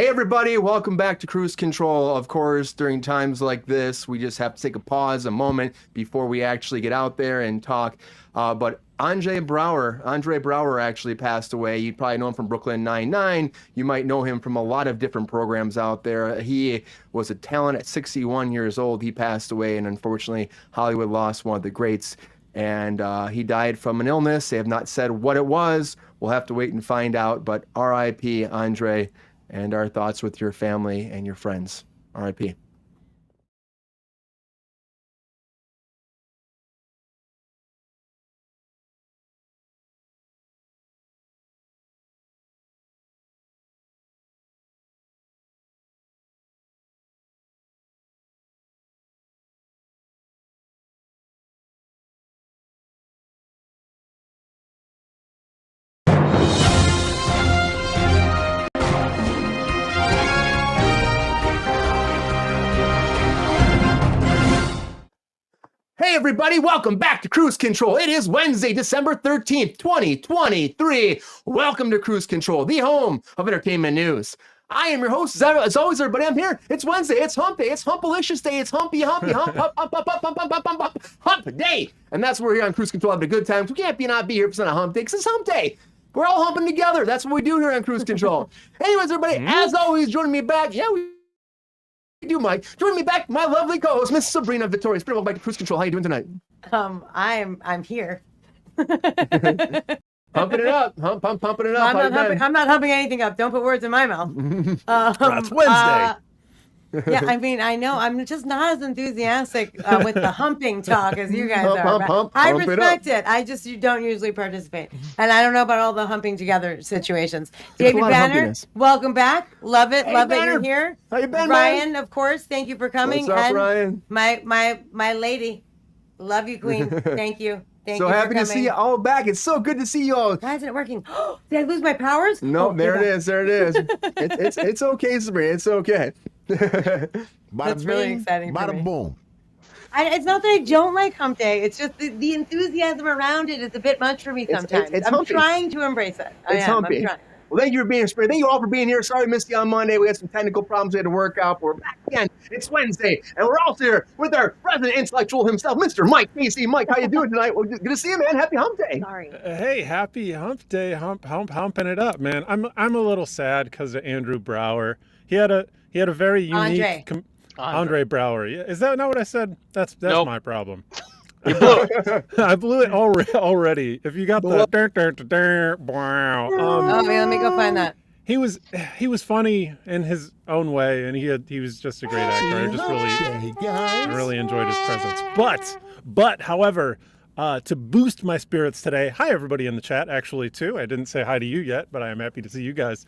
Hey everybody, welcome back to Kruse Control. Of course, during times like this, we just have to take a pause, a moment before we actually get out there and talk. But Andre Braugher actually passed away. You'd probably know him from Brooklyn Nine-Nine. You might know him from a lot of different programs out there. He was a talent at 61 years old. He passed away, and unfortunately, Hollywood lost one of the greats. And he died from an illness. They have not said what it was. We'll have to wait and find out. But R.I.P. Andre. And our thoughts with your family and your friends. R.I.P. Hey everybody, welcome back to Kruse Control. It is Wednesday, December 13th, 2023. Welcome to Kruse Control, the home of entertainment news. I am your host, as always, everybody. I'm here. It's Wednesday, it's hump day, it's humpalicious day, it's hump day. And that's why we're here on Kruse Control having a good time. We can't not be here if it's not a hump day, because it's hump day. We're all humping together. That's what we do here on Kruse Control. Anyways, everybody, as always, joining me back, we do, Mike. Joining me back, my lovely co-host, Miss Sabrina Victorious. Welcome back to Kruse Control. How you doing tonight? I'm here. Pumping it up. Pumping it up. I'm not humping anything up. Don't put words in my mouth. That's Wednesday. Yeah, I mean, I know. I'm just not as enthusiastic with the humping talk as you guys are. I respect it. You don't usually participate. And I don't know about all the humping together situations. David Banner, welcome back. Love it. Love that you're here. How you been, Ryan, of course, thank you for coming. What's up, and Ryan? My lady. Love you, Queen. Thank you. Thank you so happy to see you all back. It's so good to see you all. Why isn't it working? Did I lose my powers? No, there it is. There it is. It's okay, Sabrina. It's okay. That's really exciting. Bada boom. It's not that I don't like hump day. It's just the enthusiasm around it is a bit much for me sometimes. I'm trying to embrace it. I'm trying. Well, thank you for being here, Sabrina. Thank you all for being here. Sorry we missed you on Monday. We had some technical problems we had to work out, but we're back again. It's Wednesday, and we're also here with our resident intellectual himself, Mr. Mike Casey. Mike, how you doing tonight? Well, good to see you, man. Happy hump day. Sorry. Hey, happy hump day, humping it up, man. I'm a little sad because of Andrew Braugher. He had a very unique Andre Braugher. Is that not what I said? That's nope. My problem. I blew it already. If you got the wow. Let me go find that. He was funny in his own way, and he was just a great actor. I really enjoyed his presence. But however, to boost my spirits today, hi everybody in the chat actually too. I didn't say hi to you yet, but I am happy to see you guys.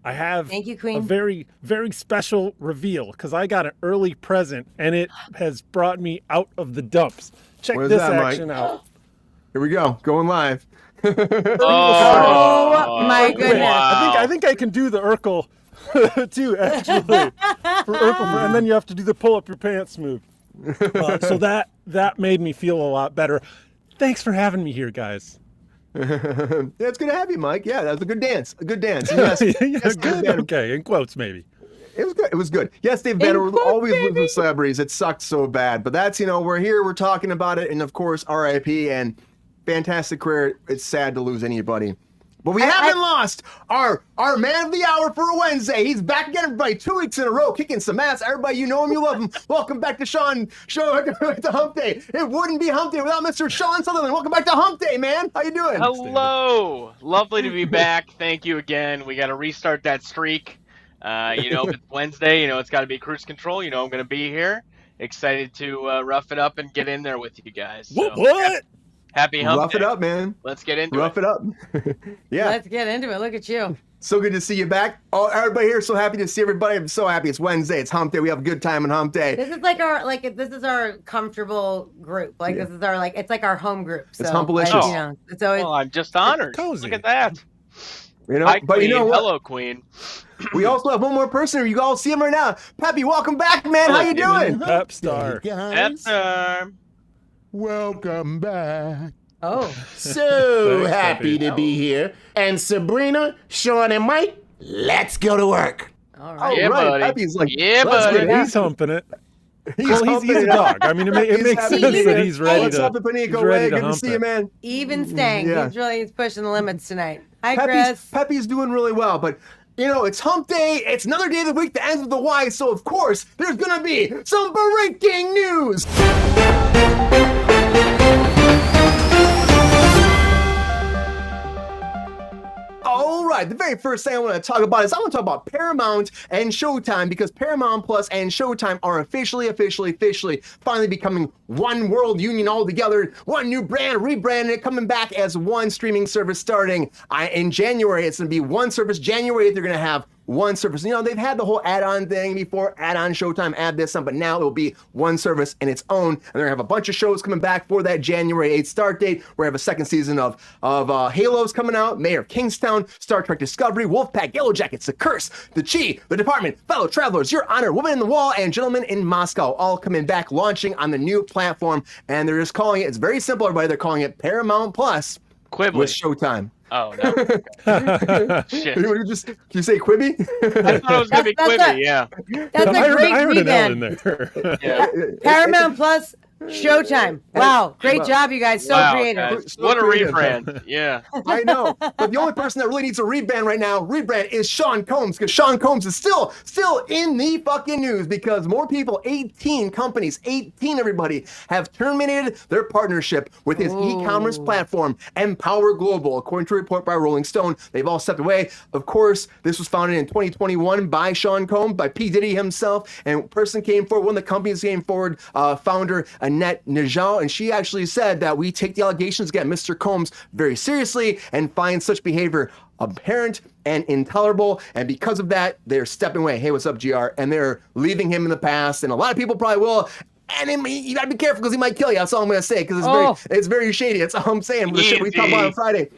I have Thank you, Queen. A very, very special reveal because I got an early present and it has brought me out of the dumps. Check this action out. Here we go. Going live. Oh my goodness. Wow. I think I can do the Urkel too, actually. For Urkel, and then you have to do the pull up your pants move. So that made me feel a lot better. Thanks for having me here, guys. Yeah, it's good to have you, Mike. Yeah, that was a good dance. A good dance. Yes, yes, good. Okay, in quotes maybe. It was good. It was good. Yes, Dave Banner, we're always losing celebrities. It sucked so bad. But that's, we're here, we're talking about it, and of course, R.I.P. and fantastic career. It's sad to lose anybody. But we haven't lost our man of the hour for a Wednesday. He's back again, everybody, 2 weeks in a row, kicking some ass. Everybody, you know him, you love him. Welcome back to Sean to Hump Day. It wouldn't be Hump Day without Mr. Sean Sutherland. Welcome back to Hump Day, man. How you doing? Hello. Lovely to be back. Thank you again. We got to restart that streak. If it's Wednesday, it's got to be Kruse Control. I'm going to be here. Excited to rough it up and get in there with you guys. So. What? Happy hump day. Rough it up, man. Let's get into Rough it up. Yeah. Let's get into it. Look at you. So good to see you back. Oh, everybody here, so happy to see everybody. I'm so happy. It's Wednesday. It's Hump Day. We have a good time on Hump Day. This is like our comfortable group. This is our it's like our home group. So, it's humpalicious. It's always. Well, I'm just honored. Cozy. Look at that. Hi, but Queen. What? Hello, Queen. We also have one more person here. You all see him right now. Peppy, welcome back, man. How you doing? Pep Star. Pep Star. Welcome back. Oh. So happy to be here. And Sabrina, Sean, and Mike, Let's go to work. All Oh, right. Yeah, right. buddy. Peppy's like, Yeah, let's buddy. get it. He's humping it. He's Well, he's humping a it. dog. I mean, it He's makes having sense it. that he's ready What's to. up, Panico? He's ready Good to to hump see you, it. man. Even Stank. Yeah. He's pushing the limits tonight. Hi, Chris. Peppy's doing really well, but you know, it's hump day. It's another day of the week that ends with the Y, so of course, there's gonna be some breaking news. All right, the very first thing I want to talk about is I want to talk about Paramount and Showtime, because Paramount Plus and Showtime are officially finally becoming one world union all together, one new brand, rebranding it, coming back as one streaming service starting in January. It's going to be one service. January 8th, they're going to have one service. You know, they've had the whole add-on thing before, add-on Showtime, add this on, but now it will be one service in its own. And they're gonna have a bunch of shows coming back for that January 8th start date. We're gonna have a second season of Halo's coming out, Mayor of Kingstown, Star Trek Discovery, Wolfpack, Yellow Jackets, The Curse, The Chi, The Department, Fellow Travelers, Your Honor, Woman in the Wall, and Gentlemen in Moscow, all coming back, launching on the new platform. And they're just calling it, it's very simple, everybody, they're calling it Paramount Plus Quibbly. with Showtime. Oh, no. Shit. Did you say Quibby? I thought it was going to be That's Quibbly, a- yeah. That's I a heard, great I heard an L in rebrand. there. Yeah. Paramount Plus, Showtime. Wow, great Wow. job, you guys. So Wow, creative. guys. So What a creative. rebrand. Yeah. I know, but the only person that really needs a rebrand right now, is Sean Combs, because Sean Combs is still in the fucking news because more people, 18 companies, 18 everybody, have terminated their partnership with his e-commerce platform, Empower Global, according to a report by Rolling Stone. They've all stepped away. Of course, this was founded in 2021 by Sean Combs, by P. Diddy himself, and person came forward, one of the companies came forward, founder Annette Najal, and she actually said that we take the allegations against Mr. Combs very seriously and find such behavior apparent and intolerable, and because of that, they're stepping away. Hey, what's up, GR? And they're leaving him in the past, and a lot of people probably will. And you gotta be careful because he might kill you. That's all I'm gonna say, because it's very shady. That's all I'm saying. The shit we talked about on Friday.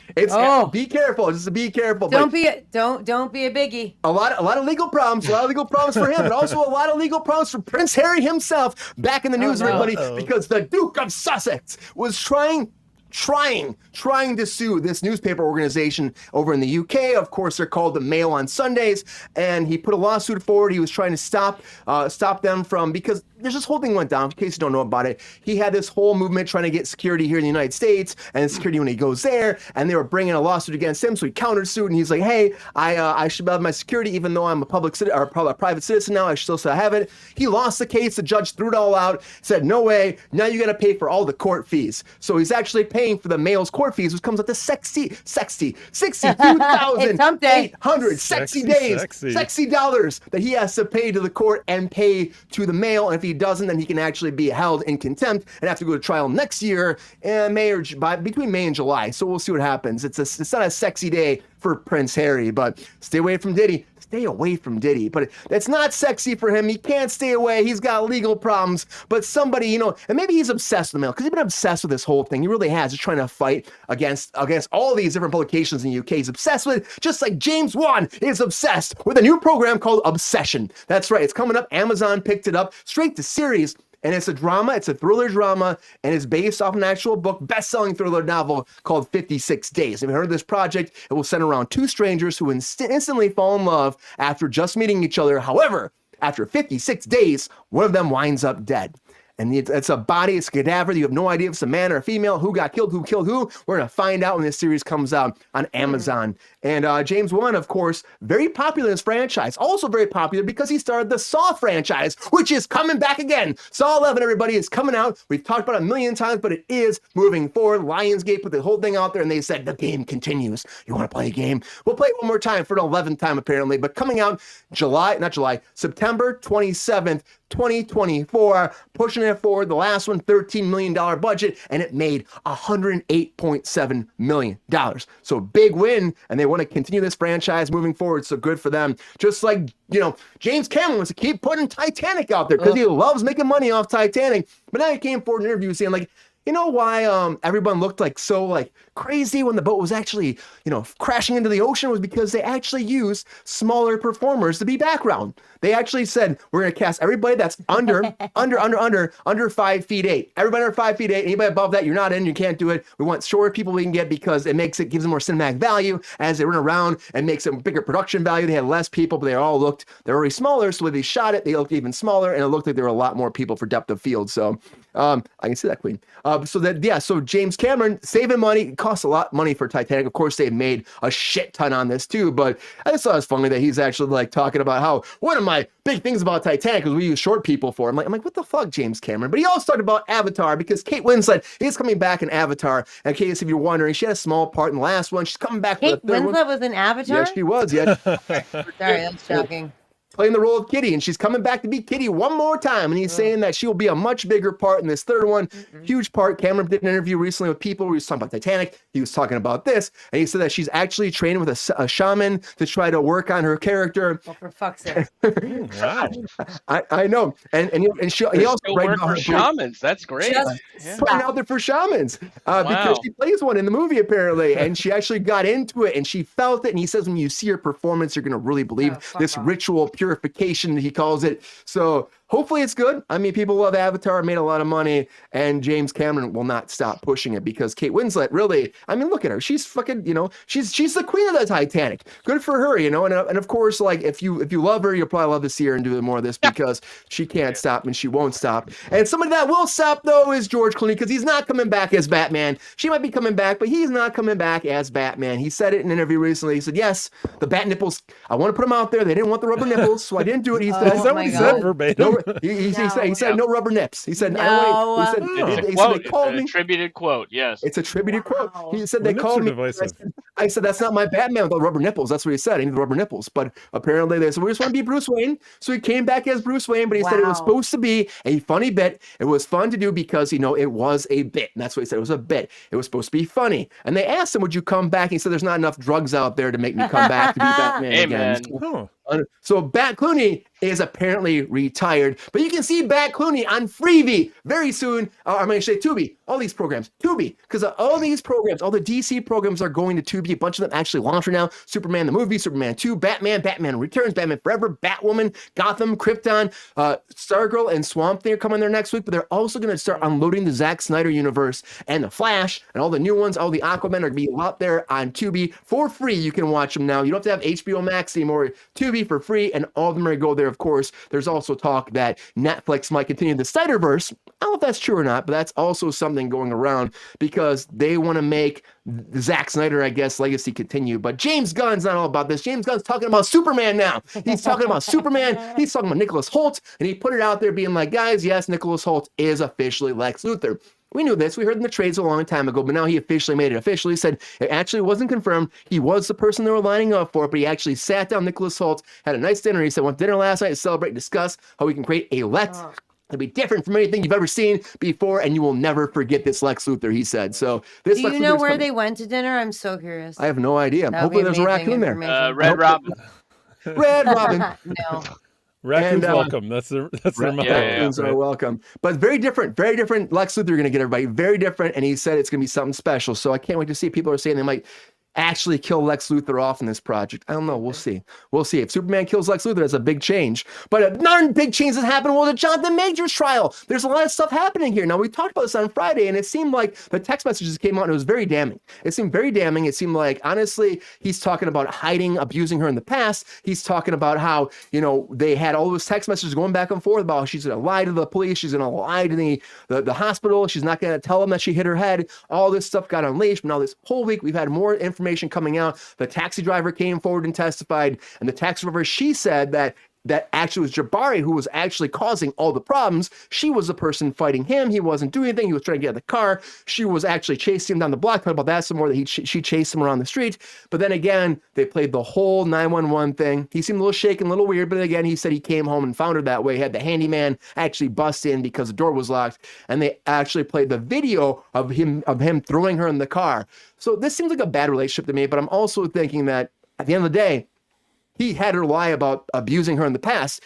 Be careful. Just be careful. Don't be a biggie. A lot of legal problems. A lot of legal problems for him, but also a lot of legal problems for Prince Harry himself. Back in the news, everybody, because the Duke of Sussex was trying to sue this newspaper organization over in the UK. Of course, they're called the Mail on Sundays, and he put a lawsuit forward. He was trying to stop them from, because there's this whole thing went down. In case you don't know about it, he had this whole movement trying to get security here in the United States, and security when he goes there, and they were bringing a lawsuit against him. So he countersued, and he's like, "Hey, I should have my security, even though I'm a public citizen or a private citizen now. I should still have it." He lost the case. The judge threw it all out. Said, "No way. Now you got to pay for all the court fees." So he's actually paying for the Mail's court fees, which comes up to $62,800 sexy dollars that he has to pay to the court and pay to the Mail. And if he doesn't, then he can actually be held in contempt and have to go to trial next year, between May and July. So we'll see what happens. It's not a sexy day for Prince Harry, but stay away from Diddy. Stay away from Diddy, but that's not sexy for him. He can't stay away. He's got legal problems, but somebody, and maybe he's obsessed with the Mail, because he's been obsessed with this whole thing. He really has. He's trying to fight against all these different publications in the UK. He's obsessed with it, just like James Wan is obsessed with a new program called Obsession. That's right. It's coming up. Amazon picked it up straight to series. And it's a drama, it's a thriller drama, and it's based off an actual book, best-selling thriller novel called 56 Days. If you heard of this project, it will center around two strangers who instantly fall in love after just meeting each other. However, after 56 days, one of them winds up dead. And it's a body, it's a cadaver. You have no idea if it's a man or a female, who got killed, who killed who. We're going to find out when this series comes out on Amazon. And James Wan, of course, very popular in this franchise. Also very popular because he started the Saw franchise, which is coming back again. Saw 11, everybody, is coming out. We've talked about it a million times, but it is moving forward. Lionsgate put the whole thing out there, and they said, the game continues. You want to play a game? We'll play it one more time for an 11th time, apparently. But coming out September 27th, 2024, pushing it forward. The last one, $13 million budget, and it made $108.7 million. So big win, and they want to continue this franchise moving forward, so good for them. Just like, James Cameron wants to keep putting Titanic out there because he loves making money off Titanic, but now he came forward in an interview saying, like, you know why everyone looked like so like crazy when the boat was actually, crashing into the ocean was because they actually used smaller performers to be background. They actually said, we're going to cast everybody that's under 5'8". Everybody under 5'8". Anybody above that, you're not in, you can't do it. We want shorter people we can get because gives them more cinematic value as they run around and makes a bigger production value. They had less people, but they're already smaller. So when they shot it, they looked even smaller and it looked like there were a lot more people for depth of field. So I can see that, Queen. So James Cameron saving money. It costs a lot of money for Titanic. Of course, they've made a shit ton on this too, but I just thought it was funny that he's actually like talking about how one of my big things about Titanic is we use short people for. I'm like, what the fuck, James Cameron? But he also talked about Avatar because Kate Winslet is coming back in Avatar. In case if you're wondering, she had a small part in the last one. She's coming back. Kate Winslet was in Avatar? Yes, she was. Yeah. Sorry, that's shocking. Playing the role of Kitty, and she's coming back to be Kitty one more time. And he's saying that she will be a much bigger part in this third one. Huge part. Cameron did an interview recently with people where he was talking about Titanic. He was talking about this, and he said that she's actually training with a shaman to try to work on her character. Well, for fuck's sake. Wow. I know. And he also work for shamans. That's great. Putting out there for shamans because she plays one in the movie apparently, and she actually got into it and she felt it. And he says when you see her performance, you're going to really believe this ritual purification, he calls it. So hopefully it's good. I mean, people love Avatar, made a lot of money, and James Cameron will not stop pushing it because Kate Winslet really, I mean, look at her. She's fucking, she's the queen of the Titanic. Good for her, and of course, like if you love her, you'll probably love to see her and do more of this because she can't stop and she won't stop. And somebody that will stop though is George Clooney because he's not coming back as Batman. She might be coming back, but he's not coming back as Batman. He said it in an interview recently. He said, yes, the bat nipples, I want to put them out there. They didn't want the rubber nipples, so I didn't do it. He said, is that what he said verbatim? He said no rubber nips. He said, no. He said they called me. It's a attributed quote, yes. It's a attributed quote. He said they called me. I said, that's not my Batman with the rubber nipples. That's what he said. I need the rubber nipples. But apparently they said, we just want to be Bruce Wayne. So he came back as Bruce Wayne, but he said it was supposed to be a funny bit. It was fun to do because, it was a bit. And that's what he said. It was a bit. It was supposed to be funny. And they asked him, would you come back? He said, there's not enough drugs out there to make me come back to be Batman again. So Bat Clooney is apparently retired, but you can see Bat Clooney on Freevee very soon. I'm going to say Tubi, all these programs, Tubi, because all these programs, all the DC programs are going to Tubi. A bunch of them actually launched right now. Superman the movie, Superman 2, Batman, Batman Returns, Batman Forever, Batwoman, Gotham, Krypton, Stargirl, and Swamp Thing are coming there next week, but they're also going to start unloading the Zack Snyder universe and the Flash and all the new ones. All the Aquaman are going to be out there on Tubi for free. You can watch them now. You don't have to have HBO Max anymore. Tubi for free, and all of them are going to go there, of course. There's also talk that Netflix might continue the Snyderverse. I don't know if that's true or not, but that's also something going around because they want to make the Zack Snyder, I guess, legacy continue. But James Gunn's not all about this. James Gunn's talking about Superman now. He's talking about Superman. He's talking about Nicholas Hoult, and he put it out there being like, guys, yes, Nicholas Hoult is officially Lex Luthor. We knew this. We heard in the trades a long time ago, but now he officially made it official. He said it actually wasn't confirmed. He was the person they were lining up for, but he actually sat down, Nicholas Hoult, had a nice dinner. He said, went to dinner last night to celebrate and discuss how we can create a Lex. It'll be different from anything you've ever seen before, and you will never forget this Lex Luthor, he said. So this. Do you know where they went to dinner? I'm so curious. I have no idea. Hopefully there's a raccoon there. Red Robin. Red Robin. No. Raccoons welcome. That's their motto. Raccoons are welcome. But very different Lex Luthor you're going to get, everybody. Very different. And he said it's going to be something special. So I can't wait to see. People are saying they might actually kill Lex Luthor off in this project. I don't know. We'll see. We'll see. If Superman kills Lex Luthor, that's a big change. But another big change that happened was the Jonathan Majors trial. There's a lot of stuff happening here. Now, we talked about this on Friday, and it seemed like the text messages came out, and it was very damning. It seemed very damning. It seemed like, honestly, he's talking about hiding, abusing her in the past. He's talking about how, they had all those text messages going back and forth about how she's going to lie to the police. She's going to lie to the hospital. She's not going to tell them that she hit her head. All this stuff got unleashed. But now this whole week, we've had more information coming out. The taxi driver came forward and testified, and the taxi driver, she said that actually was Jabari who was actually causing all the problems. She was the person fighting him. He wasn't doing anything. He was trying to get out of the car. She was actually chasing him down the block. Talk about that some more, that she chased him around the street. But then again, they played the whole 911 thing. He seemed a little shaken, a little weird, but again, he said he came home and found her that way. He had the handyman actually bust in because the door was locked, and they actually played the video of him throwing her in the car. So this seems like a bad relationship to me, but I'm also thinking that at the end of the day, he had her lie about abusing her in the past.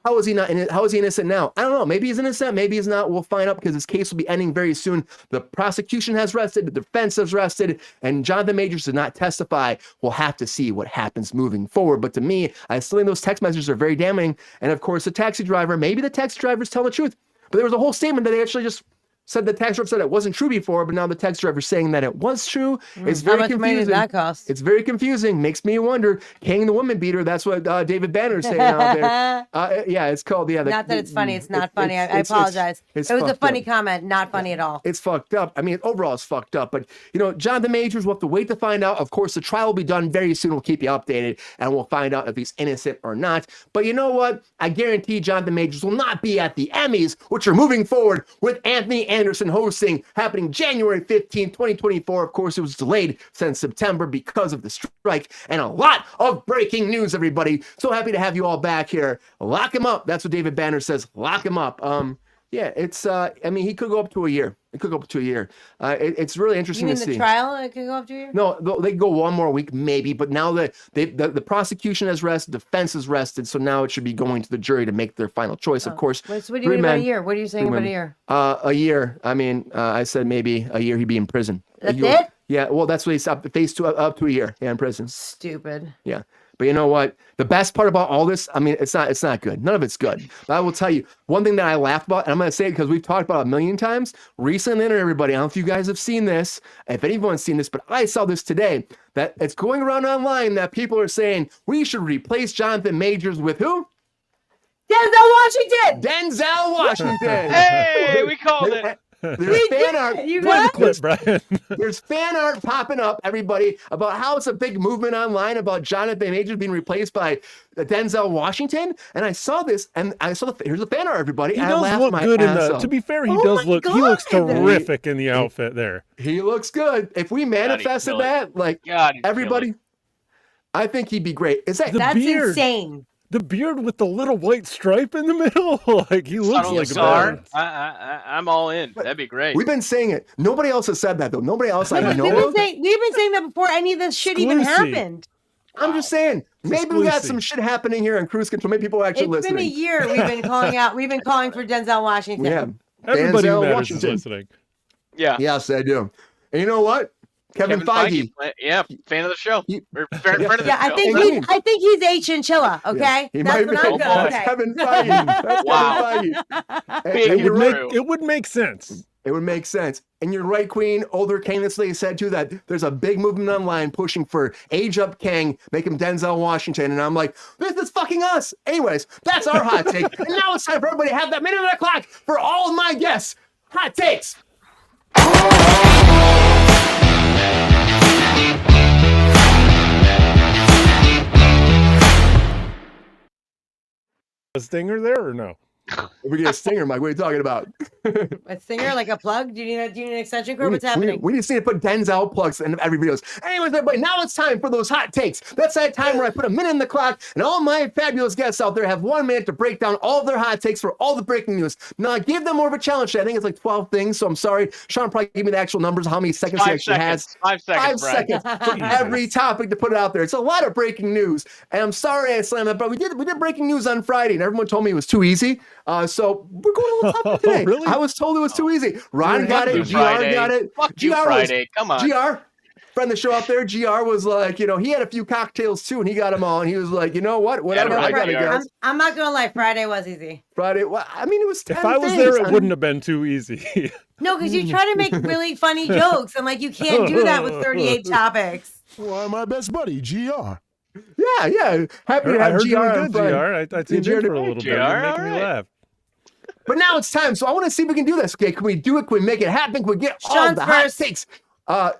How is he not? How is he innocent now? I don't know. Maybe he's innocent. Maybe he's not. We'll find out because his case will be ending very soon. The prosecution has rested. The defense has rested, and Jonathan Majors did not testify. We'll have to see what happens moving forward. But to me, I still think those text messages are very damning. And of course, the taxi driver. Maybe the taxi drivers tell the truth. But there was a whole statement that they actually just said the taxi driver said it wasn't true before, but now the taxi driver is saying that it was true. It's very How much money confusing. did that cost? It's very confusing. Makes me wonder. King the woman beater. That's what David Banner's saying out there. Yeah, it's called. Yeah, Not that it's funny. It's not funny. I apologize. It was a funny comment. Not funny at all. It's fucked up. I mean, overall, it's fucked up. But Jonathan Majors, we'll have to wait to find out. Of course, the trial will be done very soon. We'll keep you updated, and we'll find out if he's innocent or not. But you know what? I guarantee Jonathan Majors will not be at the Emmys, which are moving forward with Anthony Anderson hosting, happening January 15th, 2024. Of course, it was delayed since September because of the strike, and a lot of breaking news, everybody. So happy to have you all back here. Lock him up. That's what David Banner says. Lock him up. Yeah, it's, I mean, he could go up to a year. It could go up to a year. It's really interesting to see. You mean the trial? It could go up to a year? No, they could go one more week, maybe. But now the prosecution has rested, defense has rested, so now it should be going to the jury to make their final choice. Of course. So what do you mean about a year? What are you saying about a year? A year. I mean, I said maybe a year he'd be in prison. That's it? Yeah. Well, that's what he's up to a year. Yeah, in prison. Stupid. Yeah. But you know what? The best part about all this, I mean, it's not good. None of it's good. But I will tell you, one thing that I laughed about, and I'm going to say it because we've talked about it a million times, recently on the internet, everybody, I don't know if you guys have seen this, if anyone's seen this, but I saw this today, that it's going around online that people are saying, we should replace Jonathan Majors with who? Denzel Washington! Denzel Washington! Hey, we called it. There's fan art. You got Clip, Brian. There's fan art popping up, everybody, about how it's a big movement online about Jonathan Majors being replaced by Denzel Washington. And I saw this, and I saw here's the fan art, everybody. He and does I laughed look my good in ass the. off. To be fair, he God. looks terrific in the outfit there. He looks good. If we manifested really- that, like everybody, I think he'd be great. Is that That's beard. insane. The beard with the little white stripe in the middle, like he looks like a star. man. I'm all in. That'd be great. We've been saying it. Nobody else has said that though. Nobody else I know We've of. been saying that before any of this shit even Exclusive. happened. I'm just saying, maybe we got exclusive. some shit happening here on Kruse Control. Maybe people are actually It's been a listening. year we've been calling out. We've been calling for Denzel Washington. Yeah. Everybody who Denzel matters Washington. is listening. Yeah. Yes, I do. And you know what? Kevin Feige. Yeah, fan of the show. Or friend of the Yeah, I show. think he's A Chinchilla. Okay, He that's might what be. I'm going. Okay. Kevin Feige. That's Wow. Kevin Feige. Big And It you're would right. make it would make sense. It would make sense. And you're right, Queen. Older Kang this lady said too that there's a big movement online pushing for age up Kang, make him Denzel Washington. And I'm like, this is fucking us. Anyways, that's our hot take. And now it's time for everybody to have that minute on the clock for all of my guests. Hot takes. A stinger there or no? If we get a stinger, Mike, what are you talking about? A singer, like a plug? Do you need an extension cord? What's happening? We just need to put Denzel plugs in every video. Anyways, everybody, now it's time for those hot takes. That's that time where I put a minute in the clock, and all my fabulous guests out there have 1 minute to break down all of their hot takes for all the breaking news. Now, I give them more of a challenge. I think it's like 12 things, so I'm sorry. Sean probably give me the actual numbers, how many seconds he actually has. 5 seconds. 5 seconds for every topic to put it out there. It's a lot of breaking news, and I'm sorry I slammed that, but we did breaking news on Friday, and everyone told me it was too easy. So we're going a little tough today. Really? I was told it was too easy. Ron got it. GR got it. Fuck you, GR Friday. Come on. GR, friend of the show out there, GR was like, he had a few cocktails too, and he got them all, and he was like, you know what? Whatever, Yeah, I gotta GR. go. I'm not gonna lie. Friday was easy. Friday, well, I mean, it was 10 If I was things. there, it wouldn't have been too easy. No, because you try to make really funny jokes. I'm like, you can't do that with 38 topics. Why, my best buddy, GR. Yeah. Happy to I have heard GR you were on good, Friday. GR. I tuned in for a little bit. GR, You're making me alright. laugh. But now it's time, so I want to see if we can do this. Okay, can we do it? Can we make it happen? Can we get all Sean's the hot first. takes?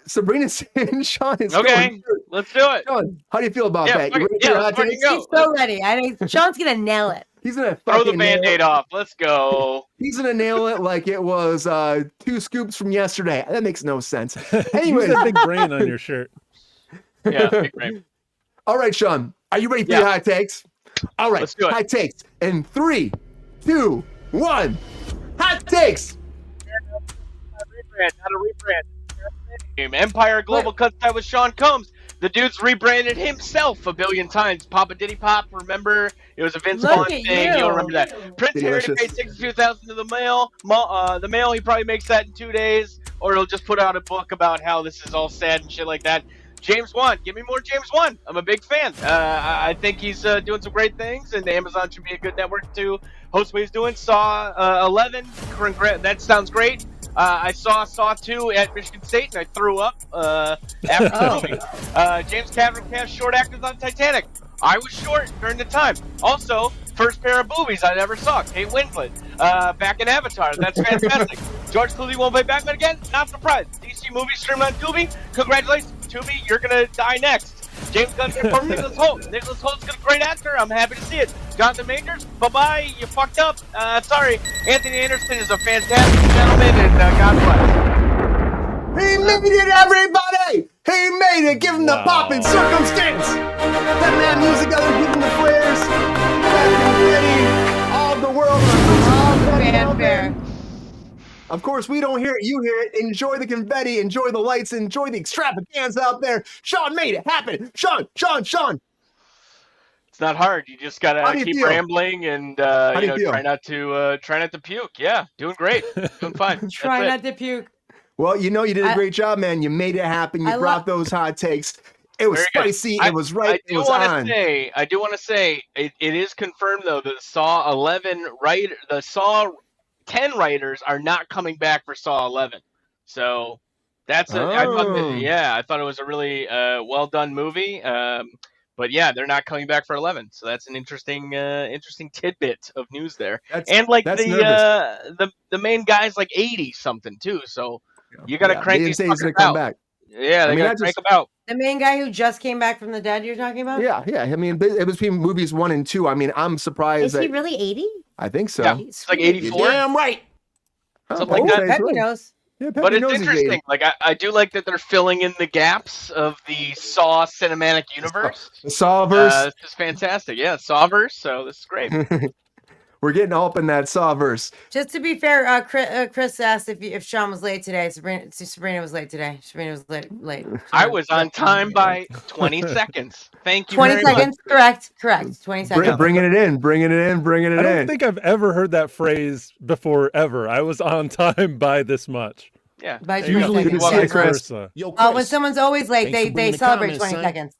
Sabrina and Sean is Okay, going. let's do it. Sean, how do you feel about Yeah, that? fuck You it. ready for Yeah, your let's hot fucking takes? go. He's so ready. I think Sean's gonna nail it. He's gonna Throw the fucking nail Band-Aid it. off. Let's go. He's gonna nail it like it was 2 scoops from yesterday. That makes no sense. Use Anyway, that big brain on your shirt. Yeah, big brain. all right, Sean, are you ready for Yeah. your hot takes? All right, Let's do it. hot takes in 3, 2, 1. Hot takes. Rebrand, not a rebrand. Empire Global cuts tie with Sean Combs. The dude's rebranded himself a billion times. Papa Diddy Pop, remember? It was a Vince Look Vaughn at thing. you. You'll remember that. Prince Harry Delicious. paid $62,000 to the mail. The mail, he probably makes that in 2 days, or he'll just put out a book about how this is all sad and shit like that. James Wan, give me more James Wan. I'm a big fan. I think he's doing some great things, and Amazon should be a good network to host what he's doing. Saw 11, that sounds great. I saw 2 at Michigan State, and I threw up after the movie. James Cameron cast short actors on Titanic. I was short during the time. Also, first pair of boobies I ever saw. Kate Winslet, back in Avatar. That's fantastic. George Clooney won't play Batman again? Not surprised. DC movie streamed on Tubi? Congratulations, Tubi. You're going to die next. James Gunn confirmed Nicholas Hoult. Nicholas Holt's a great actor. I'm happy to see it. Jonathan Majors, bye-bye. You fucked up. Sorry. Anthony Anderson is a fantastic gentleman, and God bless. He made it, everybody! He made it! Give him the pop and circumstance! That man music other give him the flares! That confetti! All the world! All the fanfare. Of course, we don't hear it, you hear it. Enjoy the confetti, enjoy the lights, enjoy the extravaganza out there. Sean made it happen! Sean! It's not hard. You just gotta keep rambling and try not to puke. Yeah, doing great. Doing fine. Try not to puke. Well, you did a great job, man. You made it happen. You brought those hot takes. It was spicy. It was right. It was on. I do want to say it is confirmed though that the Saw 10 writers are not coming back for Saw 11. So that's I thought it was a really well done movie. But yeah, they're not coming back for 11. So that's an interesting tidbit of news there. The main guy's like 80 something too. So you got to crank these fuckers out. Back. Yeah, they got to crank them out. The main guy who just came back from the dead you're talking about? Yeah. I mean, it was between movies 1 and 2. I mean, I'm surprised. Is he really 80? I think so. Yeah, it's like 84. Damn right. Something like that. Peppy knows. Yeah, but it's interesting. Like I do like that they're filling in the gaps of the Saw cinematic universe. The Sawverse. This is fantastic. Yeah, Sawverse. So this is great. We're getting all up in that Sawverse. Just to be fair, Chris asked if Sean was late today. Sabrina was late today. Sabrina was late. I was on time by 20 seconds. Thank you. 20 seconds. Much. Correct. 20 seconds. Bringing it in. I don't think I've ever heard that phrase before ever. I was on time by this much. Yeah. By Usually seconds. vice versa. When someone's always late, they celebrate 20 seconds.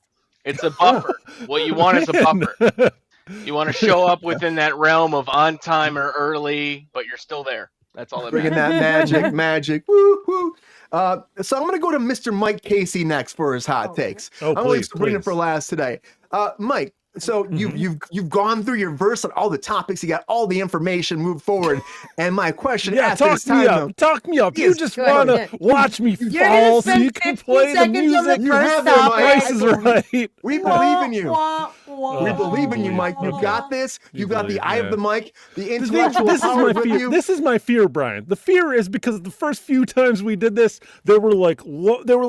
It's a buffer. What you want is a buffer. You want to show up within that realm of on time or early, but you're still there. That's all that matters. Bringing that magic. Woo, woo. So I'm going to go to Mr. Mike Casey next for his hot takes. Oh, I'm going please, to bring it for last today. Mike, so you've gone through your verse on all the topics. You got all the information. Move forward. And my question after this time, talk me up. You just want to watch me fall so you can play the music. You have the Price is Right. We believe in you. We believe in you, Mike. You got this. You got the eye of the mic, the intellectual power with you. This is my fear, Brian. The fear is because the first few times we did this, there were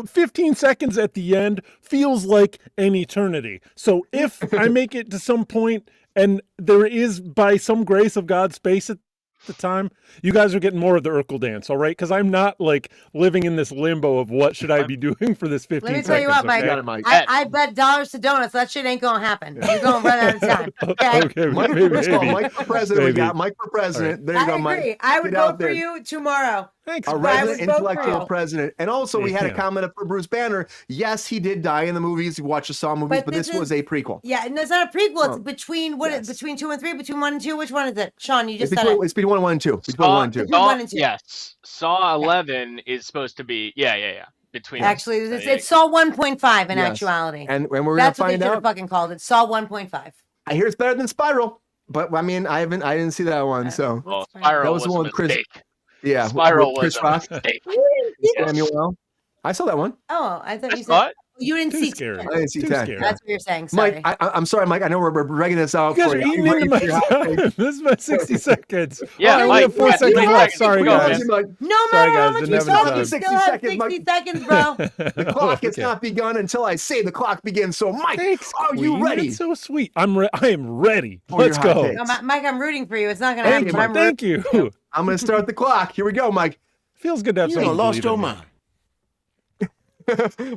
15 seconds at the end. Feels like an eternity. So if I make it to some point and there is, by some grace of God, space at the time, you guys are getting more of the Urkel dance, all right? Because I'm not like living in this limbo of what should I be doing for this 15 seconds. Let me tell you what, Mike. Okay? I bet dollars to donuts. That shit ain't gonna happen. You're gonna run out of time. Okay. Mike for president. We got Mike for president. There you go, Mike. I agree. I would vote for you tomorrow. Thanks. A resident intellectual president. And also, we had a comment up for Bruce Banner. Yes, he did die in the movies. You watched the Saw movies, but this was a prequel. Yeah, and it's not a prequel. It's between between 2 and 3, between 1 and 2. Which one is it? Sean, you just said it. It's between 1 and 2. Between 1 and 2. Yes. Saw 11 is supposed to be. Yeah. Between. Actually, it's Saw 1.5 in actuality. And we're gonna That's what find they should out. have fucking called it. Saw 1.5. I hear it's better than Spiral, but I mean, I didn't see that one. So Spiral that was the one with Chris. Mistake. Yeah, Spiral with Chris was Rock. a mistake. Samuel L. I saw that one. Oh, I thought you saw said you didn't see. Scary. I didn't see Too 10. scary. That's what you're saying. Sorry. Mike, I'm sorry, Mike. I know we're breaking this out You guys for are you. eating into my time. This is my 60 seconds. Yeah, we Mike, have 4 seconds left. Sorry, guys. No Sorry, matter how guys, much it you never talk, does. you still have 60 seconds, bro. The clock has not begun until I say the clock begins. So, Mike, Thanks, are you Queen. ready? That's so sweet. I am ready. For your Let's hot go. takes. No, Mike, I'm rooting for you. It's not gonna happen. But I'm Thank you. I'm going to start the clock. Here we go, Mike. Feels good to have someone lost believe your in me. mind.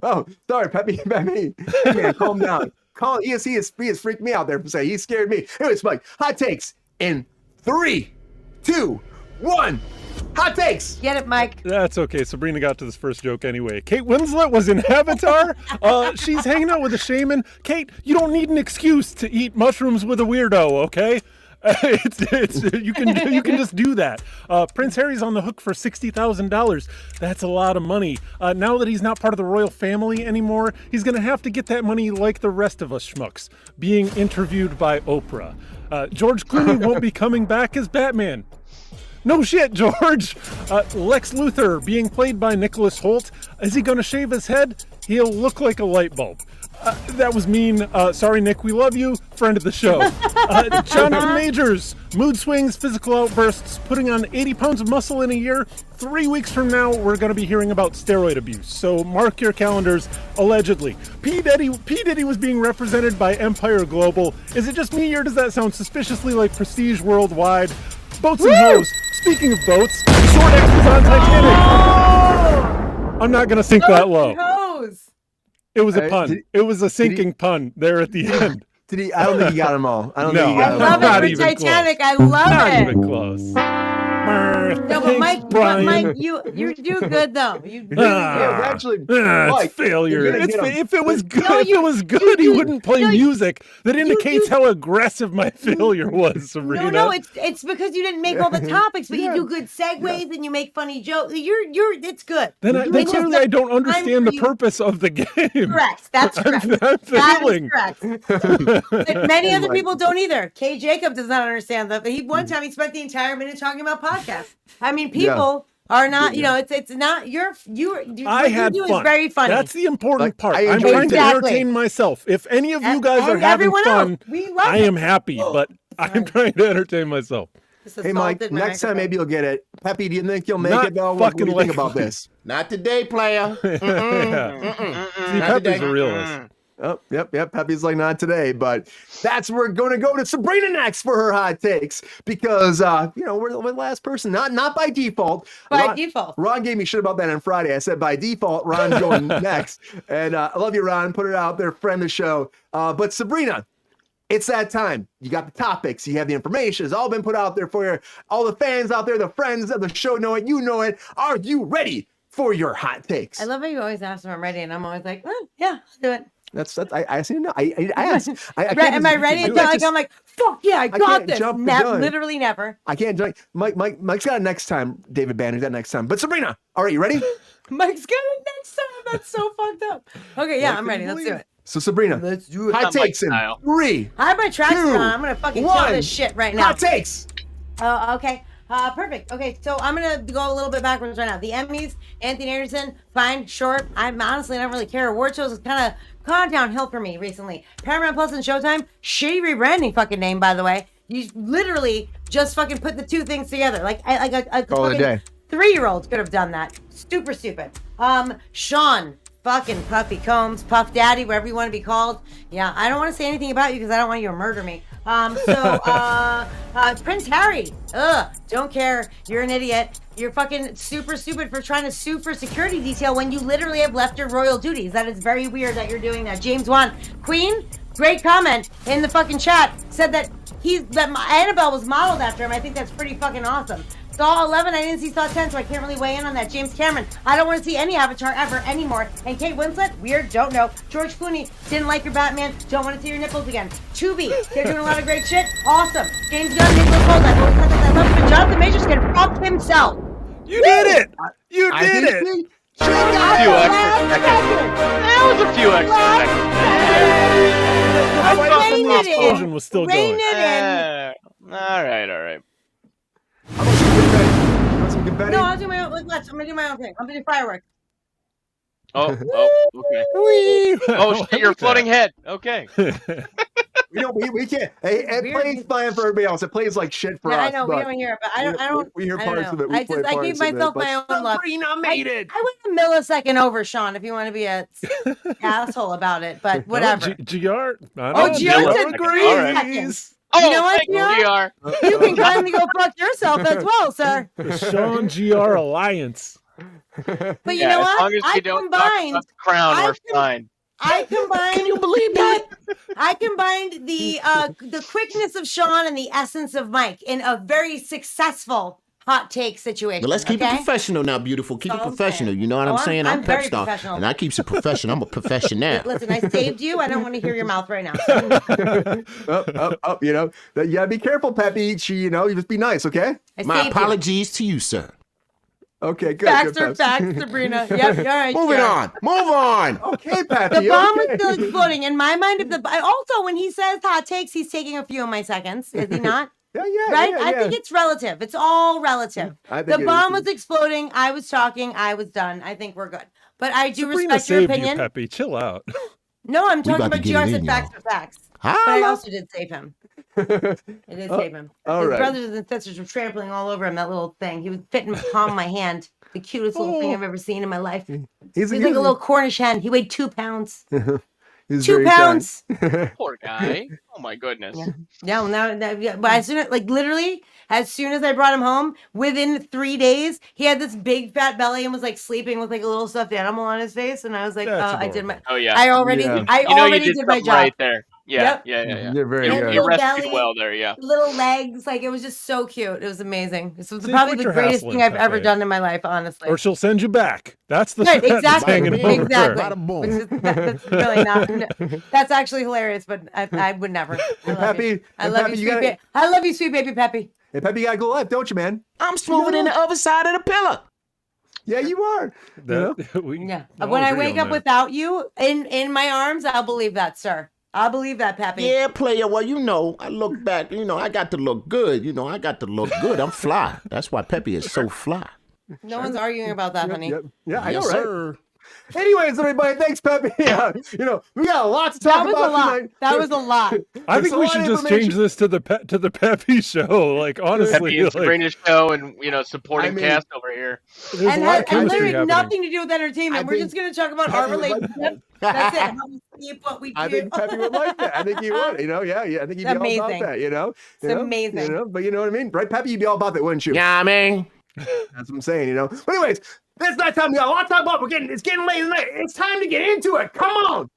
Oh, sorry, Peppy. Hey, man, calm down. He has freaked me out there for saying he scared me. Anyways, Mike, hot takes in 3, 2, 1. Hot takes. Get it, Mike. That's okay. Sabrina got to this first joke anyway. Kate Winslet was in Avatar. She's hanging out with a shaman. Kate, you don't need an excuse to eat mushrooms with a weirdo, okay? You can just do that. Prince Harry's on the hook for $60,000. That's a lot of money. Now that he's not part of the royal family anymore, he's gonna have to get that money like the rest of us schmucks, being interviewed by Oprah. George Clooney won't be coming back as Batman. No shit, George. Lex Luthor being played by Nicholas Hoult. Is he gonna shave his head? He'll look like a light bulb. That was mean. Sorry, Nick. We love you. Friend of the show. Jonathan Majors. Mood swings, physical outbursts, putting on 80 pounds of muscle in a year. 3 weeks from now, we're going to be hearing about steroid abuse. So mark your calendars, allegedly. P. Diddy was being represented by Empire Global. Is it just me, or does that sound suspiciously like Prestige Worldwide? Boats and hoes. Speaking of boats, Short X was on Titanic. Oh! I'm not going to sink that low. It was a pun. It was a sinking pun there at the end. Did he? I don't think he got them all. I don't think he I got love them all. it for Titanic. I love Not it. even close. No, but Mike, you do good though. You do actually, it's Mike, failure. you're gonna get 'em. If it was good, he wouldn't play music that indicates how aggressive my failure was, Sabrina. No, it's because you didn't make all the topics, but you do good segues and you make funny jokes. It's good. Then clearly I don't understand the purpose of the game. Correct. That's correct. I'm failing. That is correct. But many other people don't either. Kay Jacob does not understand that. One time he spent the entire minute talking about podcasts. I mean, people are not. You know, it's not. I had fun. Is very funny. That's the important part. I I'm trying to entertain myself. If any of you guys are having fun, I am happy. But I'm trying to entertain myself. Hey, Mike, next time maybe you'll get it. Peppy, do you think you'll make it, though? What do you think about this? Not today, player. See, Peppy's a realist. Oh, yep. Peppy's like, not today, but that's we're going to go to Sabrina next for her hot takes because we're the last person, not by default. Ron gave me shit about that on Friday. I said by default, Ron's going next, and I love you, Ron. Put it out there, friend of the show. But Sabrina, it's that time. You got the topics, you have the information. It's all been put out there for you. All the fans out there, the friends of the show know it. You know it. Are you ready for your hot takes? I love how you always ask if I'm ready, and I'm always like, yeah, I'll do it. That's I see. No, I asked. Am I ready? I'm like, fuck yeah, I got this. Literally never. I can't join. Mike's got it next time. David Banner's got next time. But Sabrina, all right, you ready? Mike's got it next time. That's so fucked up. Okay, yeah, I'm ready. Let's do it. So Sabrina, let's do it. Hot takes in 3. I have my tracks on. I'm gonna fucking kill this shit right now. Hot takes. Okay. Perfect. Okay, so I'm gonna go a little bit backwards right now. The Emmys, Anthony Anderson, fine, short. I honestly don't really care. Award shows is kind of downhill for me recently. Paramount Plus and Showtime, shitty rebranding fucking name, by the way. You literally just fucking put the two things together. Like a fucking 3-year-old could have done that. Super stupid. Sean, fucking Puffy Combs, Puff Daddy, whatever you want to be called. Yeah, I don't want to say anything about you because I don't want you to murder me. Prince Harry, don't care. You're an idiot. You're fucking super stupid for trying to sue for security detail when you literally have left your royal duties. That is very weird that you're doing that. James Wan, Queen, great comment in the fucking chat. Said that Annabelle was modeled after him. I think that's pretty fucking awesome. Saw 11, I didn't see Saw 10, so I can't really weigh in on that. James Cameron, I don't want to see any Avatar ever anymore. And Kate Winslet, weird, don't know. George Clooney, didn't like your Batman, don't want to see your nipples again. Tubi, they're doing a lot of great shit, awesome. James Gunn, Nicholas Hoult, I've always said that I love him, but Jonathan Majors can fuck himself. You did it! You did it! A few extra seconds. That was a few extra seconds. I thought from the explosion was still going. All right. No, I'll do my own. Let's. I'm gonna do my own thing. I'm gonna do fireworks. Oh, okay. Oh, shit, you're floating head. Okay. We can't. Hey, it plays fine for everybody else. It plays like shit for us. I know we don't hear it, but I don't. We hear parts of it. I gave myself my own love. Sabrina made it. I went a millisecond over, Sean. If you want to be a asshole about it, but whatever. GR. GR agrees. Oh, you know what, GR? You can kindly go fuck yourself as well, sir. The Sean GR Alliance. But you Yeah, know as what? long as you don't talk about the crown, we're fine. I combined. Can you believe that? I combined the quickness of Sean and the essence of Mike in a very successful hot take situation. But let's keep okay? it professional now, beautiful. Keep That's it all I'm professional. saying. You know what Oh, I'm saying? I'm Pep very Star, professional. and I keeps it professional. I'm a professional. Listen, I saved you. I don't want to hear your mouth right now. Up. You know, yeah. Be careful, Peppy. You know, you just be nice, okay? My apologies to you, sir. Okay, good. Facts good, are facts, Sabrina. Yep, all right. Moving on. Move on. Okay, Peppy. The bomb okay. was still exploding in my mind. Also, when he says hot takes, he's taking a few of my seconds. Is he not? Yeah, Right? yeah. I think it's relative. It's all relative. I think The it bomb is. was exploding. I was talking. I was done. I think we're good. But I do Sabrina respect your saved opinion. you, Peppy. Chill out. No, I'm talking about to about get GR it said in, facts y'all. are facts. But I Holla. also did save him. I did save him. all His right. brothers and sisters were trampling all over him, that little thing. He was fitting the palm of my hand. The cutest little thing I've ever seen in my life. He's like a little Cornish hen. He weighed 2 pounds. He's 2 very pounds. Poor guy. Oh my goodness. Yeah, well, now, but as soon as, literally, as soon as I brought him home, within 3 days, he had this big fat belly and was like sleeping with like a little stuffed animal on his face. And I was like, That's I did my, Oh yeah. I already, Yeah. I You know already you did did my something job. right there. Yeah, Yep. yeah. You're very And good. You little rescued belly, well there, yeah. little legs, like it was just so cute. It was amazing. This was See, probably quit the your greatest hassling, thing I've ever Pepe. done in my life, honestly. Or she'll send you back. That's the Right, threat that's exactly, hanging over her. exactly. Bada boom. Which is, that's really not. That's actually hilarious, but I would never. I love you. Peppy, I love Peppy, you, you sweet gotta- I love you, sweet baby Peppy. Hey, Peppy, you got a good life, don't you, man? I'm smoother than the other side of the pillar. Yeah, you are. Yeah. When I wake up without you in my arms, I'll believe that, sir. I'll believe that, Peppy. Yeah, player. Well, you know, I look back. You know, I got to look good. You know, I got to look good. I'm fly. That's why Peppy is so fly. No one's arguing about that, honey. Yep. Yeah, I know, Yes, right? sir. Anyways, everybody, thanks, Peppy. You know, we got a lot to talk That was about a lot. tonight. That was a lot. I There's think a we lot should of just change information. this to the Peppy show. Like honestly, Peppy and like, Sabrina's show and supporting I mean- cast over here. there's a lot of And chemistry literally happening. nothing to do with entertainment. I We're think just going to talk about our Peppy would like relationship. That's it. How we sleep, what we do. I think Peppy would like that. I think he would. You know, yeah. I think he'd be all Amazing. about that. You know, It's amazing. You know, but you know what I mean, right, Peppy? You'd be all about that, wouldn't you? Yeah, I mean. That's what I'm saying. You know. But anyways, this night time we got a lot to talk about. It's getting late tonight. It's time to get into it. Come on.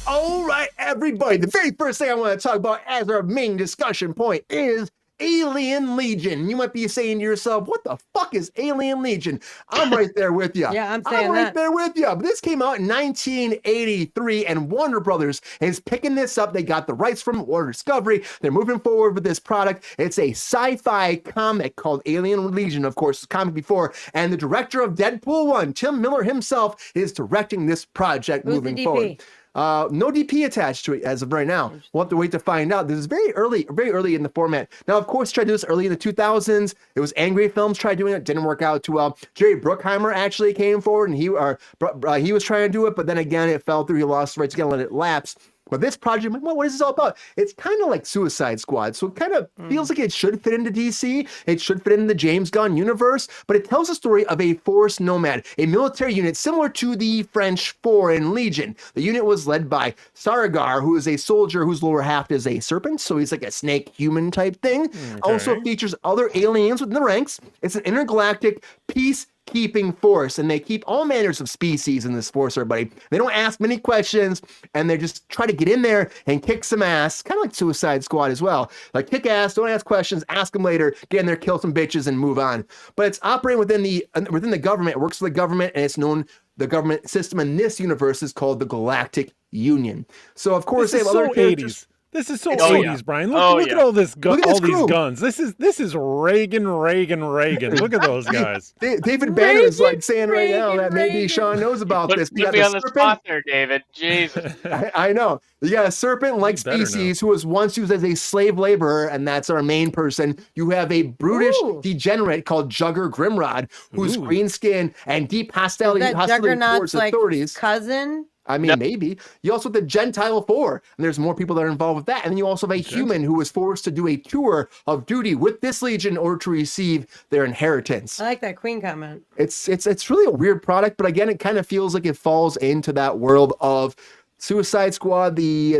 All right, everybody. The very first thing I want to talk about as our main discussion point is Alien Legion. You might be saying to yourself, what the fuck is Alien Legion? I'm right there with you. Yeah, I'm saying right that. there with you. But this came out in 1983, and Warner Brothers is picking this up. They got the rights from Warner Discovery. They're moving forward with this product. It's a sci-fi comic called Alien Legion, of course, the comic before. And the director of Deadpool 1, Tim Miller himself, is directing this project Who's moving the DP? forward. No DP attached to it as of right now. We'll have to wait to find out. This is very early in the format. Now, of course, tried to do this early in the 2000s. It was Angry Films tried doing it. Didn't work out too well. Jerry Bruckheimer actually came forward and he was trying to do it, but then again, it fell through. He lost the rights again, let it lapse. But this project, well, what is this all about? It's kind of like Suicide Squad. So it kind of feels like it should fit into DC. It should fit into the James Gunn universe. But it tells the story of a force nomad, a military unit similar to the French Foreign Legion. The unit was led by Saragar, who is a soldier whose lower half is a serpent. So he's like a snake human type thing. Also features other aliens within the ranks. It's an intergalactic peacekeeping force, and they keep all manners of species in this force, everybody. They don't ask many questions, and they just try to get in there and kick some ass, kind of like Suicide Squad as well. Like, kick ass, don't ask questions, ask them later, get in there, kill some bitches, and move on. But it's operating within the government. It works for the government, and it's known, the government system in this universe is called the Galactic Union. So, of course, This they is have other so characters. 80s. This is so Oh, 80s, yeah. Brian. Oh, Look yeah. at all this Look at all this these crew. guns. This is Reagan. Look at those guys. David Banner is like saying right now Reagan, that maybe Reagan. Sean knows about Put this. You got me the on the serpent. spot there, David. Jesus. I know. You got a serpent-like You better species who was once used as a slave laborer, and that's our main person. You have a brutish Ooh. degenerate called Jugger Grimrod, who's Ooh. green skin and deep hostility That towards Juggernaut's like authorities. cousin I mean, maybe. You also have the Gentile 4, and there's more people that are involved with that. And then you also have a human who was forced to do a tour of duty with this legion in order to receive their inheritance. I like that Queen comment. It's really a weird product, but again, it kind of feels like it falls into that world of Suicide Squad, the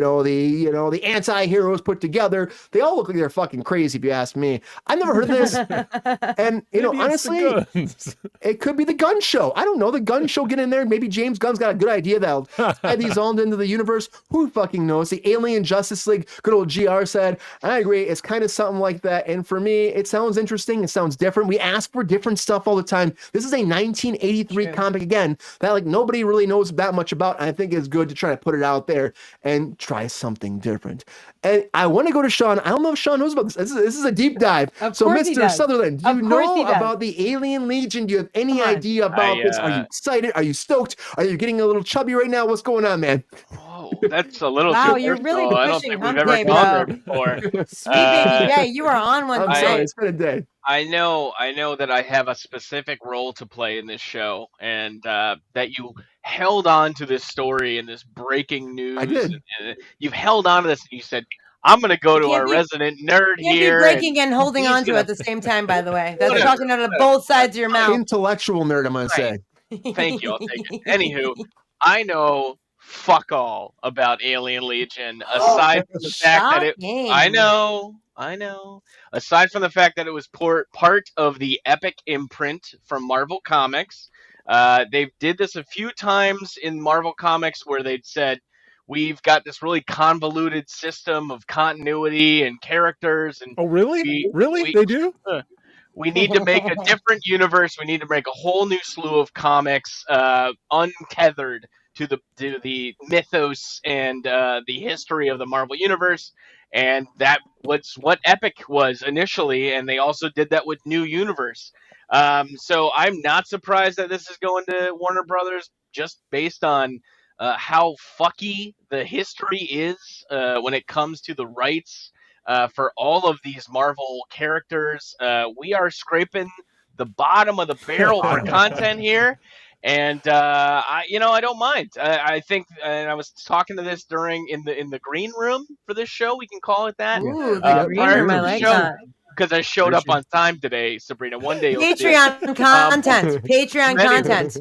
anti-heroes put together. They all look like they're fucking crazy, if you ask me. I've never heard of this. And honestly, it could be the gun show. I don't know. The gun show, get in there. Maybe James Gunn's got a good idea that'll tie these all into the universe. Who fucking knows? The Alien Justice League, good old GR said. I agree. It's kind of something like that. And for me, it sounds interesting. It sounds different. We ask for different stuff all the time. This is a 1983 comic, again, that like nobody really knows that much about. And I think it's good to try to put it out there and try something different. And I want to go to Sean. I don't know if Sean knows about this. This is a deep dive. So, Mr. Sutherland, do you know about the Alien Legion? Do you have any idea about this? Are you excited? Are you stoked? Are you getting a little chubby right now? What's going on, man? Oh, that's a little wow, too you're really personal. I don't think we've ever gone there before. Sweet baby Jay, you are on one. I'm sorry, it's been a day. I know that I have a specific role to play in this show, and that you held on to this story and this breaking news. I did. And you've held on to this, and you said, I'm going to go to our resident nerd here. You're breaking and holding on to it at the same time, by the way. That's talking out of both sides of your mouth. Intellectual nerd, I'm going to say. Thank you. I'll take it. Anywho, I know fuck all about Alien Legion, aside from the fact that it... I know. Aside from the fact that it was part of the Epic imprint from Marvel Comics. They did this a few times in Marvel Comics where they'd said, we've got this really convoluted system of continuity and characters. And oh, really? They do? We need to make a different universe. We need to make a whole new slew of comics untethered to the mythos and the history of the Marvel Universe. And that was what Epic was initially, and they also did that with New Universe. So I'm not surprised that this is going to Warner Brothers, just based on how fucky the history is when it comes to the rights for all of these Marvel characters. We are scraping the bottom of the barrel for content here. And I don't mind. I think, and I was talking to this in the green room for this show. We can call it that. Ooh, the green room. I like that. Because I showed up on time today, Sabrina. One day. Patreon content. Patreon content.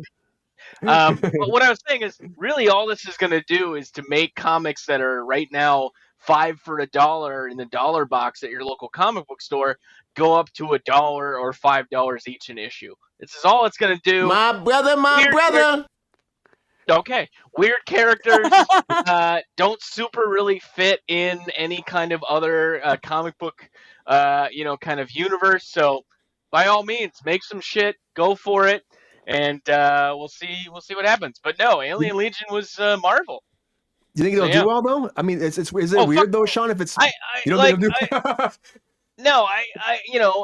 But what I was saying is, really, all this is going to do is to make comics that are right now $5 for $1 in the dollar box at your local comic book store go up to $1 or $5 each an issue. This is all it's going to do. My brother. Okay. Weird characters don't super really fit in any kind of other comic book, kind of universe. So by all means, make some shit, go for it, and we'll see what happens. But no, Alien Legion was Marvel. Do you think it'll do well though? I mean, is it weird though, Sean? If it's No,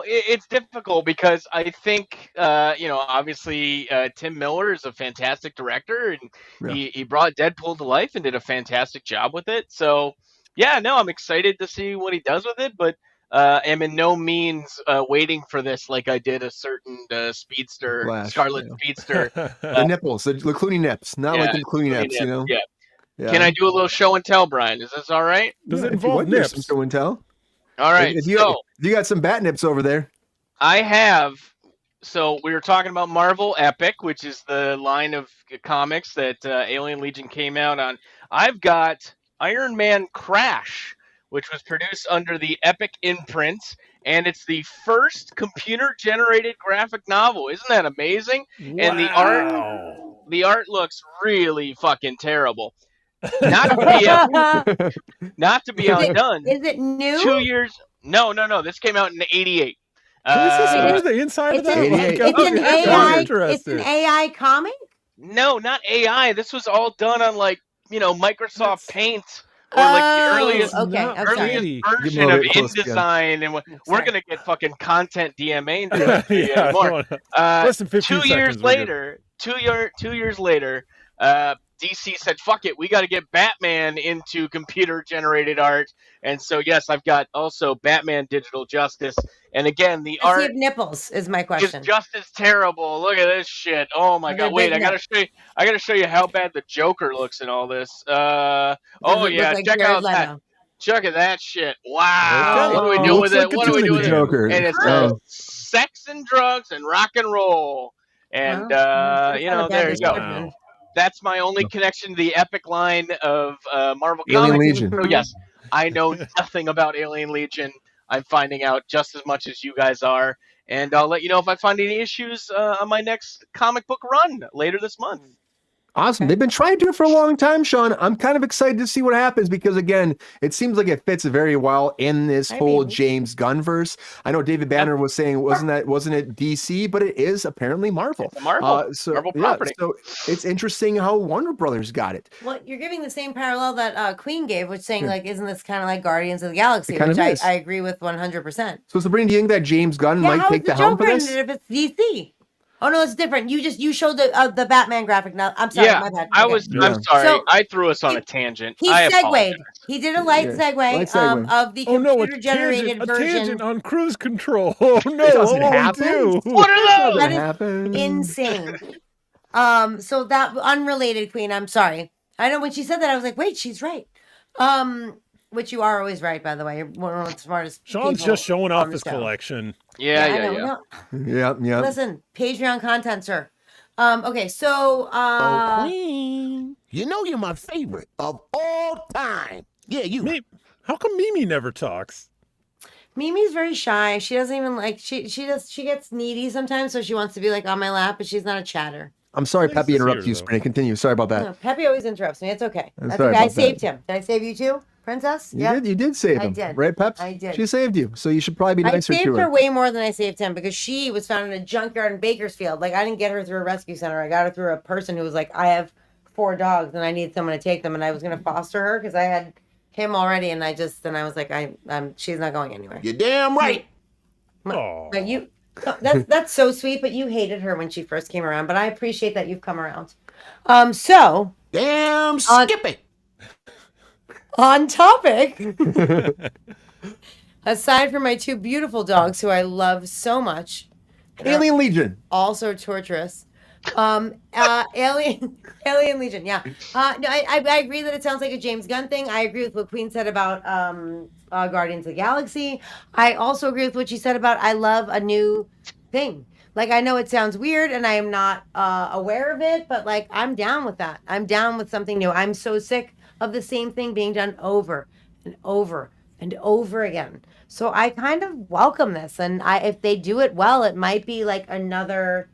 it's difficult because I think, obviously Tim Miller is a fantastic director, and he brought Deadpool to life and did a fantastic job with it. So, I'm excited to see what he does with it, but am in no means waiting for this like I did a certain speedster, Flash, Scarlet Speedster. The nipples, the Clooney nips, not like the Clooney nips, you know? Yeah. Can I do a little show and tell, Brian? Is this all right? Does it involve nips? Some show and tell. All right. If you got some bat nips over there. I have. So we were talking about Marvel Epic, which is the line of comics that Alien Legion came out on. I've got Iron Man Crash, which was produced under the Epic imprint, and it's the first computer-generated graphic novel. Isn't that amazing? Wow. And the art looks really fucking terrible. Not to be outdone. Is it new? 2 years. No. This came out in '88. Where's the inside of that? It's an AI comic? No, not AI. This was all done on Microsoft Paint or the earliest version of InDesign, and we're gonna get fucking content DMA anymore. Less than 15 2 years later, 2 years later, DC said, "Fuck it, we got to get Batman into computer-generated art." And so, yes, I've got also Batman Digital Justice. And again, the Does he art have nipples? Is my is question. just as terrible. Look at this shit. Oh my They're god! Wait, big I gotta nips. show you. I gotta show you how bad the Joker looks in all this. Does Oh it yeah, look like check Jared out that. Leto? Check at that shit. Wow. Okay. What are we Oh, doing Looks with like it? a What are we tuna doing with can. it? Joker. And it says sex and drugs and rock and roll. And Well, you that's not know, a bad there you go. description. Wow. That's my only connection to the epic line of Marvel Alien Comics. Legion. So yes, I know nothing about Alien Legion. I'm finding out just as much as you guys are, and I'll let you know if I find any issues on my next comic book run later this month. Awesome. They've been trying to do it for a long time, Sean. I'm kind of excited to see what happens because, again, it seems like it fits very well in this whole James Gunn verse. I know David Banner was saying wasn't it DC, but it is apparently Marvel. It's a Marvel property. So it's interesting how Warner Brothers got it. Well, you're giving the same parallel that Queen gave, which saying like, isn't this kind of like Guardians of the Galaxy? It kind Which of is. I agree with 100%. So Sabrina, do you think that James Gunn might take the helm for this? If it's DC. Oh no, it's different. You showed the Batman graphic. Now I'm sorry, my bad. I Okay. was. I'm sorry. So, I threw us on a tangent. He I segued. apologize. He did a light segue, of the computer-generated a version. tangent on Kruse Control. Oh no, It doesn't what will happen. we do? What are those? That is happen. insane. So that unrelated, Queen. I'm sorry. I know when she said that, I was like, wait, she's right. Which you are always right, by the way. You're one of the smartest. Sean's people just showing on off the his show. collection. Yeah. I know, no. Yeah. Listen, Patreon content, sir. Okay, so Queen, you know you're my favorite of all time. Yeah, you. How come Mimi never talks? Mimi's very shy. She doesn't even like she gets needy sometimes, so she wants to be like on my lap, but she's not a chatter. I'm sorry, Nice Peppy to see interrupted her, you, though. Sabrina. Continue. Sorry about that. No, Peppy always interrupts me. It's okay. I'm That's sorry okay. I about that. saved him. Did I save you too, Princess? You did save I him. did. Right, Peps? I did. She saved you, so you should probably be I nicer saved to her her. way more than I saved him because she was found in a junkyard in Bakersfield. Like I didn't get her through a rescue center. I got her through a person who was like, I have 4 dogs and I need someone to take them, and I was gonna foster her because I had him already, and I was like, she's not going anywhere. You're damn right. But you, that's so sweet. But you hated her when she first came around. But I appreciate that you've come around. So Damn Skippy. on topic. Aside from my 2 beautiful dogs who I love so much, Alien Legion. also torturous. Alien Legion, yeah. No, I agree that it sounds like a James Gunn thing. I agree with what Queen said about Guardians of the Galaxy. I also agree with what she said about I love a new thing. Like I know it sounds weird and I am not aware of it, but like I'm down with that. I'm down with something new. I'm so sick of the same thing being done over and over and over again. So I kind of welcome this, and if they do it well, it might be like another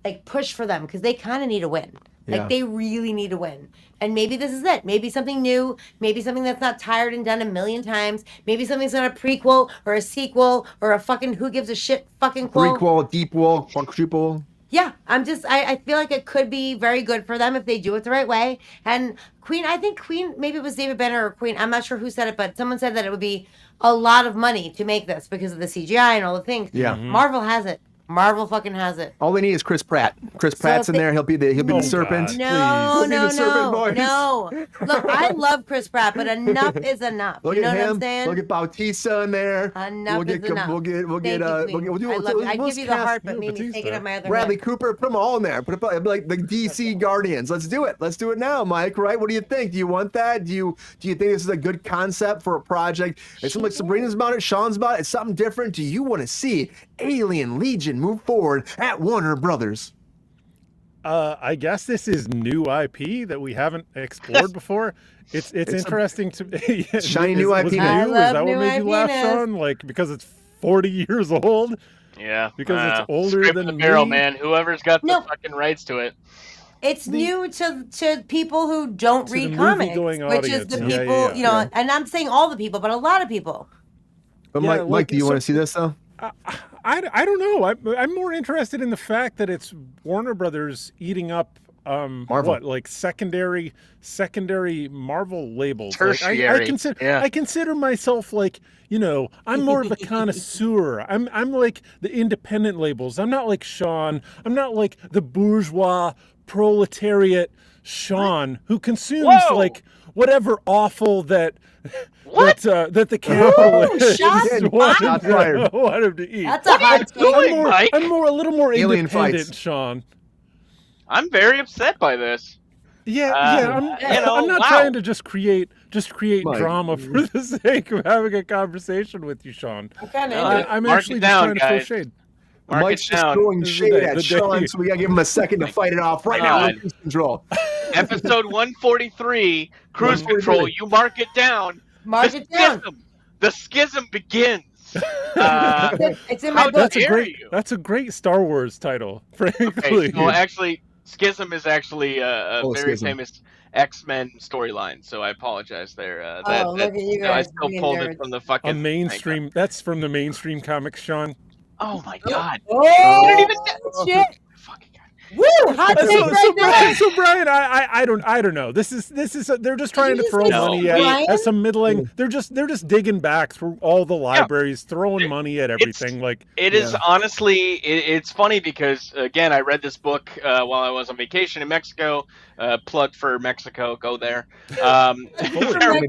like push for them because they kind of need a win. Like they really need a win. And maybe this is it. Maybe something new. Maybe something that's not tired and done a million times. Maybe something's not a prequel or a sequel or a fucking who gives a shit fucking quote. Prequel, deep-wall, quadruple. Yeah, I feel like it could be very good for them if they do it the right way. And Queen, I think Queen, maybe it was David Banner or Queen, I'm not sure who said it, but someone said that it would be a lot of money to make this because of the CGI and all the things. Yeah. Marvel has it. Marvel fucking has it. All they need is Chris Pratt. Chris Pratt's in there. He'll be the serpent. No, He'll be the serpent voice. no. Look, I love Chris Pratt, but enough is enough. Look You know at what him. I'm saying? Look at Bautista in there. Enough is enough. We'll get. Thank you, Queen. I love you. I'd give you the heart, but Mimi's Bautista. taking up my other Bradley hand. Cooper, put them all in there. Put it like the DC Guardians. Let's do it. Let's do it now, Mike. Right? What do you think? Do you want that? Do you think this is a good concept for a project? It's something like Sabrina's about it. Sean's about it. It's something different. Do you want to see Alien Legion move forward at Warner Brothers? I guess this is new IP that we haven't explored before. It's interesting to shiny new IP. Was it I new? Is love that what new made you laugh, IP-ness. Sean? Like because it's 40 years old? Yeah. Because it's older Scrape than the barrel, me? man. Whoever's got the No. fucking rights to it. It's new to people who don't To read the comics, movie-going which is the audience. Yeah, people, yeah, you know, yeah. and I'm saying all the people, but a lot of people. But Yeah, Mike, look, do you so- want to see this though? I don't know. I'm more interested in the fact that it's Warner Brothers eating up Marvel. like secondary Marvel labels. Tertiary. I consider myself like, I'm more of a connoisseur. I'm like the independent labels. I'm not like Sean. I'm not like the bourgeois proletariat Sean who consumes like whatever offal that the capitalists want him to eat. That's a hot take. I'm a little more Alien independent, fights. Sean. I'm very upset by this. I'm not trying to just create Mike. drama for the sake of having a conversation with you, Sean. I'm Mark actually it just down, trying to throw guys. shade. Mark Mike's it just down. throwing This is shade the at day. Sean, so we gotta give him a second to fight it off right now with Cruise Control. Episode 143, Cruise Control. You mark it down. Mark it down. The schism begins. It's in my book. That's a great Star Wars title, frankly. Okay, so actually, Schism is actually a very Schism. famous X-Men storyline. So I apologize there. Look at you I guys still being pulled nerds. it from the fucking A mainstream. That's from the mainstream comics, Sean. Oh my god! Oh, You didn't even. shit. Fucking god. Woo! Hot take right there. So Brian, I don't know. This is they're just trying to throw money Brian? at some middling. They're just digging back through all the libraries, throwing money at everything. It is honestly, it's funny because again, I read this book while I was on vacation in Mexico. Plug for Mexico, go there. Mexico,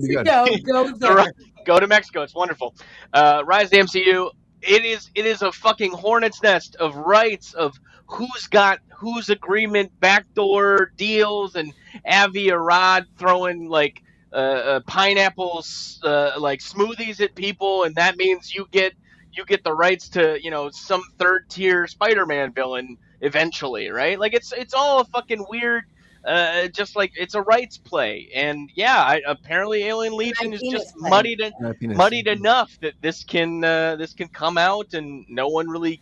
go there. Go to Mexico, it's wonderful. Rise of the MCU. It is a fucking hornet's nest of rights of who's got whose agreement, backdoor deals, and Avi Arad throwing like pineapples like smoothies at people, and that means you get the rights to some third tier Spider-Man villain eventually, right? Like it's all a fucking weird. Just like it's a rights play, and apparently Alien Legion is just muddied enough that this can come out, and no one really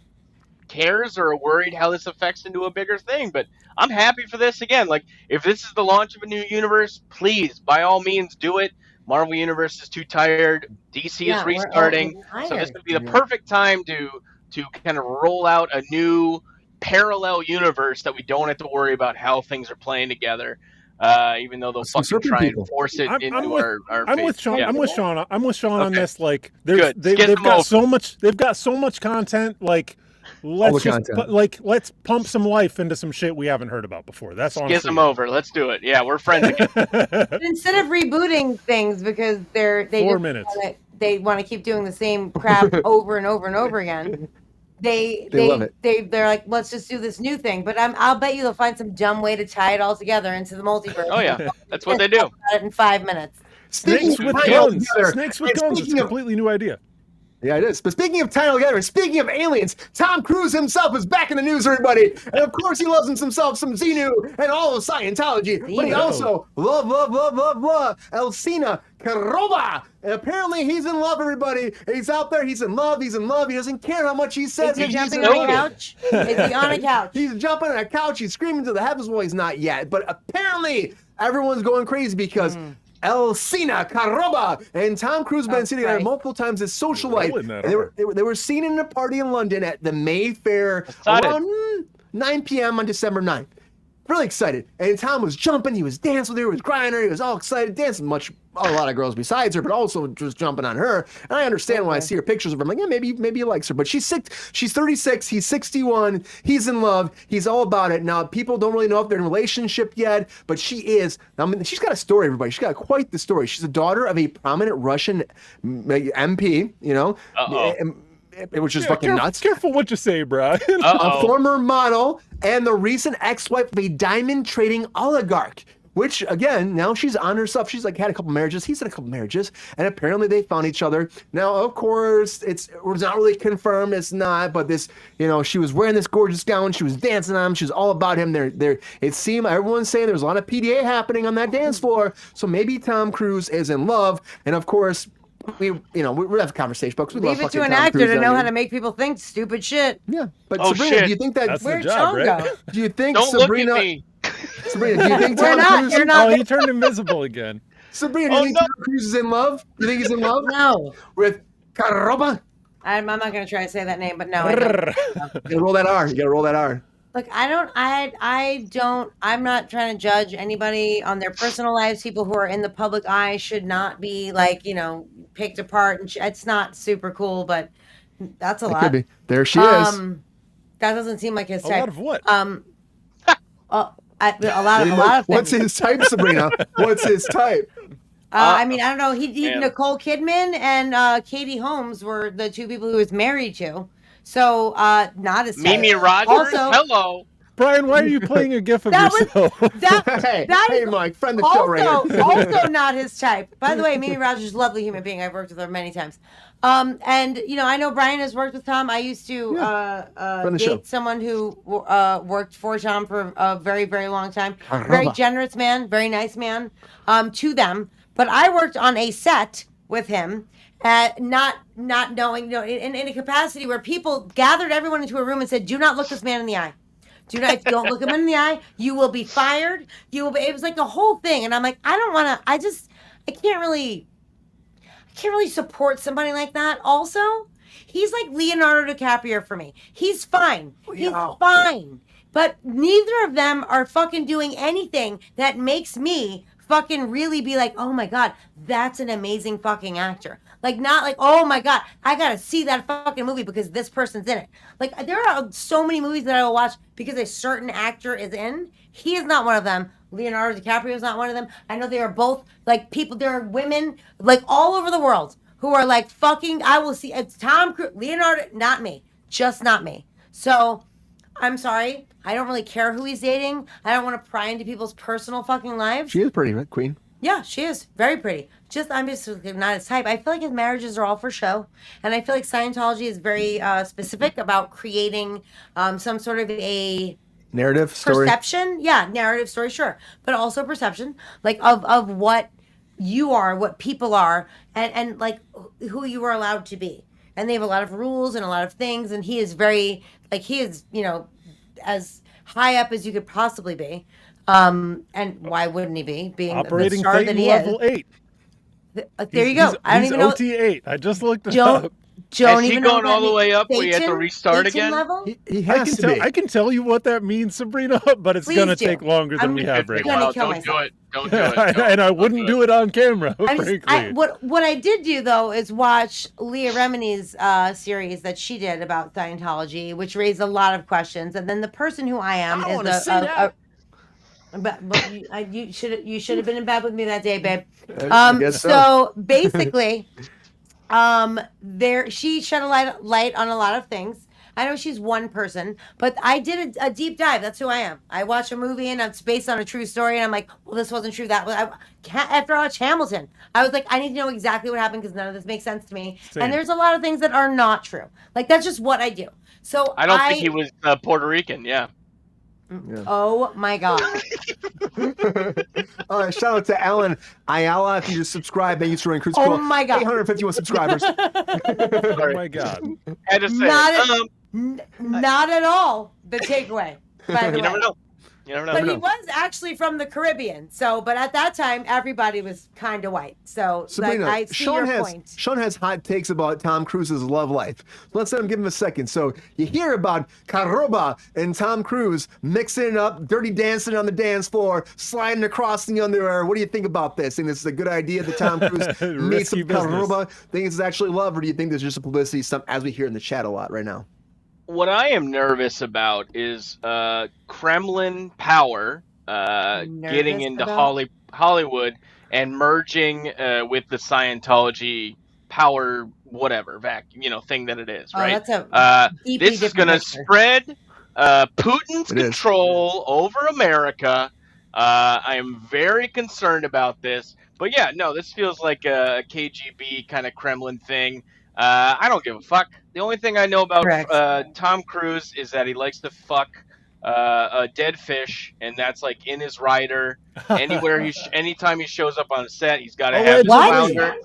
cares or are worried how this affects into a bigger thing. But I'm happy for this again. Like if this is the launch of a new universe, please by all means do it. Marvel Universe is too tired. DC is restarting, so this would be the perfect time to kind of roll out a new parallel universe that we don't have to worry about how things are playing together, even though they'll fucking try and force it into our I'm with Sean. Yeah. I'm with Sean on this. Like, Good. they've got so much content. Like, let's pump some life into some shit we haven't heard about before. That's honestly. Schism over. Let's do it. Yeah, we're friends again. But instead of rebooting things because they 4 minutes. They want to keep doing the same crap over and over and over again. They love it. They're like, let's just do this new thing. But I'll bet you they'll find some dumb way to tie it all together into the multiverse. Oh yeah, that's what they do. About it in 5 minutes. Snakes with guns. Snakes with guns. It's a completely new idea. Yeah, it is. But speaking of tying together, speaking of aliens, Tom Cruise himself is back in the news, everybody. And of course, he loves himself some Xenu and all of Scientology. But he also love Elsina Karoba. And apparently, he's in love, everybody. He's out there. He's in love. He doesn't care how much he says. Is he jumping on a couch? Is he on a couch? He's jumping on a couch. He's screaming to the heavens. Well, he's not yet. But apparently, everyone's going crazy because Elsina Karoba and Tom Cruise been sitting there multiple times as social life. And they were seen in a party in London at the Mayfair around 9 p.m. on December 9th. Really excited. And Tom was jumping, he was dancing with her, he was crying her, he was all excited, dancing a lot of girls besides her, but also just jumping on her. And I understand when I see her pictures of her, I'm like, yeah, maybe he likes her. But she's 36, he's 61, he's in love, he's all about it. Now, people don't really know if they're in a relationship yet, but she is. I mean, she's got a story, everybody. She's got quite the story. She's the daughter of a prominent Russian MP, which is fucking nuts. Careful what you say, Brian. A former model and the recent ex-wife of a diamond trading oligarch, which again, now she's on herself. She's like had a couple marriages. He's had a couple marriages, and apparently they found each other. Now, of course, it was not really confirmed. It's not, but this, she was wearing this gorgeous gown. She was dancing on him. She was all about him. It seemed everyone's saying there's a lot of PDA happening on that dance floor. So maybe Tom Cruise is in love, and of course. We have a conversation, folks. Leave it to an actor to know how to make people think stupid shit. Yeah, but Sabrina, do you think that's where'd the job, Sean right? go? Do you think Don't Sabrina? Look at me. Sabrina, do you think We're Tom not. Cruise? You're not. Oh, he turned invisible again. Sabrina, do you think Tom Cruise is in love? You think he's in love? No. With Karoba? I'm not going to try to say that name, but no. I don't. You gotta roll that R. Look, I'm not trying to judge anybody on their personal lives. People who are in the public eye should not be like, picked apart. And it's not super cool, but that's a It lot. could be. There she is. That doesn't seem like his A type. lot of what? A lot of What's things. his type, Sabrina? What's his type? I don't know. Man. Nicole Kidman and Katie Holmes were the two people he was married to. So, not his type. Mimi Rogers. Also, Hello. Brian, why are you playing a gif of That was- yourself? Hey, Mike, friend the show right here. also not his type. By the way, Mimi Rogers is a lovely human being. I've worked with her many times. And I know Brian has worked with Tom. I used to the show. date someone who worked for Tom for a very, very long time. Very generous man, very nice man to them. But I worked on a set with him, not knowing, in a capacity where people gathered everyone into a room and said, "Do not look this man in the eye. Do not, if you don't look him in the eye, you will be fired. It was like a whole thing." And I'm like, I don't want to, I can't really support somebody like that. Also, he's like Leonardo DiCaprio for me. He's fine. He's fine. But neither of them are fucking doing anything that makes me fucking really be like, oh my God, that's an amazing fucking actor. Like, not like, oh my God, I gotta see that fucking movie because this person's in it. Like, there are so many movies that I will watch because a certain actor is in. He is not one of them. Leonardo DiCaprio is not one of them. I know they are both, like, people, there are women, like, all over the world who are like, fucking, I will see, it's Tom Cruise, Leonardo, not me. Just not me. So, I'm sorry. I don't really care who he's dating. I don't want to pry into people's personal fucking lives. She is pretty, right, Queen? Yeah, she is very pretty. I'm just not his type. I feel like his marriages are all for show, and I feel like Scientology is very specific about creating some sort of a Narrative story. perception. Yeah, narrative story, sure, but also perception, like of what you are, what people are, and like who you are allowed to be. And they have a lot of rules and a lot of things, and he is very as high up as you could possibly be. And why wouldn't he be? Being Operating the star Titan that he level is. 8. There you go. I don't He's even know. OT 8. I just looked it Don't up. don't Is he even know going what all that the way up where you have to Satan- restart Satan again? level? He has to be. I can tell you what that means, Sabrina, but it's Please going to do. take longer than I'm we have right gonna now. kill Don't do myself. it. Don't do it. And I wouldn't do it on camera, frankly. What I did do though is watch Leah Remini's series that she did about Scientology, which raised a lot of questions. And then the person who I am I is wanna see that. but you should have been in bed with me that day, babe. I guess So basically, she shed a light on a lot of things. I know she's one person, but I did a deep dive. That's who I am. I watch a movie and it's based on a true story, and I'm like, well, this wasn't true. After I watched Hamilton, I was like, I need to know exactly what happened because none of this makes sense to me. Same. And there's a lot of things that are not true. Like, that's just what I do. So I don't think he was Puerto Rican. Yeah. Oh my God. Shout out to Alan Ayala. If you just subscribe, thank you for joining Kruse Oh Control. my God. 851 subscribers. Oh my God. Had to say Not at all the takeaway, by the you way. never know. You never know. But he was actually from the Caribbean. So, but at that time, everybody was kind of white. So, Sabrina, I see your point. Sean has hot takes about Tom Cruise's love life. Let's let him give him a second. So you hear about Caroba and Tom Cruise mixing it up, dirty dancing on the dance floor, sliding across in the underwear. What do you think about this? Think this is a good idea that Tom Cruise meets some Risky business. Caroba? Think this is actually love, or do you think there's just a publicity stunt, as we hear in the chat a lot right now? What I am nervous about is Kremlin power getting into Hollywood and merging with the Scientology power, whatever thing that it is, right? That's a deeply this is going to different spread Putin's It is. control over America. I am very concerned about this, but yeah, no, this feels like a KGB kind of Kremlin thing. I don't give a fuck. The only thing I know about Tom Cruise is that he likes to fuck a dead fish, and that's like in his rider. Anytime he shows up on a set, he's got to have his What? flounder.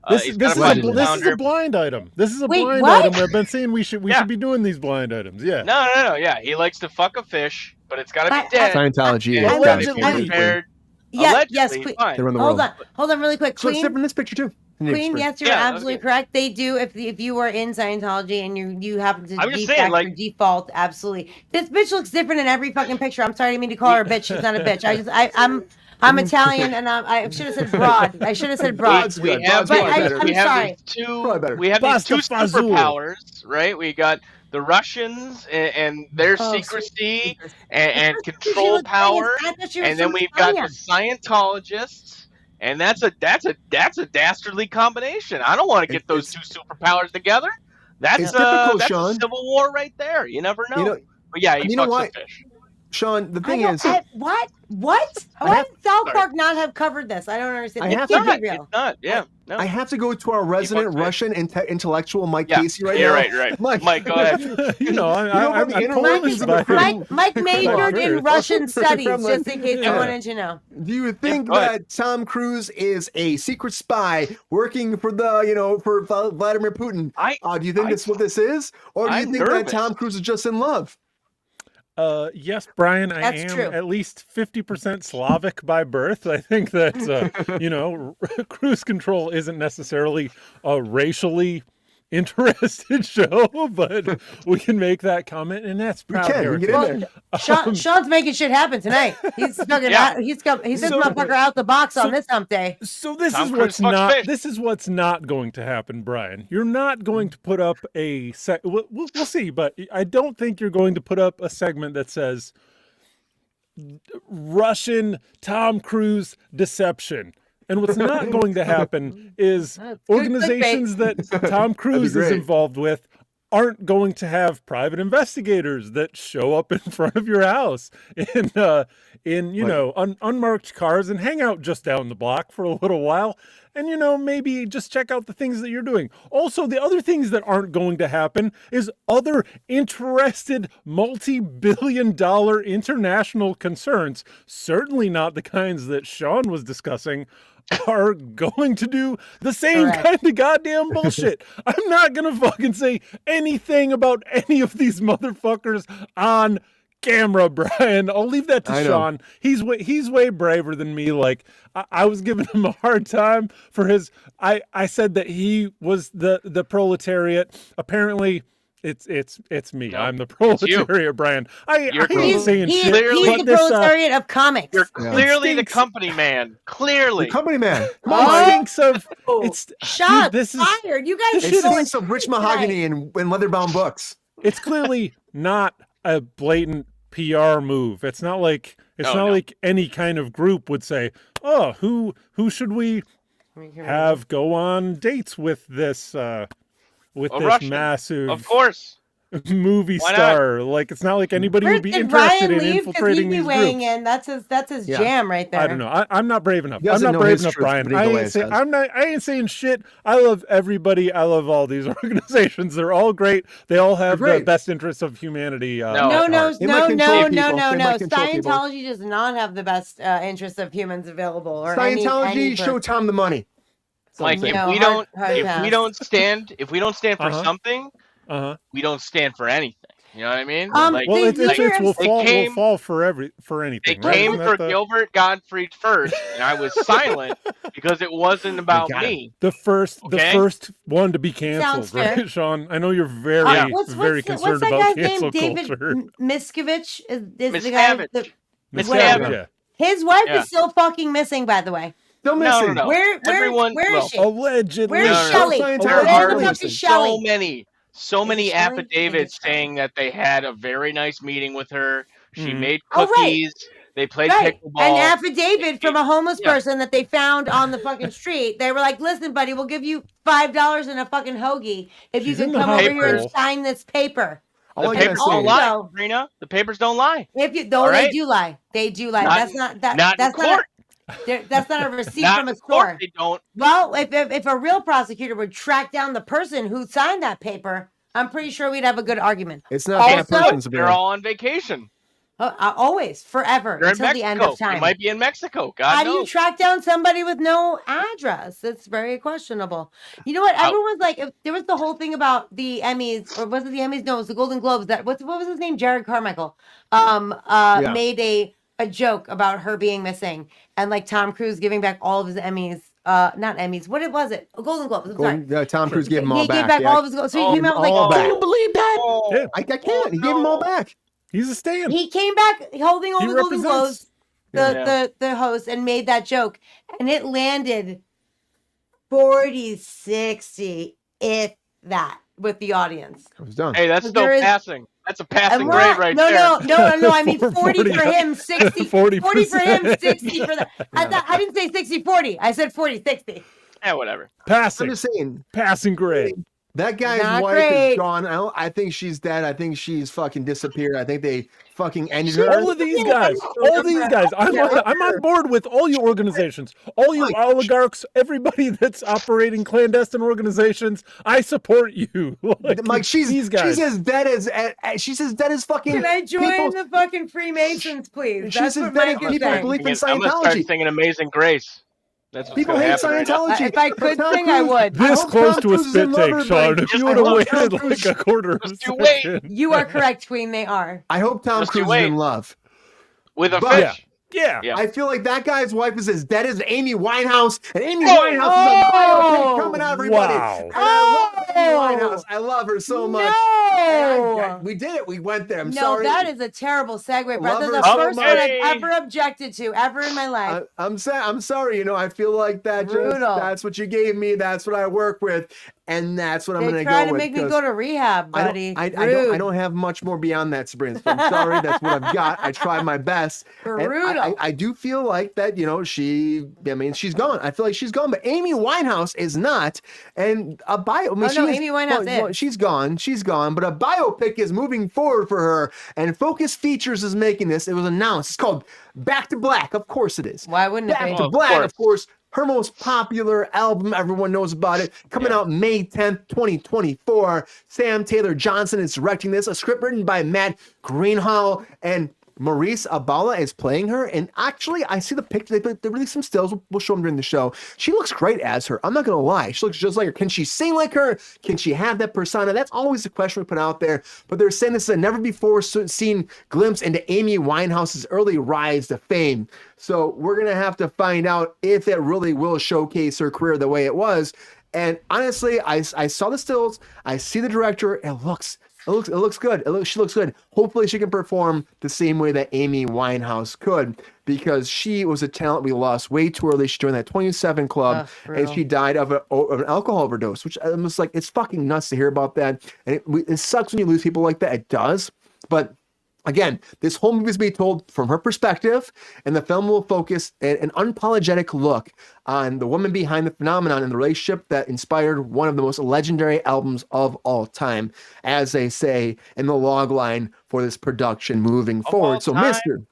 This He's is gotta a find his this is flounder. a blind item. This is a Wait, blind what? item where I've been saying we should be doing these blind items. Yeah. No. Yeah, he likes to fuck a fish, but it's got to be dead. Scientology And is it's gotta be Allegedly. prepared. Yes, Allegedly, yes, quick. fine. They run the Hold world. on, really quick. So it's Queen, different in this picture too. Queen, yes, you're absolutely correct. They do. If you are in Scientology and you happen to or default, absolutely. This bitch looks different in every fucking picture. I'm sorry, I didn't mean to call her a bitch. She's not a bitch. I'm Italian, and I should have said broad. I should have said broad. We have these two superpowers, right? We got the Russians and their secrecy and control power, and then we've got the Scientologists. And that's a dastardly combination. I don't want to get those two superpowers together. That's typical, Sean. A civil war right there. You never know. But yeah, he fucks the fish. Sean, the thing is, what? Why did South Park not have covered this? I don't understand. It's not. Yeah. No. I have to go to our resident Russian intellectual, Mike Casey, right now. Right. Mike, go ahead. Mike majored in Russian studies, just in case you wanted to know. Do you think that Tom Cruise is a secret spy working for for Vladimir Putin? Do you think that's what this is, or do you think that Tom Cruise is just in love? Yes, Brian, I am at least 50% Slavic by birth. I think that, Kruse Control isn't necessarily a racially interested show, but we can make that comment, and that's proud heritage. Sean's making shit happen tonight. He's fucking he's this motherfucker out the box on this hump day. So this is what's not going to happen, Brian. You're not going to put up a we'll see, but I don't think you're going to put up a segment that says Russian Tom Cruise deception. And what's not going to happen is organizations that Tom Cruise is involved with aren't going to have private investigators that show up in front of your house in unmarked cars and hang out just down the block for a little while. And, maybe just check out the things that you're doing. Also, the other things that aren't going to happen is other interested multi-billion-dollar international concerns, certainly not the kinds that Sean was discussing, are going to do the same kind of goddamn bullshit. I'm not going to fucking say anything about any of these motherfuckers on camera, Brian. I'll leave that to Sean. He's way braver than me. Like, I was giving him a hard time for his, I said that he was the proletariat. Apparently, it's me. No, I'm the proletariat, Brian. I ain't saying shit. He's the proletariat of comics. You're clearly the company man. Clearly. The company man. Come on. Stinks of... Shot fired. You guys it stinks of rich mahogany and leather-bound books. It's clearly not a blatant PR move. It's not like like any kind of group would say, "Oh, who should we have go on dates with this Russian. Massive, of course, movie star?" Like, it's not like anybody would be interested in infiltrating these groups. In. That's his jam right there. I don't know. I'm not brave enough. I'm not brave enough, Brian. I ain't saying shit. I love everybody. I love all these organizations. They're all great. They all have the best interests of humanity. No. Scientology does not have the best interests of humans available. Or Scientology show Tom the money. Like, if we don't stand for something, we don't stand for anything. You know what I mean? We'll fall for anything. They came for Gilbert Gottfried first, and I was silent because it wasn't about me. The first one to be canceled, right, Sean? I know you're very concerned about cancel culture. David Miscavige is the guy. Miscavige. His wife is still fucking missing, by the way. Still missing. No. Where is she? Allegedly. Where's Shelley? Where the fuck is Shelley? So many affidavits saying that they had a very nice meeting with her. She made cookies. They played pickleball. An affidavit from a homeless person that they found on the fucking street. They were like, "Listen, buddy, we'll give you $5 and a fucking hoagie if you can come over here and sign this paper." The papers don't lie, Rena. The papers don't lie. They do lie. They do lie. That's not court. That's not a receipt from a store. They don't. Well, if a real prosecutor would track down the person who signed that paper, I'm pretty sure we'd have a good argument. It's not that person's They're all on vacation. Always, forever, They're until the end of time. They might be in Mexico. God How knows. do you track down somebody with no address? It's very questionable. You know what? Everyone's like, if there was the whole thing about the Emmys, or was it the Emmys? No, it was the Golden Globes. What was his name? Jared Carmichael. Made a joke about her being missing, and like Tom Cruise giving back all of his Emmys not Emmys. What was it? Golden Globes. I'm sorry. Tom Cruise gave them all He back. gave back all of his goals. So he came out with all like back. Can you believe that? Yeah. I can't. He gave them all back. He's a stand. he came back holding all He the Golden represents. Globes, the host, and made that joke, and it landed 40, 60, if that, with the audience. I was done. Hey, that's still There is- passing. That's a passing And grade right there. No. I mean 40 40, for him, 60. 40%. 40 for him, 60 for that. I didn't say 60, 40. I said 40, 60. Yeah, whatever. I'm Passing. just saying. Passing grade. That guy's Not wife great. is gone. I think she's dead. I think she's fucking disappeared. I think they fucking ended her. All of these guys, I'm on board with all you organizations, all you oligarchs, everybody that's operating clandestine organizations. I support you. Mike, these guys. she's as dead as fucking. Can I join people- the fucking Freemasons, please? She's That's as what dead as Mike is people saying. believe in I'm gonna start Scientology. singing Amazing Grace. That's what's People gonna hate happen right now. Scientology. If I could Tom sing, I Cruise- would. This hope close Tom to a Cruise is in spit love take, with Sean. everybody. If you I would have hope waited Tom Cruise- like a quarter of a Just you wait. second. You are correct, Queen. They are. I hope Tom Just you Cruise is wait. in love. With a But- fish. Yeah. Yeah. I feel like that guy's wife is as dead as Amy Winehouse, and Amy Oh! Winehouse is a biopic coming out, everybody. Wow. And I love Amy Oh! Winehouse. I love her so much. No. We did it. We went there. I'm No, sorry. that is a terrible segue, Brett. Love That's her the so first much. one I've ever objected to ever in my life. I'm sorry. You know, I feel like Brutal. that's what you gave me. That's what I work with, and that's what I'm They going try go to with. make me 'cause go to rehab, I buddy. don't, I don't have much more beyond that, Sabrina. So I'm sorry. That's what I've got. I tried my best. And Brutal. I do feel like that, you know, she's gone. I feel like she's gone, but Amy Winehouse is not. And a bio, I mean, Oh, no, Amy Winehouse is. she's gone, but a biopic is moving forward for her. And Focus Features is making this. It was announced. It's called Back to Black. Of course it is. Why wouldn't it Back be? to Of Black, of course. course. Her most popular album, everyone knows about it, coming out May 10th, 2024. Sam Taylor Johnson is directing this, a script written by Matt Greenhall, and Maurice Abala is playing her. And actually, I see the picture. They released some stills. We'll show them during the show. She looks great as her. I'm not going to lie. She looks just like her. Can she sing like her? Can she have that persona? That's always the question we put out there. But they're saying this is a never before seen glimpse into Amy Winehouse's early rise to fame. So we're going to have to find out if it really will showcase her career the way it was. And honestly, I saw the stills. I see the director. It looks good. She looks good. Hopefully she can perform the same way that Amy Winehouse could, because she was a talent we lost way too early. She joined that 27 club and brutal. she died of an alcohol overdose, which I'm just like, it's fucking nuts to hear about that. And it sucks when you lose people like that. It does. But again, this whole movie is being told from her perspective, and the film will focus an unapologetic look on the woman behind the phenomenon and the relationship that inspired one of the most legendary albums of all time, as they say in the log line for this production moving forward. all So, time? Mr.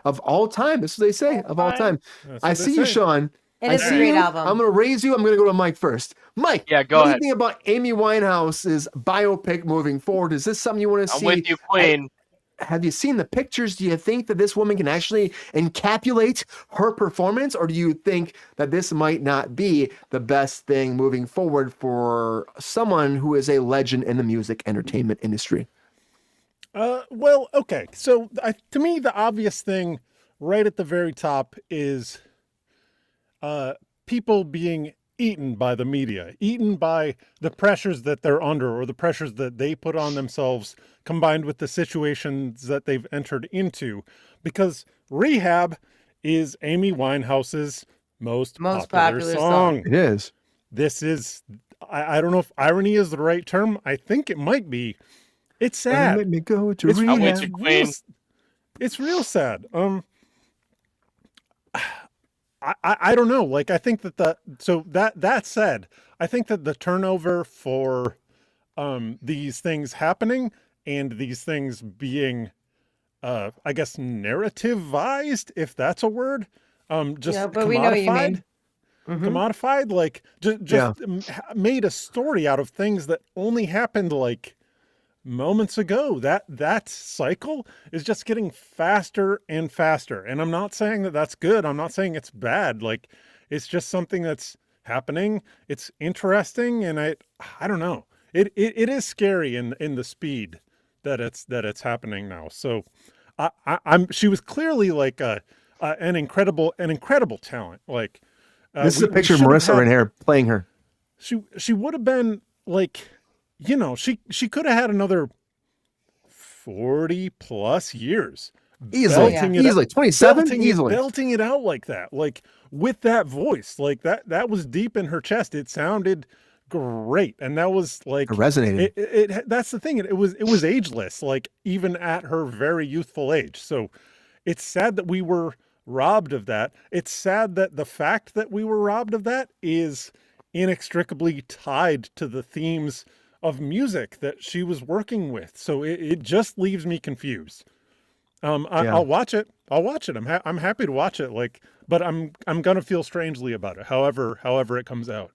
Of all time, this is what they say, of all time. That's I what they see you, say. Sean. It I is a see great you. album. I'm going to raise you. I'm going to go to Mike first. Mike, Yeah, go what ahead. do you think about Amy Winehouse's biopic moving forward? Is this something you want to I'm see? with you, Queen. Have you seen the pictures? Do you think that this woman can actually encapsulate her performance, or do you think that this might not be the best thing moving forward for someone who is a legend in the music entertainment industry? Well, okay. So to me, the obvious thing right at the very top is people being eaten by the media, eaten by the pressures that they're under or the pressures that they put on themselves, combined with the situations that they've entered into. Because Rehab is Amy Winehouse's most popular song. It is. This is, I don't know if irony is the right term. I think it might be. It's sad. Let me go to It's I'm with rehab. you, Queen. It's real sad. I don't know. Like, I think that that said, I think that the turnover for these things happening and these things being I guess narrativized, if that's a word, just Yeah, but we know what you mean. commodified, like just made a story out of things that only happened like moments ago. That cycle is just getting faster and faster. And I'm not saying that that's good. I'm not saying it's bad. Like, it's just something that's happening. It's interesting. And I don't know. It is scary in the speed that it's happening now. So she was clearly like an incredible talent. Like, This is a picture of Marissa right here playing her. She would have been like, she could have had another 40 plus years. Easily. 27? Easily. Belting it out like that. Like with that voice. Like that was deep in her chest. It sounded great. And that was like it resonated. That's the thing. It was ageless, like even at her very youthful age. So it's sad that we were robbed of that. It's sad that the fact that we were robbed of that is inextricably tied to the themes of music that she was working with. So it just leaves me confused. I'll watch it. I'm happy to watch it. But I'm gonna feel strangely about it. However it comes out.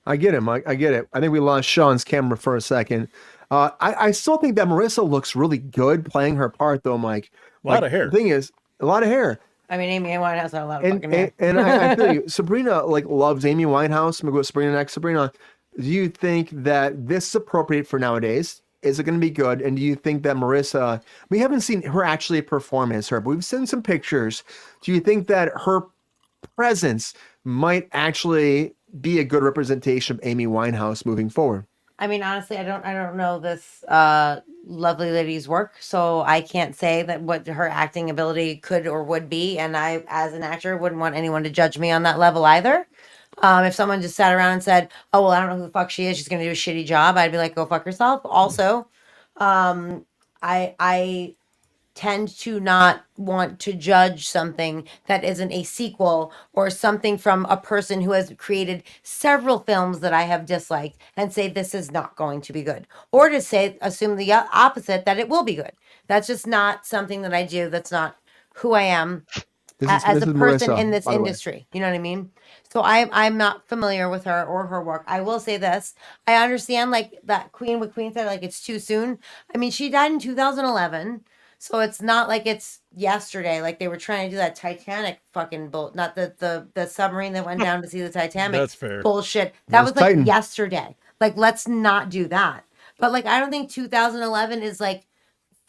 I get it, Mike. I get it. I think we lost Sean's camera for a second. I still think that Marissa looks really good playing her part, though, Mike. A lot of hair. The thing is, a lot of hair. I mean, Amy Winehouse has a lot of fucking hair. And I feel you. Sabrina loves Amy Winehouse. I'm gonna go with Sabrina next. Sabrina, do you think that this is appropriate for nowadays? Is it going to be good? And do you think that Marissa, we haven't seen her actually perform as her, but we've seen some pictures. Do you think that her presence might actually be a good representation of Amy Winehouse moving forward? I mean, honestly, I don't know this lovely lady's work, so I can't say that what her acting ability could or would be. And I, as an actor, wouldn't want anyone to judge me on that level either. If someone just sat around and said, "Oh, well, I don't know who the fuck she is. She's going to do a shitty job," I'd be like, "Go fuck yourself." Also, I tend to not want to judge something that isn't a sequel or something from a person who has created several films that I have disliked and say this is not going to be good, or to assume the opposite, that it will be good. That's just not something that I do. That's not who I am as a person Marissa, in this industry. You know what I mean? So I'm not familiar with her or her work. I will say this. I understand what Queen said, it's too soon. I mean, she died in 2011. So it's not like it's yesterday. Like they were trying to do that Titanic fucking not the submarine that went down to see the Titanic. That's fair. Bullshit. That was Titan. yesterday. Let's not do that. But I don't think 2011 is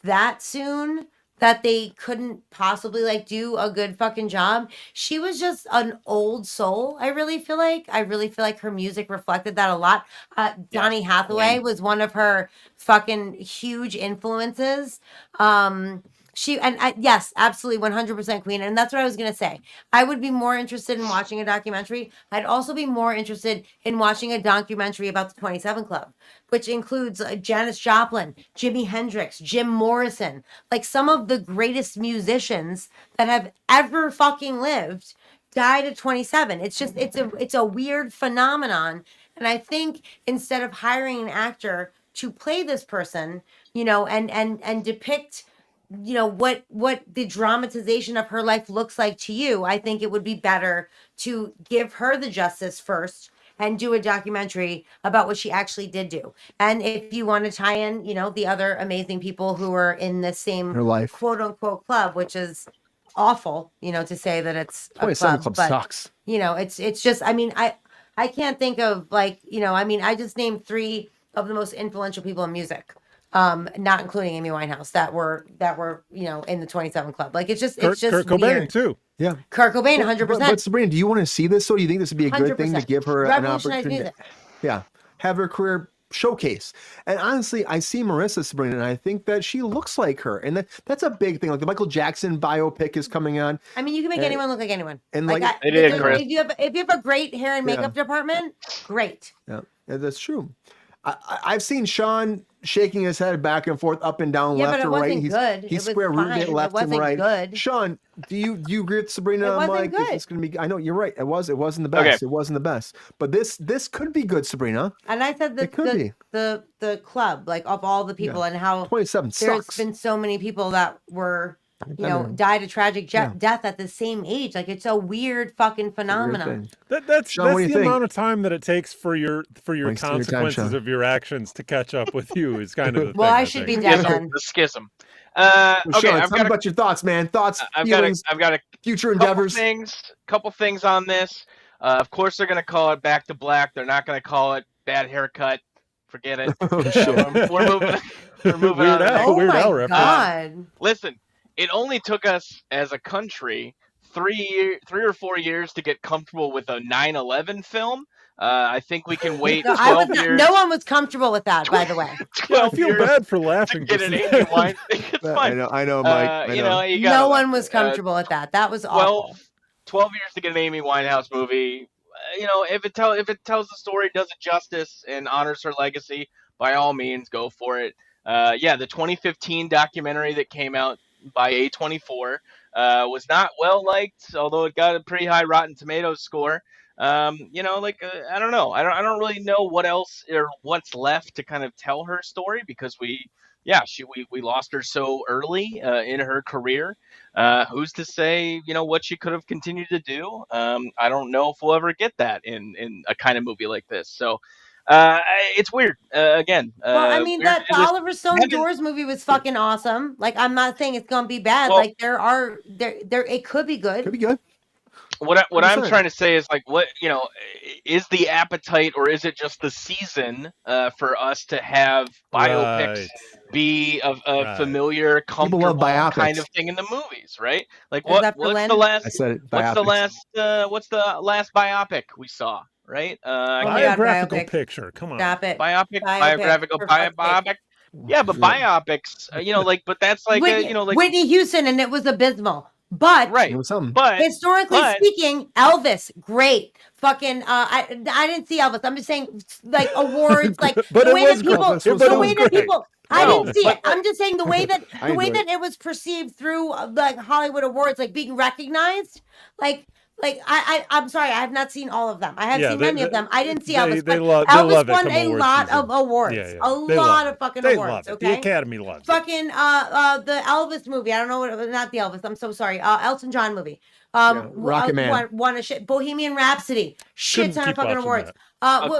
that soon that they couldn't possibly do a good fucking job. She was just an old soul. I really feel like her music reflected that a lot. Donny Hathaway was one of her fucking huge influences. Yes, absolutely, 100% Queen. And that's what I was going to say. I would be more interested in watching a documentary. I'd also be more interested in watching a documentary about the 27 Club, which includes Janis Joplin, Jimi Hendrix, Jim Morrison, some of the greatest musicians that have ever fucking lived died at 27. It's a weird phenomenon. And I think instead of hiring an actor to play this person, and depict what the dramatization of her life looks like to you, I think it would be better to give her the justice first and do a documentary about what she actually did do. And if you want to tie in, the other amazing people who are in the same quote unquote club, which is awful, to say that it's a club, but sucks. It's just, I mean, I can't think of I just named 3 of the most influential people in music. Not including Amy Winehouse that were in the 27 Club. It's just Kurt Cobain weird. too. Yeah, Kurt Cobain, 100%. But Sabrina, do you want to see this? So do you think this would be a good thing to give her an opportunity? Music. Yeah, have her career showcase. And honestly, I see Marissa, Sabrina, and I think that she looks like her, and that's a big thing. The Michael Jackson biopic is coming on. I mean, you can make anyone look like anyone. And if you have a great hair and makeup department, great. Yeah, that's true. I've seen Sean shaking his head back and forth, up and down, left and right. He's square rooting it left and right. Good. Sean, do you agree with Sabrina? It wasn't Mike? good. It's gonna be. I know you're right. It wasn't the best. Okay. It wasn't the best. But this could be good, Sabrina. And I said the club, of all the people, and how 27 there's sucks. been so many people that were died a tragic death at the same age. It's a weird fucking phenomenon. That's Sean, the amount of time that it takes for your consequences of your actions to catch up with you is kind of the thing. Well, I should be dead then. The schism. Sean, Okay, tell me about your thoughts, man. Thoughts, feelings, I've got a future endeavors. couple things on this. Of course, they're going to call it Back to Black. They're not going to call it Bad Haircut. Forget it. Oh, shit. We're moving on. Oh Weird my Al reference. God. Listen, it only took us as a country 3 or 4 years to get comfortable with a 9/11 film. I think we can wait No, 12 years. no one was comfortable with that, by the way. Yeah, I 12 feel years bad for to laughing. get just an now. Amy Wine. It's fine. I know, Mike. I You know. know, you gotta No laugh. one was comfortable with that. That was awful. 12 years to get an Amy Winehouse movie. You know, if it tells the story, does it justice, and honors her legacy, by all means, go for it. Yeah, the 2015 documentary that came out by A24 was not well liked, although it got a pretty high Rotten Tomatoes score. You know, like I don't know. I don't really know what else or what's left to kind of tell her story, because we lost her so early in her career. Who's to say, you know, what she could have continued to do? I don't know if we'll ever get that in a kind of movie like this. So it's weird. Again, Well, I mean, weird. the Oliver Stone Doors movie was fucking awesome. Like, I'm not saying it's gonna be bad. Well, like, it could be good. Could be good. What I'm saying. trying to say is, like, what, you know, is the appetite, or is it just the season for us to have biopics be a familiar, comfortable biopics. kind of thing in the movies, right? Like, Is that for what's Lynn? the last? I said it. What's the Biopics. what's the last biopic we saw? Right? my God, Biographical biopic. picture. Come on. Stop it. Biographical for fuck's sake. biopic. Yeah, but biopics, you know, like, but that's like, Whitney, you know, like, Whitney Houston, and it was abysmal. But right. It was something. But historically speaking, Elvis, great. Fucking, I didn't see Elvis. I'm just saying, like, awards, like But the it way was that people, great. But the it way was that great. people. I No, didn't see but- it. I'm just saying the way that I enjoyed it. it was perceived through like Hollywood awards, like being recognized, like I'm sorry, I have not seen all of them. I have seen many of them. I didn't see Elvis, but Elvis Elvis won a lot of awards. Yeah. A They lot love of it. fucking They awards. love it. Okay. The Academy loves it. Fucking the Elvis movie. I don't know what, not the Elvis. I'm so sorry. Elton John movie. Rocket Man. Won a shit. Bohemian Rhapsody. Shit Couldn't ton of keep fucking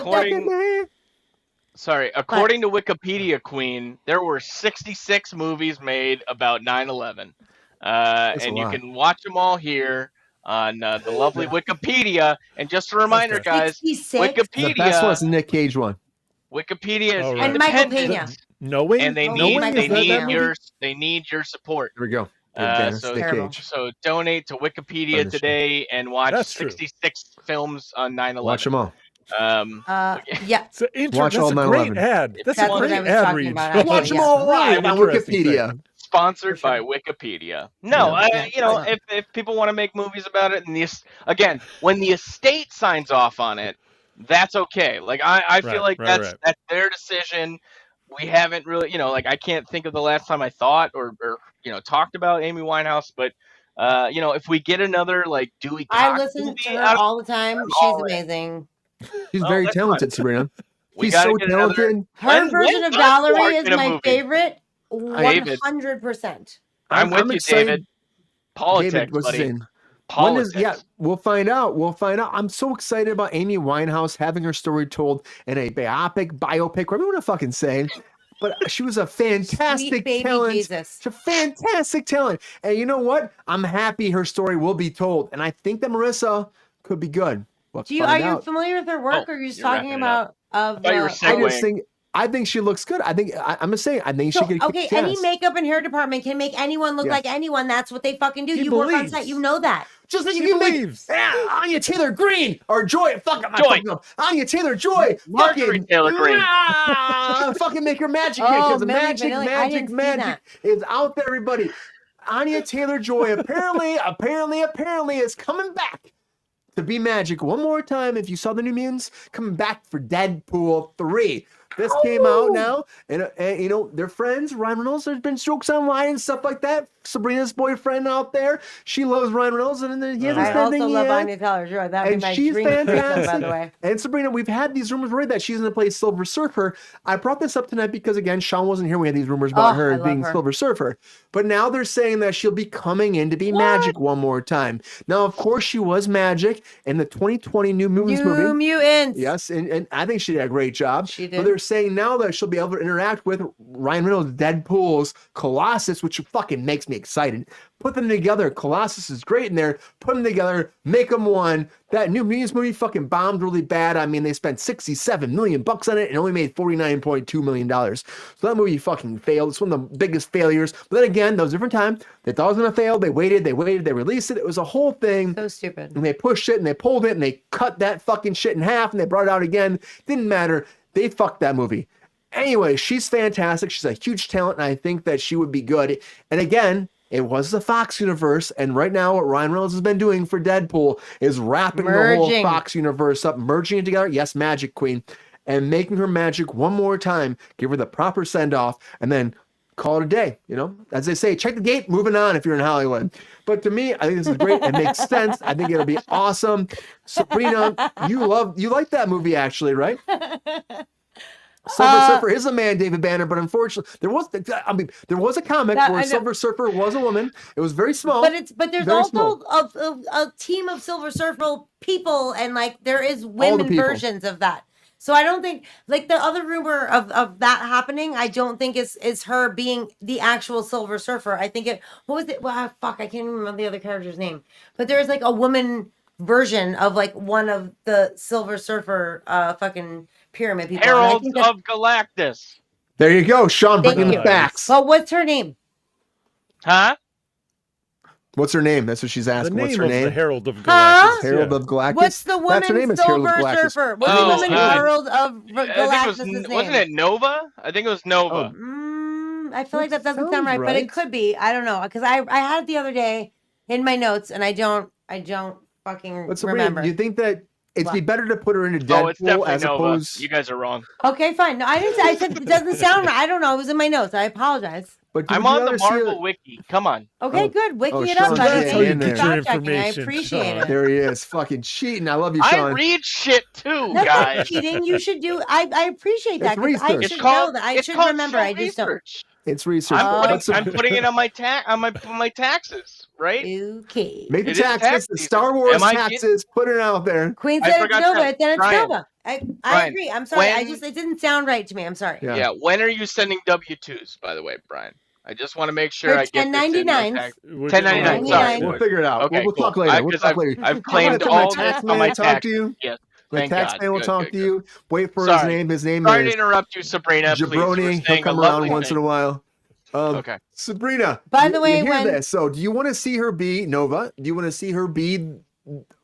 watching awards. According to Wikipedia, Queen, there were 66 movies made about 9/11, and you can watch them all here on the lovely Wikipedia. And just a reminder, guys, 66? The best one's Wikipedia, the Nick Cage one. Wikipedia is Oh, right. And Michael independent, Pena. Knowing? and they Knowing need is that movie? they need your support. Here we go. Dennis, So Nick Terrible. Cage. So donate to Wikipedia Understood. today and watch That's true. 66 films on 9/11. Watch them all. Yeah. It's an Watch all that's a great 9/11. ad. That's That's a what great I was ad talking read. about. Sean. Watch them Yeah. all live Really on interesting Wikipedia. Sponsored For by sure. Wikipedia. No, Yeah. you know, if people want to make movies about it, and again, when the estate signs off on it, that's okay. Like, I feel like that's their decision. We haven't really, you know, like, I can't think of the last time I thought or you know, talked about Amy Winehouse, but you know, if we get another, like, Dewey Cox I listen movie to her out of- all the time. She's all in. amazing. She's Oh, very that's talented, Sabrina. We She's gotta so get another- talented. Her version of does Valerie Clark is get a my movie? favorite. David. 100%. I'm with you, excited. David. Politics, David, what's his buddy. name? Politics. We'll find out. I'm so excited about Amy Winehouse having her story told in a biopic, whatever you want to fucking say. But she was a fantastic Sweet baby talent. Jesus. She's a fantastic talent. And you know what? I'm happy her story will be told. And I think that Marissa could be good. We'll Are find you out. familiar with her work, Oh, or are you just you're talking wrapping it up. about thought you were segueing. I think she looks good. I'm gonna say I think So, she could. okay, kick any ass. makeup and hair department can make anyone look Yes. like anyone. That's what they fucking do. He You work on believes. set, you know that. Just like She you can believes. Anya Taylor-Joy or Joy. Fuck it, Joy. Anya Taylor-Joy. Marjorie Fucking Taylor-Greene. fucking make her magic Oh, because the Milli magic, Vanilli. I didn't see magic that. is out there, everybody. Anya Taylor-Joy apparently is coming back to be magic one more time. If you saw the New Mutants, coming back for Deadpool 3. This came out now, and you know, they're friends. Ryan Reynolds, there's been jokes online and stuff like that. Sabrina's boyfriend out there, she loves Ryan Reynolds, and then he hasn't I said also anything love yet. Anya Taylor-Joy. That would be And my she's dream threesome, by fantastic. the way. And Sabrina, we've had these rumors already that she's going to play Silver Surfer. I brought this up tonight because, again, Sean wasn't here. We had these rumors about I her love being her. Silver Surfer. But now they're saying that she'll be coming in to be Magic one more time. Now, of course, she was Magic in the 2020 New Mutants New movie. Mutants. Yes, and I think she did a great job. She But did. they're saying now that she'll be able to interact with Ryan Reynolds' Deadpool's Colossus, which fucking makes me excited. Put them together. Colossus is great in there. Put them together. Make them one. That New Mutants movie fucking bombed really bad. I mean, they spent $67 million on it and only made $49.2 million. So that movie fucking failed. It's one of the biggest failures. But then again, that was a different time. They thought it was going to fail. They waited, they released it. It was a whole thing. So stupid. And they pushed it and they pulled it and they cut that fucking shit in half and they brought it out again. Didn't matter. They fucked that movie. Anyway, she's fantastic. She's a huge talent and I think that she would be good. And again, it was the Fox universe, and right now what Ryan Reynolds has been doing for Deadpool is wrapping the whole Fox universe up, merging it together, yes, Magic Queen, and making her magic one more time, give her the proper send-off, and then call it a day, you know? As they say, check the gate, moving on if you're in Hollywood. But to me, I think this is great. It makes sense. I think it'll be awesome. Sabrina, you like that movie actually, right? Silver Surfer is a man, David Banner, but unfortunately, there was a comic where Silver Surfer was a woman. It was very small. But there's also a team of Silver Surfer people, and like there is women versions of that. So I don't think like the other rumor of that happening. I don't think is her being the actual Silver Surfer. I think what was it? Well, fuck, I can't even remember the other character's name. But there's like a woman version of like one of the Silver Surfer fucking pyramid people. Herald of Galactus. There you go, Sean, bringing the facts. Well, what's her name? Huh? What's her name? That's what she's asking. What's her name? The Herald of Galactus. Herald of Galactus. What's the woman? That's her name. Is Herald of Galactus. Surfer. What's the woman Herald of Galactus' name? Wasn't it Nova? I think it was Nova. I feel like that doesn't sound right, but it could be. I don't know because I had it the other day in my notes, and I don't fucking remember. Do you think that it'd be better to put her into Deadpool it's definitely as Nova. opposed? You guys are wrong. Okay, fine. No, I didn't. I said it doesn't sound right. I don't know. It was in my notes. I apologize. But I'm on the Marvel wiki. Come on. Okay, good. Wiki it up. That's how you get your information. I appreciate it. There he is, fucking cheating. I love you, Sean. I read shit too, That's guys. not cheating. You should do. I appreciate that. It's I research. should know that. I should remember. show I just don't. research. It's research. I'm putting it on my taxes, right? Okay. Make the It is taxes, tax the season. Star Wars Am I taxes. Put it out there. Queen I said it's forgot Nova, that. then it's Brian. Nova. I Brian, agree. I'm sorry. when- It didn't sound right to me. I'm sorry. Yeah. When are you sending W-2s, by the way, Brian? I just want to make sure For I get this in my 1099s. tax. We're 1099. getting- Sorry. We'll figure it out. Okay, we'll cool. talk later. We'll talk later. I've claimed all this on my talk tax. to you. Yes. The Thank tax God. man will Good, talk good, to good. you. Wait for Sorry. his name. His name Sorry to is interrupt you, Sabrina. Please. You were Jabroni. He'll saying a come around lovely once in thing. a while. Okay. Sabrina. By the way, you hear when- this? So, do you want to see her be Nova? Do you want to see her be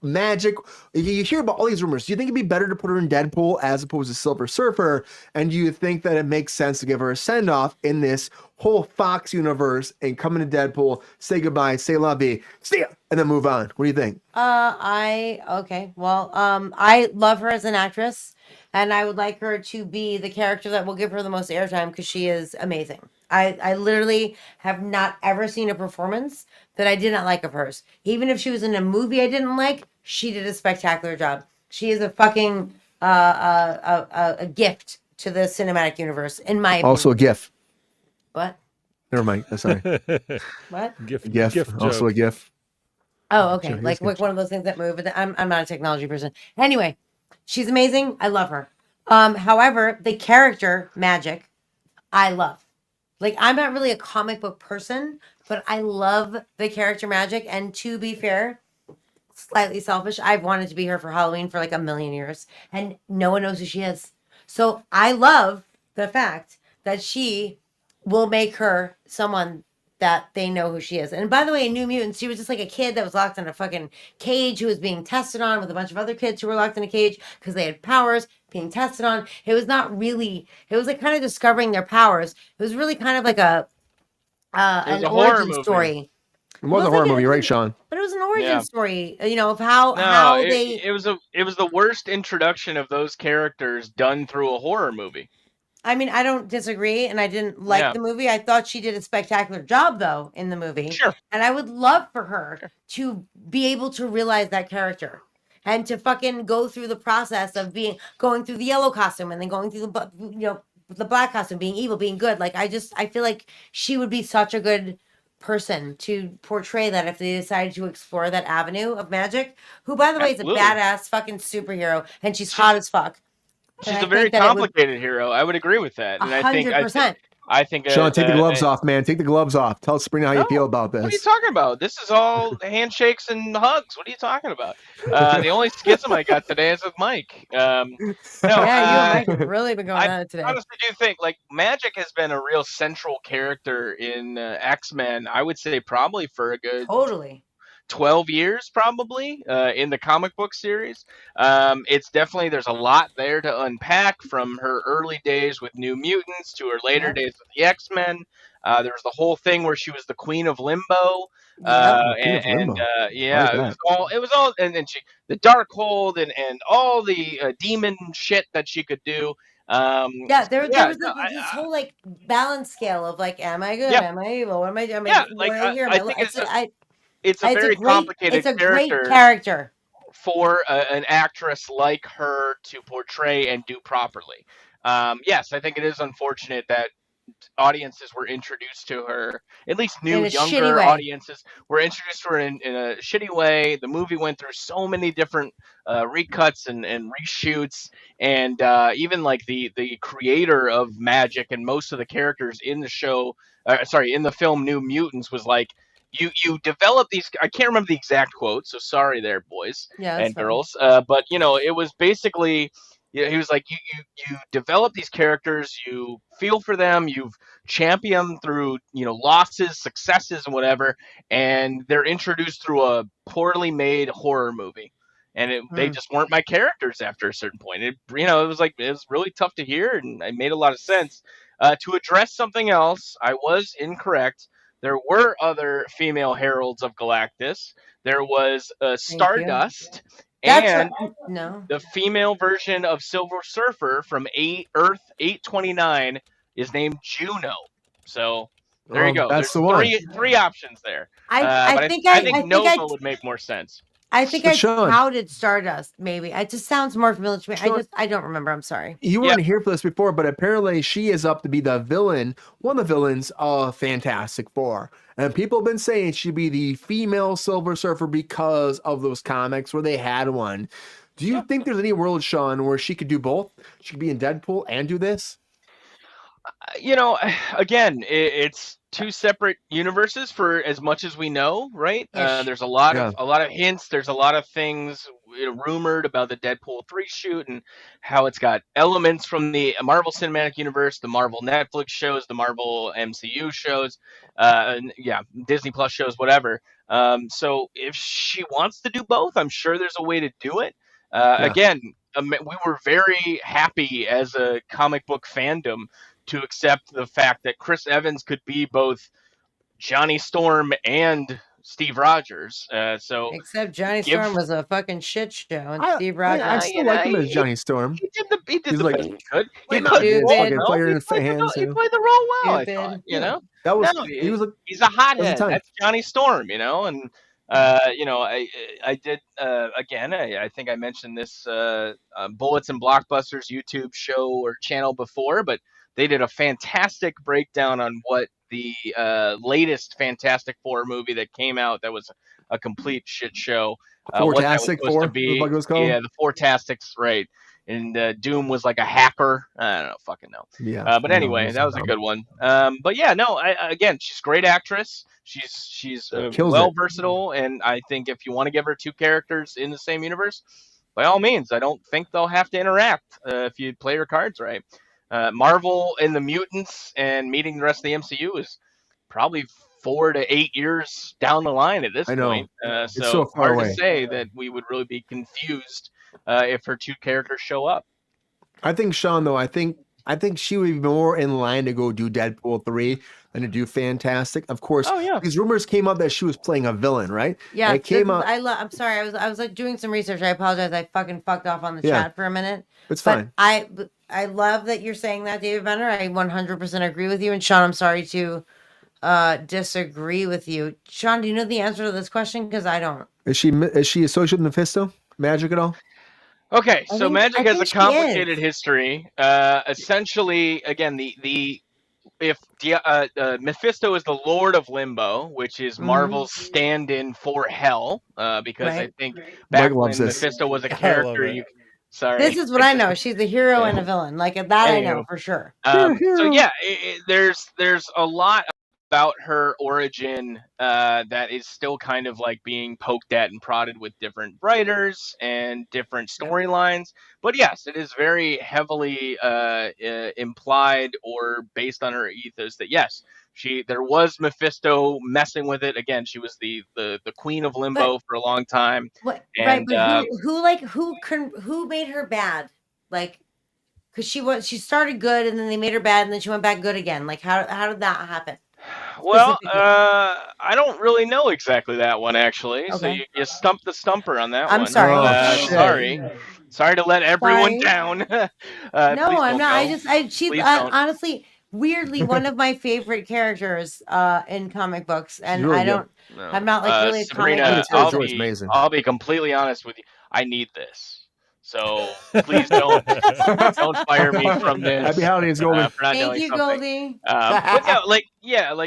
Magic? You hear about all these rumors. Do you think it'd be better to put her in Deadpool as opposed to Silver Surfer? And do you think that it makes sense to give her a send off in this whole Fox universe and come into Deadpool, say goodbye, say la vie, see ya, and then move on? What do you think? Okay. Well, I love her as an actress, and I would like her to be the character that will give her the most airtime because she is amazing. I literally have not ever seen a performance that I did not like of hers. Even if she was in a movie I didn't like, she did a spectacular job. She is a fucking a gift to the cinematic universe, in my opinion. Also a GIF. What? Never mind. Sorry. What? GIF Also joke. a GIF. Oh, okay. Sure, Like yes, one of those things that move. But I'm not a technology person. Anyway, she's amazing. I love her. However, the character Magik, I love. Like, I'm not really a comic book person, but I love the character Magik. And to be fair, slightly selfish, I've wanted to be her for Halloween for like a million years, and no one knows who she is. So I love the fact that she will make her someone that they know who she is. And by the way, in New Mutants, she was just like a kid that was locked in a fucking cage who was being tested on with a bunch of other kids who were locked in a cage because they had powers being tested on. It was not really, it was like kind of discovering their powers. It was really kind of like an origin story. It was a horror movie, right, Sean? But it was an origin story, you know, of how they... It was the worst introduction of those characters done through a horror movie. I mean, I don't disagree, and I didn't like the movie. I thought she did a spectacular job, though, in the movie. Sure. And I would love for her to be able to realize that character and to fucking go through the process of going through the yellow costume and then going through the black costume, being evil, being good. Like, I feel like she would be such a good person to portray that if they decided to explore that avenue of Magik, who, by the way, is a badass fucking superhero, and she's hot as fuck. She's a very complicated hero. I would agree with that. And 100%. I think Sean, take the gloves off, man. Take the gloves off. Tell Sabrina how you feel about this. What are you talking about? This is all handshakes and hugs. What are you talking about? The only schism I got today is with Mike. No, you and Mike have really been going on it today. I honestly do think like Magik has been a real central character in X-Men. I would say probably for a good 12 years probably in the comic book series. It's definitely, there's a lot there to unpack from her early days with New Mutants to her later days with the X-Men. There was the whole thing where she was the Queen of Limbo. It was all and she, the Darkhold and all the demon shit that she could do. There was this whole like balance scale of like, am I good? Am I evil? What am I doing? It's a very complicated it's a great character for an actress like her to portray and do properly. Yes, I think it is unfortunate that audiences were introduced to her, at least new younger audiences were introduced to her in a shitty way. The movie went through so many different recuts and reshoots, and even like the creator of Magik and most of the characters in the show, in the film New Mutants was like, you develop these, I can't remember the exact quote, so sorry there, boys and girls, but you know, it was basically, he was like, you develop these characters, you feel for them, you've championed them through, you know, losses, successes, and whatever, and they're introduced through a poorly made horror movie, and they just weren't my characters after a certain point. It was really tough to hear, and it made a lot of sense. To address something else, I was incorrect. There were other female heralds of Galactus. There was Stardust. And the female version of Silver Surfer from Earth 829 is named Juno. So there you go. That's There's three options there. I think Nova would make more sense. I think I touted Stardust, maybe. It just sounds more familiar to me. I don't remember. I'm sorry. You weren't here for this before, but apparently she is up to be the villain, one of the villains of Fantastic Four. And people have been saying she'd be the female Silver Surfer because of those comics where they had one. Do you think there's any world, Sean, where she could do both? She could be in Deadpool and do this? You know, again, it's two separate universes for as much as we know, right? There's a lot of hints. There's a lot of things rumored about the Deadpool 3 shoot and how it's got elements from the Marvel Cinematic Universe, the Marvel Netflix shows, the Marvel MCU shows, Disney Plus shows, whatever. So if she wants to do both, I'm sure there's a way to do it. Again, we were very happy as a comic book fandom to accept the fact that Chris Evans could be both Johnny Storm and Steve Rogers. Except Johnny Storm was a fucking shit show, and Steve Rogers. I still like him as Johnny Storm. He did the best he could. He played the role well. I thought, you know, he's a hothead. That's Johnny Storm, you know, and I did again. I think I mentioned this Bullets and Blockbusters YouTube show or channel before, but they did a fantastic breakdown on what the latest Fantastic Four movie that came out that was a complete shit show. Fantastic Four? To be. Like it was called? Yeah, the Fantastics, right. And Doom was like a hacker. I don't know, fucking know. Yeah. But anyway, that was a good one. But yeah, no, again, she's a great actress. She's versatile, and I think if you want to give her two characters in the same universe, by all means. I don't think they'll have to interact if you play your cards right. Marvel and the Mutants and meeting the rest of the MCU is probably 4 to 8 years down the line at this point. It's so far hard away to say that we would really be confused if her two characters show up. I think, Sean, though, I think she would be more in line to go do Deadpool 3 than to do Fantastic. Of course, these rumors came out that she was playing a villain, right? Yeah, it came out. I'm sorry. I was like doing some research. I apologize. I fucking fucked off on the chat for a minute. It's fine. I love that you're saying that, David Benner. I 100% agree with you. And Sean, I'm sorry to disagree with you. Sean, do you know the answer to this question? Because I don't. Is she associated with Mephisto? Magik at all? Okay, so Magik has a complicated history. Essentially, again, Mephisto is the Lord of Limbo, which is Marvel's stand-in for Hell, because I think back when Mephisto was a character, Sorry. This is what I know. She's a hero and a villain. Like that, I know for sure. So yeah, there's a lot about her origin that is still kind of like being poked at and prodded with different writers and different storylines. But yes, it is very heavily implied or based on her ethos that yes, there was Mephisto messing with it. Again, she was the queen of limbo for a long time. What, and, right? But who made her bad? Like, because she started good and then they made her bad and then she went back good again. Like, how did that happen? Well, I don't really know exactly that one actually. Okay. So you stumped the stumper on that one. I'm sorry. Sorry to let everyone down. No, I'm not. She's honestly, weirdly one of my favorite characters in comic books, and really I'm not like really a Sabrina, comic. I'll be completely honest with you. I need this. So please don't fire me from this. Happy holidays, Goldie. Thank you, Goldie. But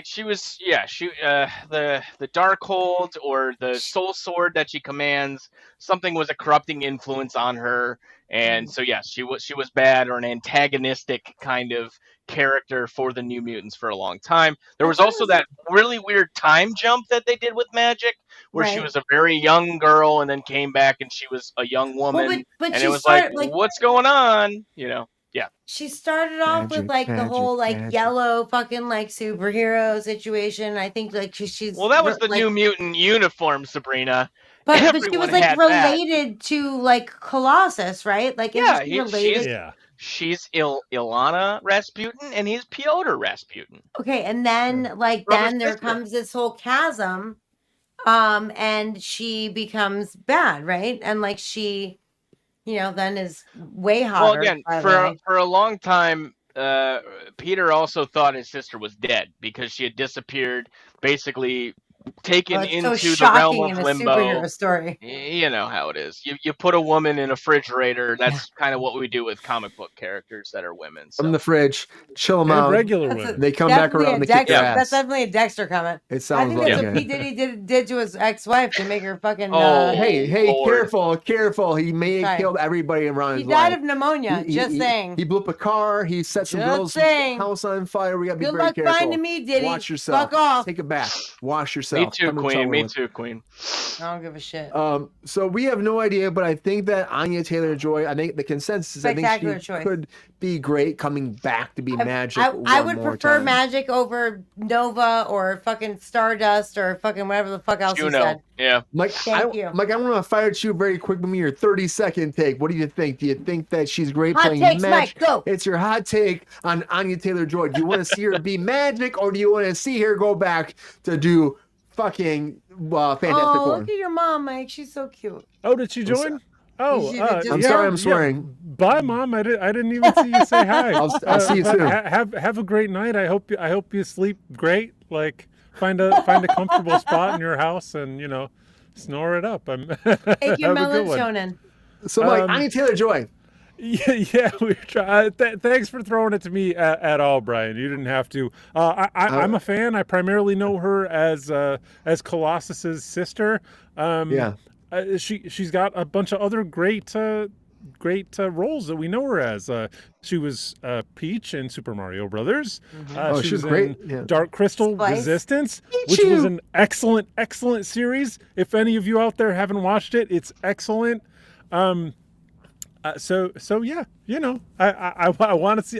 she was the Darkhold or the Soul Sword that she commands. Something was a corrupting influence on her, and so yes, she was bad or an antagonistic kind of character for the New Mutants for a long time. There was also that really weird time jump that they did with Magik, where she was a very young girl and then came back and she was a young woman, but and it was like, what's going on? Yeah. She started off with like the whole yellow fucking like superhero situation. I think like she's that was the New Mutant uniform, Sabrina. But she was like related to like Colossus, right? Like related. She's Ilana Rasputin and he's Pyotr Rasputin. Okay, and then then there comes this whole chasm, and she becomes bad, right? And like she, then is way hotter. Well, again, for a long time, Peter also thought his sister was dead because she had disappeared, basically taken into the realm of limbo. Superhero story. You know how it is. You put a woman in a refrigerator. That's kind of what we do with comic book characters that are women. So. From the fridge, chill them out. Regular women. They come back around. That's definitely a Dexter comment. It sounds like that's what P. Diddy did to his ex-wife to make her fucking. Hey, Lord. Careful! He may have killed everybody around his life. He died of pneumonia. Saying. He blew up a car. He set some girls' house on fire. We gotta be very careful. Good luck finding me, Diddy. Watch yourself. Fuck off. Take a bath. Wash yourself. Me too, Queen. Me too, Queen. I don't give a shit. So we have no idea, but I think that Anya Taylor-Joy, I think the consensus, I think she could be great coming back to be Magik. I would prefer Magik over Nova or fucking Stardust or fucking whatever the fuck else you said. Yeah. Mike, Thank you. Mike, I want to fire at you very quick. Give me your 30-second take. What do you think? Do you think that she's great playing Magik? Mike, go. It's your hot take on Anya Taylor-Joy. Do you want to see her be Magik, or do you want to see her go back to do fucking Fantastic Four? Look at your mom, Mike. She's so cute. Oh, did she join? I'm sorry, I'm swearing. Bye, Mom. I didn't even see you say hi. I'll see you soon. Have a great night. I hope you sleep great. Like find a comfortable spot in your house and snore it up. Take your melatonin. So, Mike, Anya Taylor-Joy. Yeah, we try. Thanks for throwing it to me at all, Brian. You didn't have to. I'm a fan. I primarily know her as Colossus's sister. She's got a bunch of other great roles that we know her as. She was Peach in Super Mario Brothers. She was great. Dark Crystal Resistance, which was an excellent series. If any of you out there haven't watched it, it's excellent. So yeah, I want to see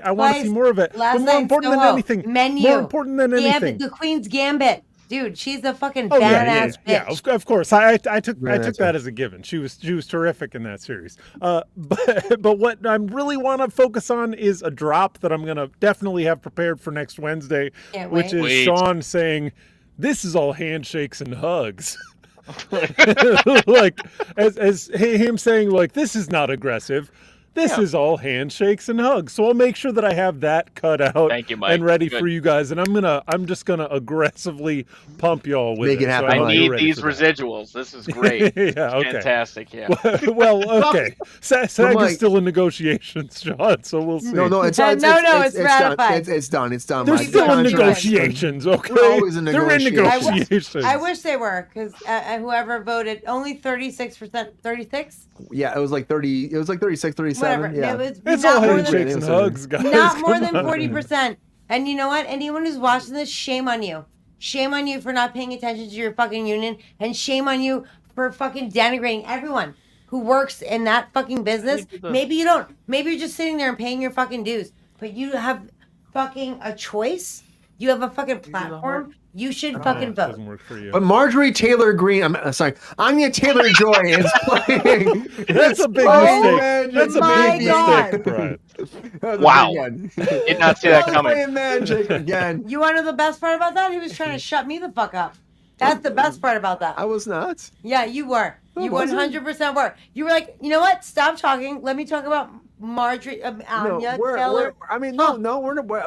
more of it. But more important than anything, The Queen's Gambit. Dude, she's a fucking badass bitch. Yeah, of course. I took that as a given. She was terrific in that series. But what I really want to focus on is a drop that I'm gonna definitely have prepared for next Wednesday, which is Sean saying, "This is all handshakes and hugs." Like as him saying like, "This is not aggressive. This is all handshakes and hugs. So I'll make sure that I have that cut out Thank you, Mike. and ready Good. for you guys. And I'm just gonna aggressively pump y'all with Make it happen. I hope you're need ready these for that. residuals. This is great. Yeah, okay. Fantastic. Yeah. Well, okay. SAG Mike- is still in negotiations, Sean. So we'll see. No, it's No, it's done. ratified. It's done. It's done. They're Mike. still in The contract's done. negotiations. Okay, We're always in they're in negotiations. I wish they were, because whoever voted, only 36%, 36? Yeah, it was like 30. It was like 36, 37. Whatever. Yeah. It was It's not all more handshakes than, and hugs, guys. not more Come than on. 40%. And you know what? Anyone who's watching this, shame on you. Shame on you for not paying attention to your fucking union, and shame on you for fucking denigrating everyone who works in that fucking business. Maybe you don't. Maybe you're just sitting there and paying your fucking dues, but you have fucking a choice. You have a fucking platform. You should fucking vote. Doesn't work for you. But Marjorie Taylor Greene, Anya Taylor-Joy is playing. That's a big mistake. That's a my big God. mistake, Brett. Wow. Did not see that coming. Playing Magic again. You want to know the best part about that? He was trying to shut me the fuck up. That's the best part about that. I was not. Yeah, you were. You was I? 100% were. You were like, you know what? Stop talking. Let me talk about Marjorie, Anya Taylor. I'm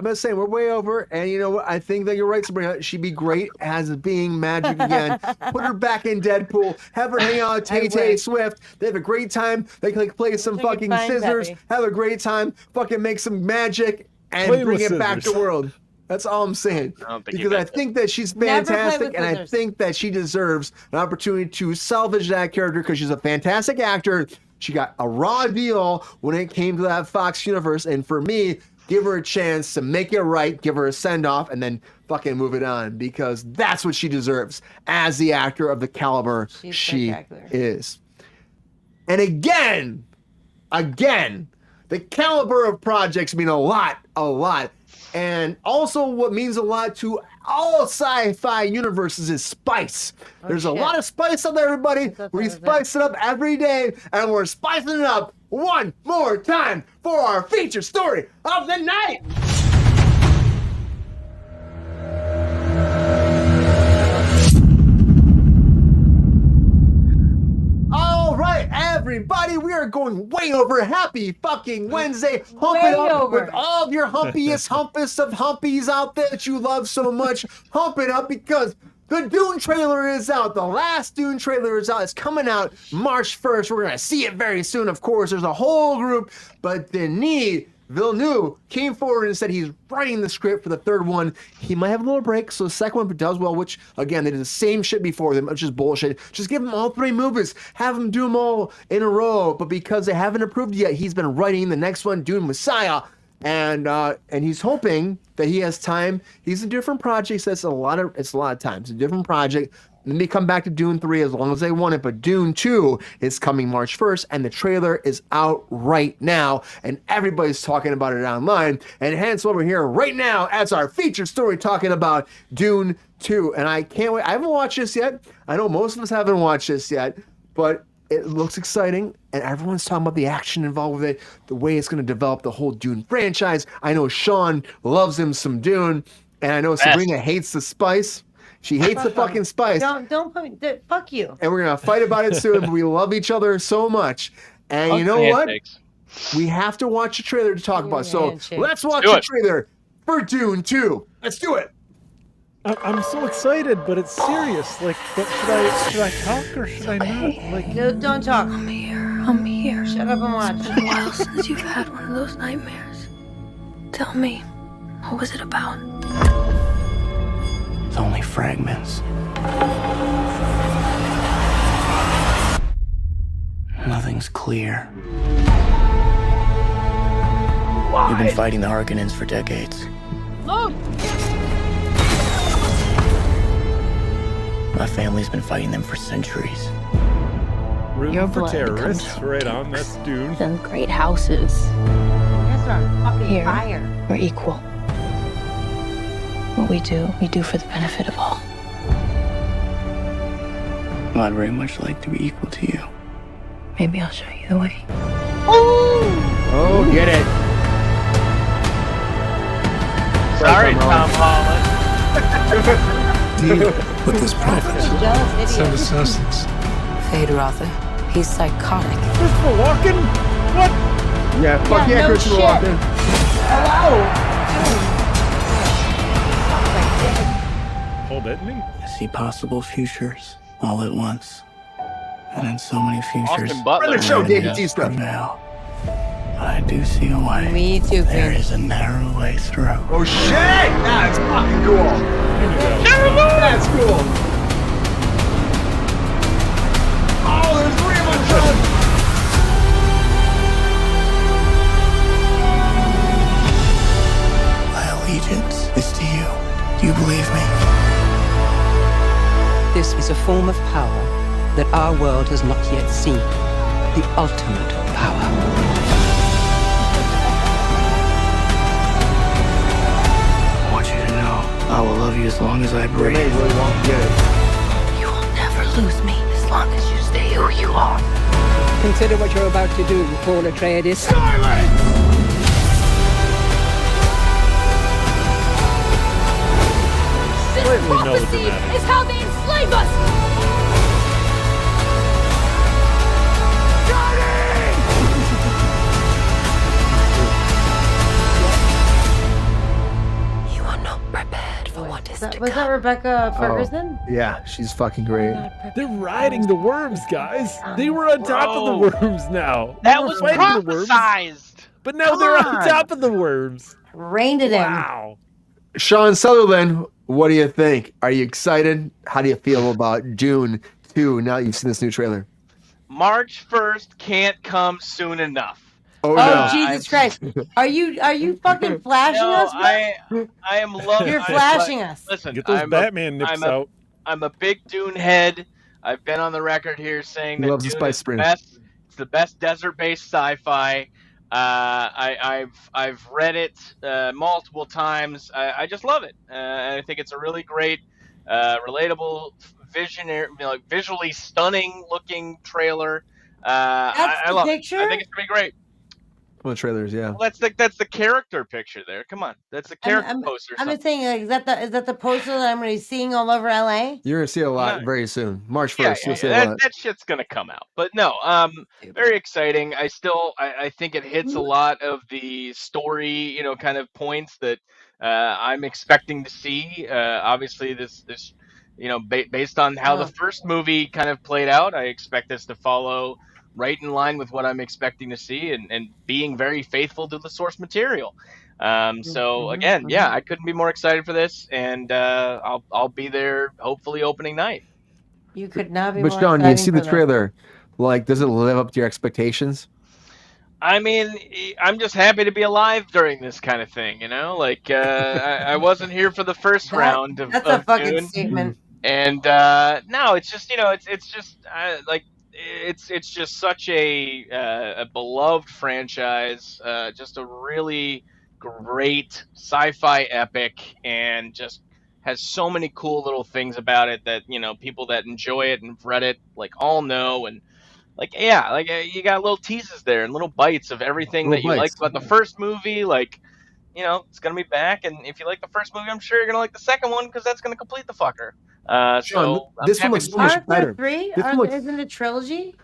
just saying we're way over. And you know what? I think that you're right, Sabrina. She'd be great as being Magic again. Put her back in Deadpool. Have her hang out with Tay Swift. They have a great time. They can play some Wish I could fucking find scissors. Peppy. Have a great time. Fucking make some magic and Play bring with it back to scissors. the world. That's all I'm saying. I don't think he Because I meant think that she's Never play fantastic, with and I scissors. think that she deserves an opportunity to salvage that character because she's a fantastic actor. She got a raw deal when it came to that Fox universe, and for me, give her a chance to make it right, give her a send-off, and then fucking move it on because that's what she deserves as the actor of the caliber She's she spectacular. is. And again, the caliber of projects mean a lot. And also what means a lot to all sci-fi universes is spice. There's a shit. lot of spice out there, everybody. That's We what spice it up every day, and we're spicing it up one more time for our feature story of the night. All right, everybody, we are going way over. Happy fucking Wednesday. Hump Way it up over. with all of your humpest of humpies out there that you love so much. Hump it up because the Dune trailer is out. The last Dune trailer is out. It's coming out March 1st. We're going to see it very soon, of course. There's a whole group, but Denis Villeneuve came forward and said he's writing the script for the third one. He might have a little break, so the second one does well, which, again, they did the same shit before them, which is bullshit. Just give him all three movies. Have him do them all in a row. But because they haven't approved yet, he's been writing the next one, Dune Messiah. And he's hoping that he has time. He's in different projects. It's a lot of time. It's a different project. Then they come back to Dune 3 as long as they want it. But Dune 2 is coming March 1st, and the trailer is out right now, and everybody's talking about it online. And hence what we're here right now as our feature story talking about Dune 2. And I can't wait. I haven't watched this yet. I know most of us haven't watched this yet, but it looks exciting, and everyone's talking about the action involved with it, the way it's going to develop the whole Dune franchise. I know Sean loves him some Dune, and I know Sabrina hates the spice. She hates the fucking spice. Don't put me, fuck you. And we're going to fight about it soon, but we love each other so much. And you know what? Handshakes. We have to watch the trailer to talk about. So Handshake. let's watch Do the it. trailer for Dune 2. Let's do it. I'm so excited, but it's serious. Like, but should I talk or should I not? Like, No, don't talk. I'm here. Shut up and watch. It's been a while since you've had one of those nightmares. Tell me, what was it about? It's only fragments. Nothing's clear. We've been fighting the Harkonnens for decades. Look! My family's been fighting them for centuries. room Your for blood terrorists, becomes right on. That's Dune. Then great houses. You guys are on fucking Here. fire. We're equal. What we do for the benefit of all. Well, I'd very much like to be equal to you. Maybe I'll show you the way. Oh, get it. Sorry, Tom Holland. Deal with this prophet. Jealous Send idiot. assassins. Fade Rotha. He's psychotic. Christopher Walken? What? Yeah, fuck yeah, no Christopher shit. Walken. Hold it. I see possible futures all at once. And in so many futures, Austin Butler. Friend of the show, I Dave just Bautista. prevail. But I do see a way. Me too, There Queen. is a narrow way through. Oh shit! That's fucking cool. That's cool. Oh, there's 3 of them, Sean. My allegiance is to you. Do you believe me? This is a form of power that our world has not yet seen. The ultimate power. I want you to know I will love you as long as I breathe. They really won't get it. You will never lose me as long as you stay who you are. Consider what you're about to do, Paul Atreides. This Completely prophecy melodramatic. is how they enslave us! You are not prepared for what is to Was that come. Rebecca Ferguson? Yeah, she's fucking great. They're riding the worms, guys. They were on top of the worms now. They That were was fighting the worms, prophesized. but now they're on top of the worms. Reined it in. Wow. Sean Sutherland, what do you think? Are you excited? How do you feel about Dune 2 now that you've seen this new trailer? March 1st can't come soon enough. Oh, Oh, no. Jesus Christ. Are you fucking flashing No, us, bro? I am loving. You're flashing us. Listen, Get those I'm Batman nips I'm a- out. I'm a big Dune head. I've been on the record here saying He that loves the Dune Spice is the Spring. best. It's the best desert-based sci-fi. I've read it multiple times. I just love it. I think it's a really great, relatable, visionary, visually stunning looking trailer. I the love picture? it. I think it's gonna be great. Well, the trailers, yeah. Well, that's the character picture there. Come on, that's the character poster. I'm just saying, like, is that the poster that I'm going to be seeing all over LA? You're going to see a lot No. very soon. March 1st, Yeah, you'll see a that, lot. that shit's gonna come out. But no, very exciting. I think it hits a lot of the story, kind of points that I'm expecting to see. Obviously, this based on how the first movie kind of played out, I expect this to follow right in line with what I'm expecting to see, and being very faithful to the source material. So again, yeah, I couldn't be more excited for this, and I'll be there hopefully opening night. You could not be But more Sean, you see exciting the for this. trailer. Like, does it live up to your expectations? I mean, I'm just happy to be alive during this kind of thing, Like, I wasn't here for the first round of That's a fucking Dune. statement. And no, it's just it's just like it's just such a beloved franchise, just a really great sci-fi epic, and just has so many cool little things about it that people that enjoy it and have read it like all know. And like, yeah, like you got little teases there and little bites of everything that you liked about the first movie. Like, it's gonna be back, and if you like the first movie, I'm sure you're gonna like the second one, because that's gonna complete the fucker. Sean, So I'm this one happy looks to so see much it. Aren't there better. 3? This one looks- Isn't it a trilogy?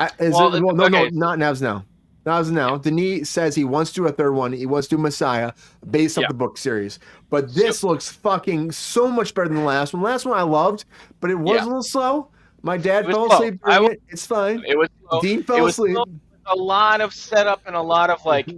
Okay. Not Navs now. Navs now. Denis says he wants to do a third one. He wants to do Messiah based off the book series. But this looks fucking so much better than the last one. The last one I loved, but it was a little slow. My dad It was fell slow. asleep during it. It's fine. It was slow. Dean It fell was asleep. slow. A lot of setup and a lot of like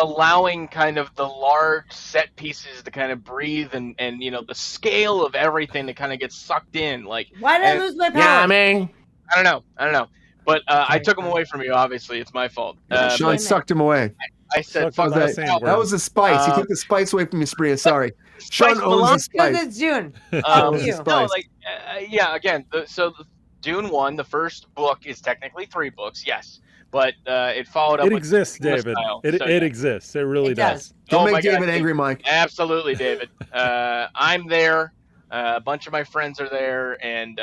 allowing kind of the large set pieces to kind of breathe, and the scale of everything to kind of get sucked in. Like, Why did I lose my power? I don't know. But I took them away from you. Obviously, it's my fault. Sean sucked him away. I said, Sucked fuck on that. that That was the spice. He took the spice away from you, Spree. Sorry. Sean owns the Because spice. it's June. Owns the you. spice. No, like, yeah. Again, so the Dune 1, the first book, is technically 3 books, yes, but it followed up. It with exists, Christmas David. style, It so, yeah. exists. It really It does. does. Don't Oh my make David God. angry, Mike. Absolutely, David. I'm there. A bunch of my friends are there, and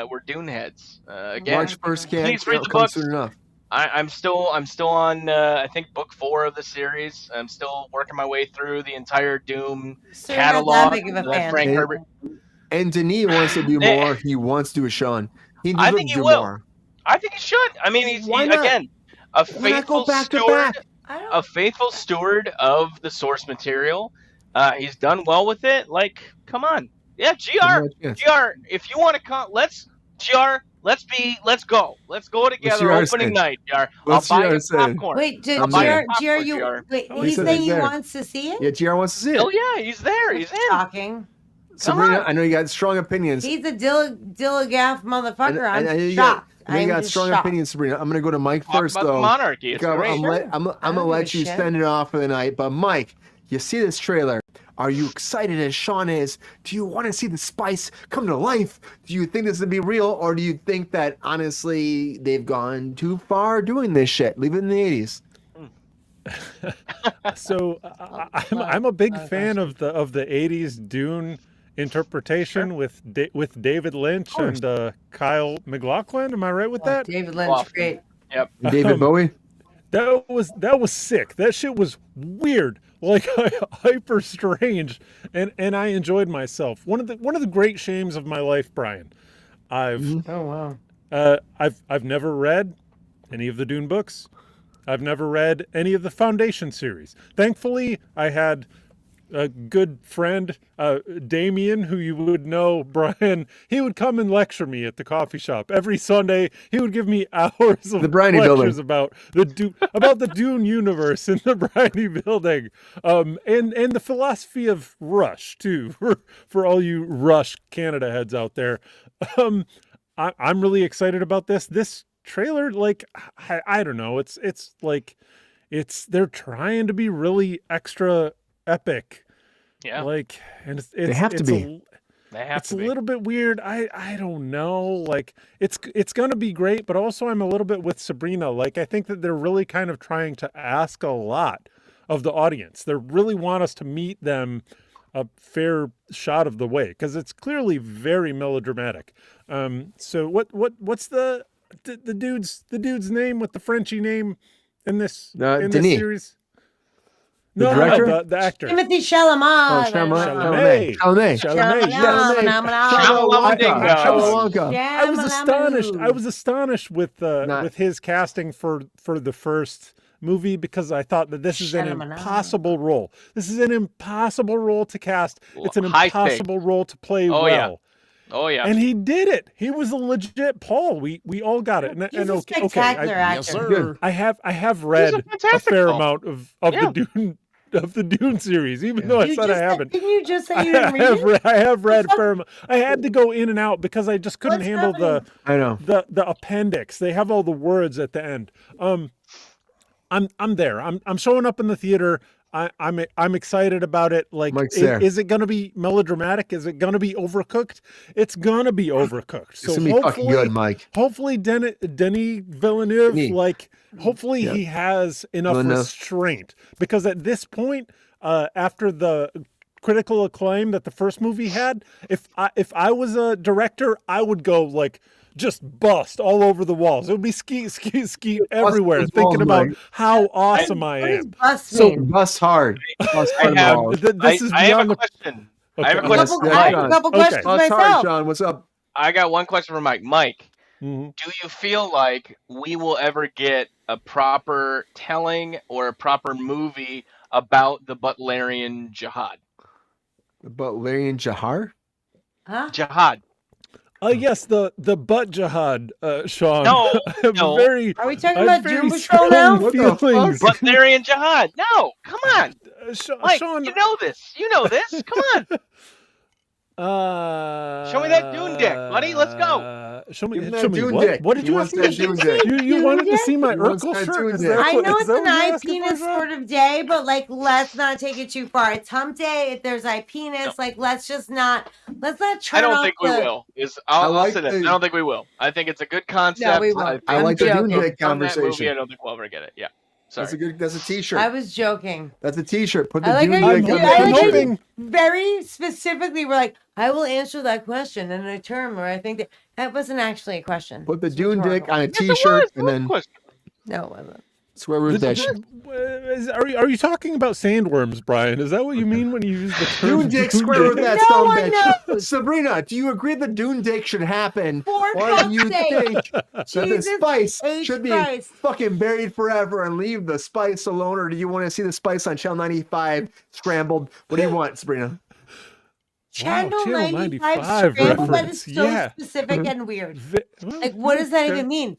we're Dune heads. Again, March 1st can't please read the come books. soon enough. I'm still on I think book 4 of the series. I'm still working my way through the entire Doom So you're not that catalog. big of a that fan. Frank And- Herbert. And Denis wants to do more. He wants to do a Sean. He I needs think to he do will. more. I think he should. I mean, he's Why not? again a Why not go faithful back to steward. back? a faithful steward of the source material. He's done well with it. Like, come on. Yeah, GR, if you want to come, let's go. Let's go together opening night, GR. I'll buy you popcorn. Wait, GR, he's saying he wants to see it? Yeah, GR wants to see it. Oh, yeah, he's there. He's in. Shocking. Sabrina, I know you got strong opinions. He's a Dillagaff motherfucker. I'm shocked. You got strong opinions, Sabrina. I'm going to go to Mike first, though. Monarchy. It's great. I'm going to let you send it off for the night. But, Mike, you see this trailer. Are you excited as Sean is? Do you want to see the spice come to life? Do you think this is going to be real? Or do you think that, honestly, they've gone too far doing this shit? Leave it in the 80s. So I'm a big fan of the 80s Dune interpretation with David Lynch and Kyle MacLachlan. Am I right with that? David Lynch, great. Yep. David Bowie. That was sick. That shit was weird, like hyper strange, and I enjoyed myself. One of the great shames of my life, Brian. I've never read any of the Dune books. I've never read any of the Foundation series. Thankfully, I had a good friend, Damien, who you would know, Brian. He would come and lecture me at the coffee shop every Sunday. He would give me hours of lectures about the Dune universe in the Bryony Building, and the philosophy of Rush too. For all you Rush Canada heads out there, I'm really excited about this. This trailer, like, I don't know. It's like they're trying to be really extra epic. Yeah. Like, and they have to be. It's a little bit weird. I don't know. Like, it's gonna be great, but also I'm a little bit with Sabrina. Like, I think that they're really kind of trying to ask a lot of the audience. They really want us to meet them a fair shot of the way, because it's clearly very melodramatic. So what's the dude's name with the Frenchy name in this this series? The director? The actor. Timothy Chalamet. Chalamet. I was astonished with his casting for the first movie, because I thought that this is an impossible role. This is an impossible role to cast. It's an impossible role to play well. Yeah. Oh yeah, and he did it. He was a legit Paul. We all got it. He's a spectacular actor. Yes, sir. I have read a fair amount of the Dune series, even though I said I haven't. Didn't you just say you didn't read it? I have read a fair amount. I had to go in and out because I just couldn't handle the appendix. They have all the words at the end. I'm there. I'm showing up in the theater. I'm excited about it. Like, is it going to be melodramatic? Is it going to be overcooked? It's going to be overcooked. So it's going to be fucking good, Mike. Hopefully Denis Villeneuve, he has enough restraint, because at this point, after the critical acclaim that the first movie had, if I was a director, I would go like, just bust all over the walls. It would be ski everywhere, thinking about how awesome I am. Bust hard. I have a question. I have a couple questions myself. Sean, what's up? I got one question for Mike. Mike, mm-hmm. Do you feel like we will ever get a proper telling or a proper movie about the Butlerian Jihad? The Butlerian Jihad? Huh? Jihad. Yes, the butt jihad, Sean. No. Are we talking about Doom Patrol now? Butlerian Jihad. No, come on. Mike, Sean, you know this. Come on. Show me that Dune dick, buddy. Let's go. Show me Dune what? Dick. What did you want to see? You wanted to see my Urkel shirt? I know it's an eye penis sort of day, but like, let's not take it too far. It's hump day. If there's eye penis, like, let's not try. I don't think we will. I'll say this. I don't think we will. I think it's a good concept. No, we won't. I like the Dune Dick conversation. Movie, I don't think we'll ever get it. Yeah. Sorry. That's a t-shirt. I was joking. That's a t-shirt. Put the I like Dune how Dick you, on I the like how t-shirt. you very specifically were like, I will answer that question in a term where I think that wasn't actually a question. Put the Dune Dick on a t-shirt and then. No, it wasn't. Square root that shit. Are you talking about sandworms, Brian? Is that what you mean when you use the term Dune dick, square root that son of a bitch. Sabrina, do you agree the Dune dick should happen? Or do you think that the spice should be fucking buried forever and leave the spice alone? Or do you want to see the spice on Channel 95 scrambled? What do you want, Sabrina? Channel 95 scrambled, that is so specific and weird. Like, what does that even mean?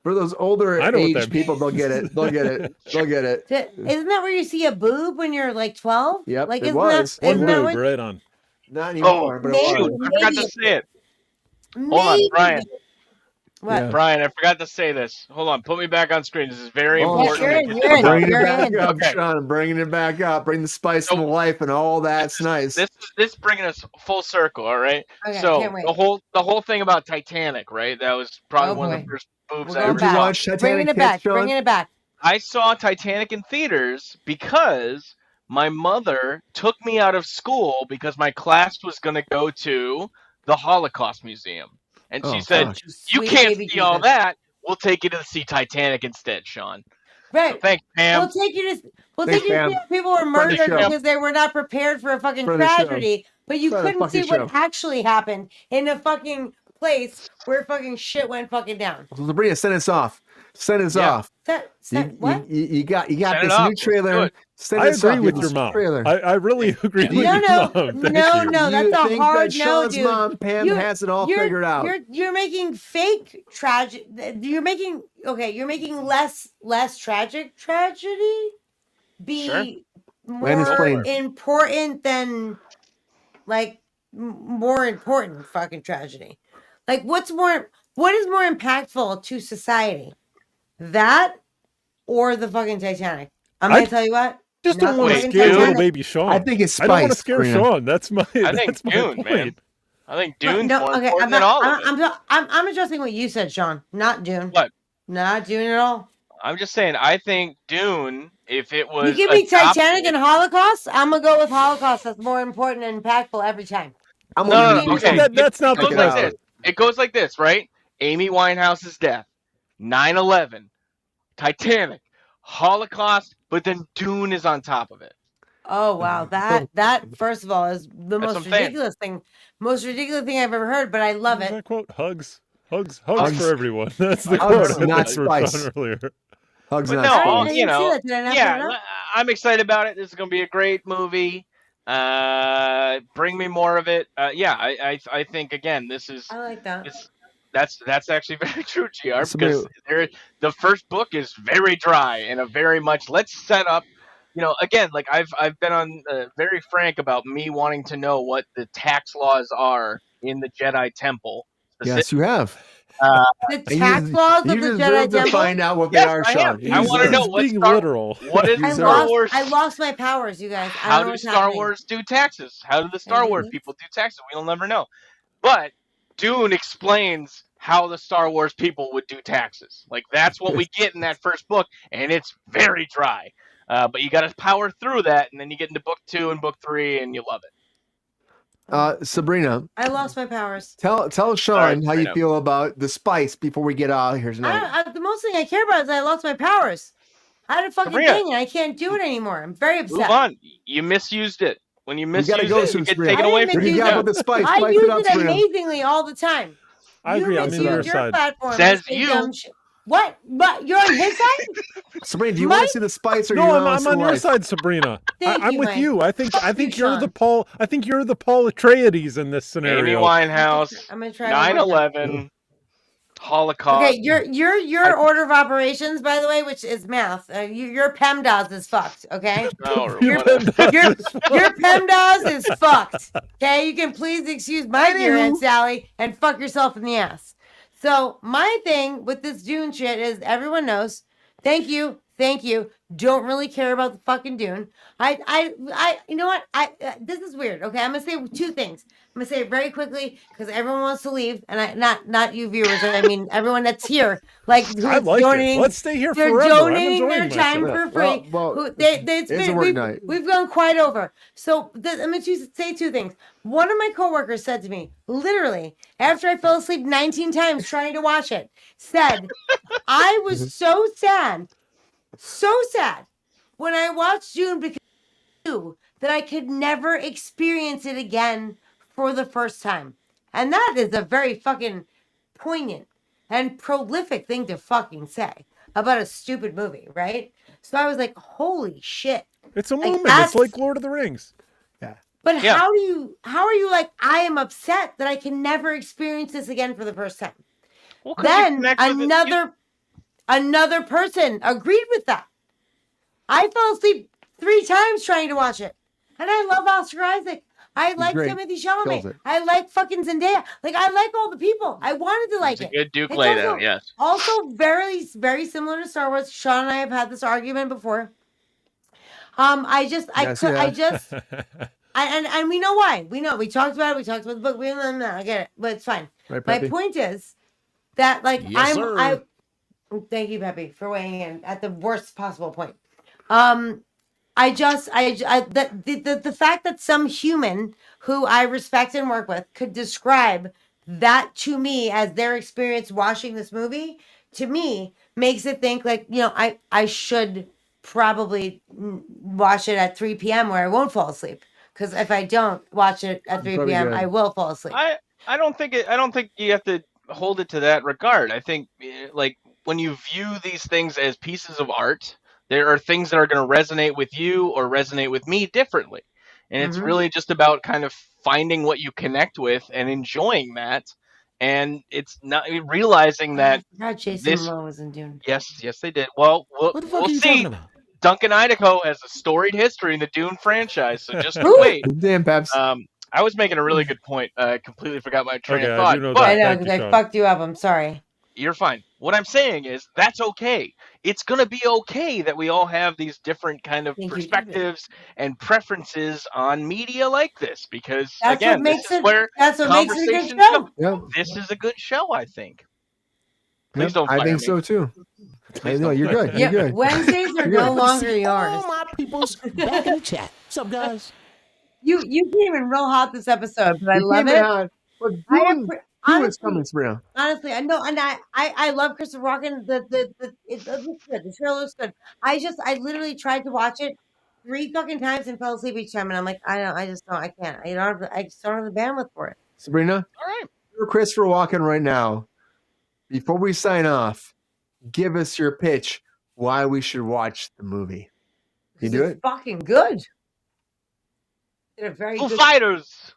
For those older age people, they'll get it. They'll get it. They'll get it. Isn't that where you see a boob when you're like 12? Yep, like, it was. Isn't that boob, right on. Not anymore, but it was. I forgot to say it. Hold on, Brian. What? Yeah. Brian, I forgot to say this. Hold on, put me back on screen. This is very important. Bringing it back up, Sean. Bringing it back up. Bring the spice to life and all that's nice. This bringing us full circle, all right? Okay, so can't wait. the whole thing about Titanic, right? That was probably one of the first boobs I ever Did you watch Titanic? Bringing it back. Sean? Bringing it back. I saw Titanic in theaters because my mother took me out of school because my class was going to go to the Holocaust Museum. And she said, you can't see all that. We'll take you to see Titanic instead, Sean. Right. So thanks, Pam. We'll take you to see how people were murdered because they were not prepared for a fucking tragedy. But you couldn't see what actually happened in a fucking place where fucking shit went fucking down. So Sabrina, send us off. Send us off. What? You got this new trailer. I agree with your mom. I really agree with your mom. No, that's a hard no, dude. Mom, Pam, has it all figured out. You're making fake tragic. You're making less tragic tragedy be more important than more important fucking tragedy. Like what is more impactful to society? That or the fucking Titanic? I'm gonna tell you what. Just don't want to scare little baby Sean. I think it's spice. I don't want to scare Sean. That's my. I think Dune, man. I think Dune's more important than all of it. I'm addressing what you said, Sean. Not Dune. What? Not Dune at all. I'm just saying. I think Dune. If it was, you give me Titanic and Holocaust, I'm gonna go with Holocaust. That's more important and impactful every time. No. Okay, that's not the case. It goes like this, right? Amy Winehouse's death, 9/11, Titanic, Holocaust, but then Dune is on top of it. Oh wow, that first of all is the most ridiculous thing I've ever heard, but I love it. That quote, hugs for everyone. That's the quote. Not spice. Earlier. Hugs, but not spice. I'm excited about it. This is gonna be a great movie. Bring me more of it. I think again, this is. I like that. That's actually very true, GR, because the first book is very dry and a very much let's set up. Again, like I've been on very frank about me wanting to know what the tax laws are in the Jedi Temple. Yes, you have. The tax laws of the Jedi Temple. To find out what they are, Sean. I want to know what's literal. What is Star Wars? I lost my powers, you guys. How do Star Wars do taxes? How do the Star Wars people do taxes? We'll never know. But Dune explains how the Star Wars people would do taxes. Like that's what we get in that first book, and it's very dry. But you got to power through that, and then you get into book 2 and book 3, and you love it. Sabrina, I lost my powers. Tell Sean how you feel about the spice before we get out of here tonight. The most thing I care about is I lost my powers. I had a fucking thing, and I can't do it anymore. I'm very upset. Move on. You misused it. When you misuse it, you get taken away from you. The spice. I use it amazingly all the time. I agree. I'm on your side. Says you. What? But you're on his side? Sabrina, do you want to see the spice or no? I'm on your side, Sabrina. I'm with you. I think you're the Paul. I think you're the Paul Atreides in this scenario. Amy Winehouse. 9/11. Holocaust. Okay, your order of operations, by the way, which is math. Your PEMDAS is fucked. Okay. Your PEMDAS is fucked. Okay, you can please excuse my dear Aunt Sally and fuck yourself in the ass. So my thing with this Dune shit is everyone knows. Thank you. Don't really care about the fucking Dune. You know what? This is weird. Okay, I'm gonna say two things. I'm gonna say it very quickly because everyone wants to leave, and not you viewers. I mean everyone that's here. Like I like donating, it. Let's stay here they're forever. donating their time for free. We've gone quite over. So I'm gonna say two things. One of my coworkers said to me, literally, after I fell asleep 19 times trying to watch it, said, "I was so sad So sad when I watched Dune because I knew that I could never experience it again for the first time. And that is a very fucking poignant and prolific thing to fucking say about a stupid movie, right? So I was like, holy shit. It's a Like, moment. that's- It's like Lord of the Rings. But Yeah. how are you like, I am upset that I can never experience this again for the first time? Well, 'cause you Then connect with it. another person agreed with that. I fell asleep 3 times trying to watch it. And I love Oscar Isaac. I like great. Timothy Kills Chalamet. it. I like fucking Zendaya. Like, I like all the people. I wanted to like It's a it. good Duke It's layout, also- yes. Also very, very similar to Star Wars. Sean and I have had this argument before. And we know why. We know. We talked about it. We talked about the book. I get it, but it's fine. Right, My Peppy? point is that, like, Yes, sir. thank you, Peppy, for weighing in at the worst possible point. The fact that some human who I respect and work with could describe that to me as their experience watching this movie, to me, makes it think like, I should probably watch it at 3 p.m. where I won't fall asleep. Because if I don't watch it at 3 Probably p.m., good. I will fall asleep. I don't think you have to hold it to that regard. I think like when you view these things as pieces of art, there are things that are going to resonate with you or resonate with me differently. And it's really just about kind of finding what you connect with and enjoying that. And it's not realizing that I forgot Jason this- Momoa was in Dune. yes, they did. Well, What the fuck we'll are you see. talking about? Duncan Idaho has a storied history in the Dune franchise, so just Woo! wait. Damn, Peps. I was making a really good point. I completely forgot my train Okay, of I thought. do know But I know, Thank you, because I Sean. fucked you up. I'm sorry. you're fine. What I'm saying is that's okay. It's going to be okay that we all have these different kind of Thank you, perspectives and preferences on media like this because, That's again, what makes this is it. where That's what makes it a good conversations show. go. Yep. This is a good show, I think. Please Yep, don't fire I think me. so too. I know don't you're good. You're Yeah, good. Wednesdays are You're no good. longer yours. All my peoples back in the chat. What's up, guys? You came in real hot this episode, but I You love came in it. hot. But I Dune appre- 2 is honestly, coming, Sabrina. honestly, I know, and I love Christopher Walken. It looks good. The trailer looks good. I literally tried to watch it 3 fucking times and fell asleep each time, and I'm like, I just don't, I can't. I just don't have the bandwidth for it. Sabrina, All right. you're Christopher Walken right now. Before we sign off, give us your pitch why we should watch the movie. You do It's it? fucking good. Did a very Foo good. Fighters.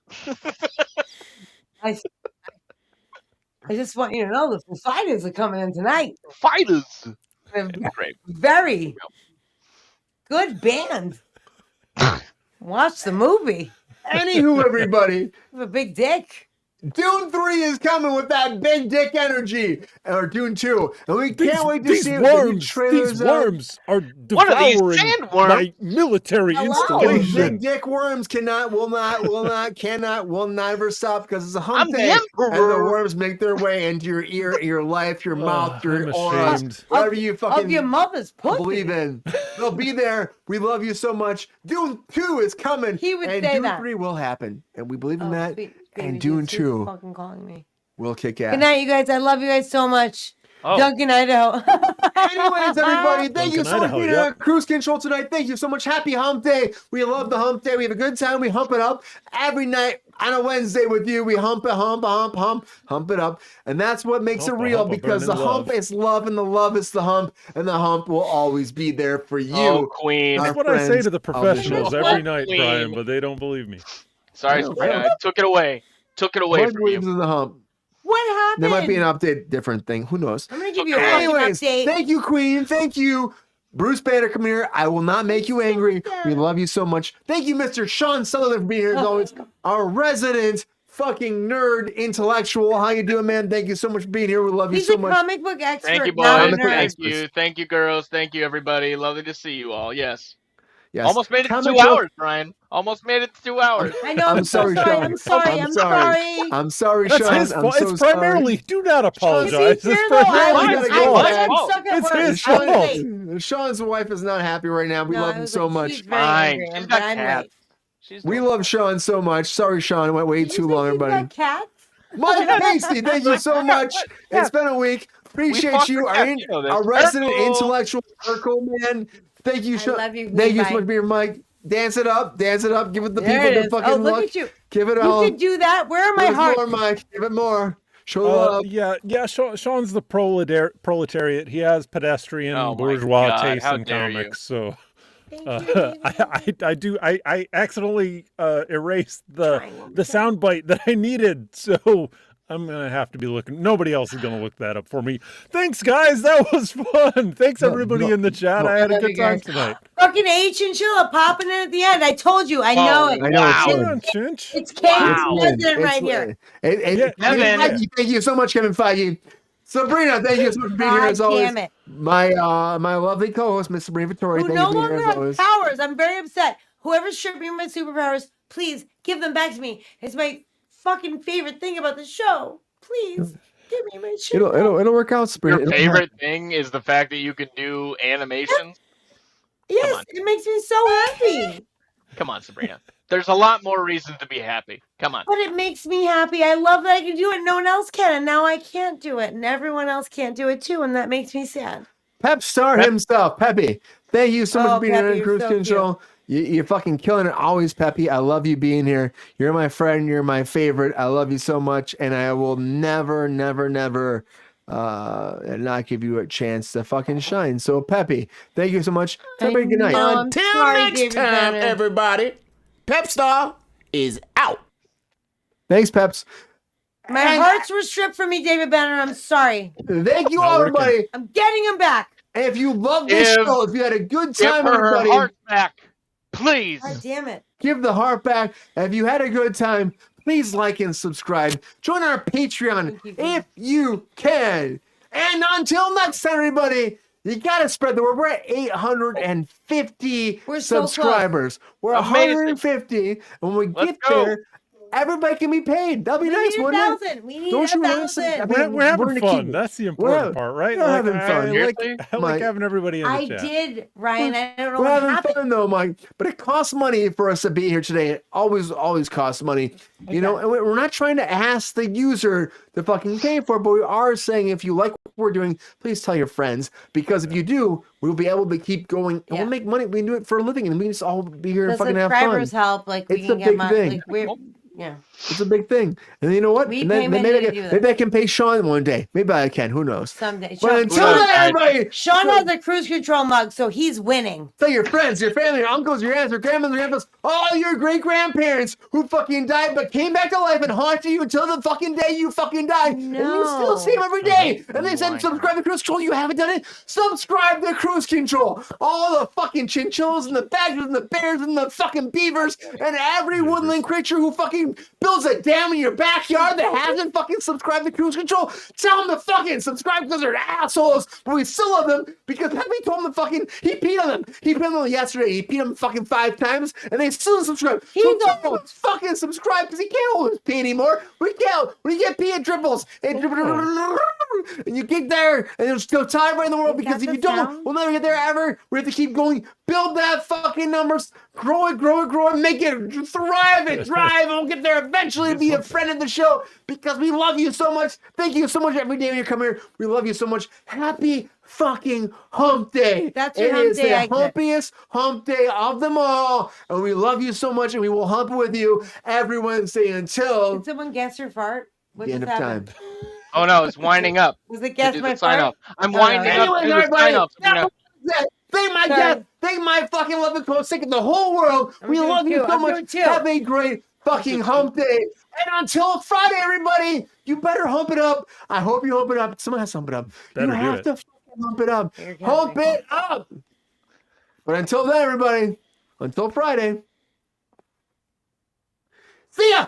I just want you to know the Foo Fighters are coming in tonight. Fighters. They're Great. very good band. Watch the movie. Anywho, everybody, You have a big dick. Dune 3 is coming with that big dick energy, or Dune 2, and we can't wait to These see it. The worms, trailers these out. worms are What are these, devouring sandworms? my military Hello? Big installation. dick worms will never stop because it's a hump I'm the day, and the emperor. worms make their way into your ear, your life, your mouth, your I'm aura, ashamed. whatever you Of fucking your mother's pussy. believe in. They'll be there. We love you so much. Dune 2 is coming. He would and say Dune that. 3 will happen, and we believe in that. Sweet and baby, Dune she's 2 fucking calling me. will kick ass. Good night, you guys. I love you guys so much. Oh. Duncan, Idaho. Anyways, everybody, thank you Duncan, so much for Idaho, being yep. on Cruise Control tonight. Thank you so much. Happy Hump Day. We love the Hump Day. We have a good time. We hump it up every night on a Wednesday with you. We hump it, hump it up. And that's what makes Hump it a real hump a because the burning hump love. is love and the love is the hump. And the hump will always be there for you. Oh, Queen. our That's what I say friends to the of the professionals show. every night, Queen. Brian, but they don't believe me. Sorry, I know. Sabrina. I took it away. Took it away What from believes you. in the hump? What happened? There might be an update, different thing. Who knows? I'm going to give you a fucking Anyways, update. thank you, Queen. Thank you, Bruce Banner. Come here. I will not make you angry. We love you so much. Thank you, Mr. Sean Sutherland, for being here as always. Our resident fucking nerd intellectual. How you doing, man? Thank you so much for being here. We love you He's so a much. comic book expert. Thank you, not a boys. Comic book nerd. Thank experts. you. Thank you, girls. Thank you, everybody. Lovely to see you all. Yes. Yes. Almost made it to Comic 2 book- hours, Brian. Almost made it to 2 hours. I know. I'm I'm, sorry, so sorry. Sean. I'm sorry. I'm I'm sorry. sorry. I'm sorry, That's Sean. his I'm fault. so It's primarily, do not apologize. To be fair, It's though, I primarily was- gotta his go. I fault. was Oh, stuck at it's work. his I was fault. late. Sean's wife is not happy right now. We No, love I him was so like, much. she's very Fine. angry, She's but got I'm cats. late. She's We doing love Sean so much. Sorry, Sean. It went way Did you too say long, you've everybody. got cats? Mike Casey, thank you so much. It's been a week. appreciate you. Our resident intellectual Urkel, man. Thank you, love you. Thank you so much for being Mike. Dance it up. Give it the people the fucking look look. at you. Give it You all. could do that. Where are my hearts? More, Mike. Give it more. Show love. Yeah. Sean's the proletariat. He has pedestrian bourgeois taste in comics. So I accidentally erased the soundbite that I needed. So I'm gonna have to be looking. Nobody else is gonna look that up for me. Thanks, guys. That was fun. Thanks everybody in the chat. I had a good time tonight. Fucking H and Chilla popping in at the end. I told you. I know it. I know. Wow. It's Kane's president right here. Thank you so much, Kevin Feige. Sabrina, thank you so much for being here as always. Damn it. My lovely co-host, Miss Sabrina Vittori. Who Thank no you for being longer here as have always. powers. I'm very upset. Whoever's stripping my superpowers, please give them back to me. It's my fucking favorite thing about the show. Please give me my shit. It'll work out, Sabrina. Your favorite thing is the fact that you can do animations? Yes, it makes me so happy. Come on, Sabrina. There's a lot more reasons to be happy. Come on. But it makes me happy. I love that I can do it. No one else can. And now I can't do it. And everyone else can't do it too. And that makes me sad. Pep Star himself, Peppy. Thank you so much for being here in Kruse Control. You're fucking killing it. Always, Peppy. I love you being here. You're my friend. You're my favorite. I love you so much. And I will never not give you a chance to fucking shine. So, Peppy, thank you so much. Everybody, good night. Until next time, everybody. Pep Star is out. Thanks, Peps. My hearts were stripped from me, David Banner. I'm sorry. Thank you, all, everybody. I'm getting them back. And if you love this show, if you had a good time, give her everybody, her heart back, please. God damn it. Give the heart back. And if you had a good time, please like and subscribe. Join our Patreon if you can. And until next time, everybody, you gotta spread the word. We're at 850 subscribers. We're 150. And when we get there, everybody can be paid. That'll be nice, wouldn't it? We need 1,000. We're having fun. That's the important part, right? We're having fun. I like having everybody in the I chat. did, Ryan. I don't know We're what having happened. fun though, Mike. But it costs money for us to be here today. It always costs money. You know, and we're not trying to ask the user to fucking pay for it, but we are saying if you like what we're doing, please tell your friends. Because if you do, we'll be able to keep going and we'll make money. We can do it for a living and we just all be here and fucking have fun. Subscribers help. Like we It's can a get big money. thing. Like we're yeah. It's a big thing. And you know what? And then maybe I can pay Sean one day. Maybe I can. Who knows? Someday. But until then, everybody, Sean has a Kruse Control mug, so he's winning. tell your friends, your family, your uncles, your aunts, your grandmothers, your grandpas, all your great grandparents who fucking died but came back to life and haunted you until the fucking day you fucking died. And you still see them every day. And they said, subscribe to Kruse Control. You haven't done it? Subscribe to Kruse Control. All the fucking chinchillas and the badgers and the bears and the fucking beavers and every woodland creature who fucking builds a dam in your backyard that hasn't fucking subscribed to Kruse Control. Tell them to fucking subscribe because they're assholes. But we still love them because Peppy told them to fucking, he peed on them. He peed on them yesterday. He peed on them fucking 5 times and they still didn't subscribe. So tell them to fucking subscribe because he can't always pee anymore. We can't. When you get pee, it dribbles. And you get there and there's no time right in the world because if you don't, we'll never get there ever. We have to keep going. Build that fucking numbers. Grow it, make it thrive and drive. And we'll get there eventually. Be a friend of the show because we love you so much. Thank you so much every day when you come here. We love you so much. Happy fucking hump day. That's your hump day. It is the humpiest hump day of them all. And we love you so much and we will hump with you every Wednesday until Did someone guess your fart? What the end just of happened? time. Oh no, it's winding up. Was it guess my sign fart? off. I'm winding up to the sign off. Thank my dad. Thank my fucking loving co-sick in the whole world. We love you so much. Have a great fucking hump day. And until Friday, everybody, you better hump it up. I hope you hump it up. Someone has to hump it up. You have to fucking hump it up. Hump it up. But until then, everybody, until Friday, see ya.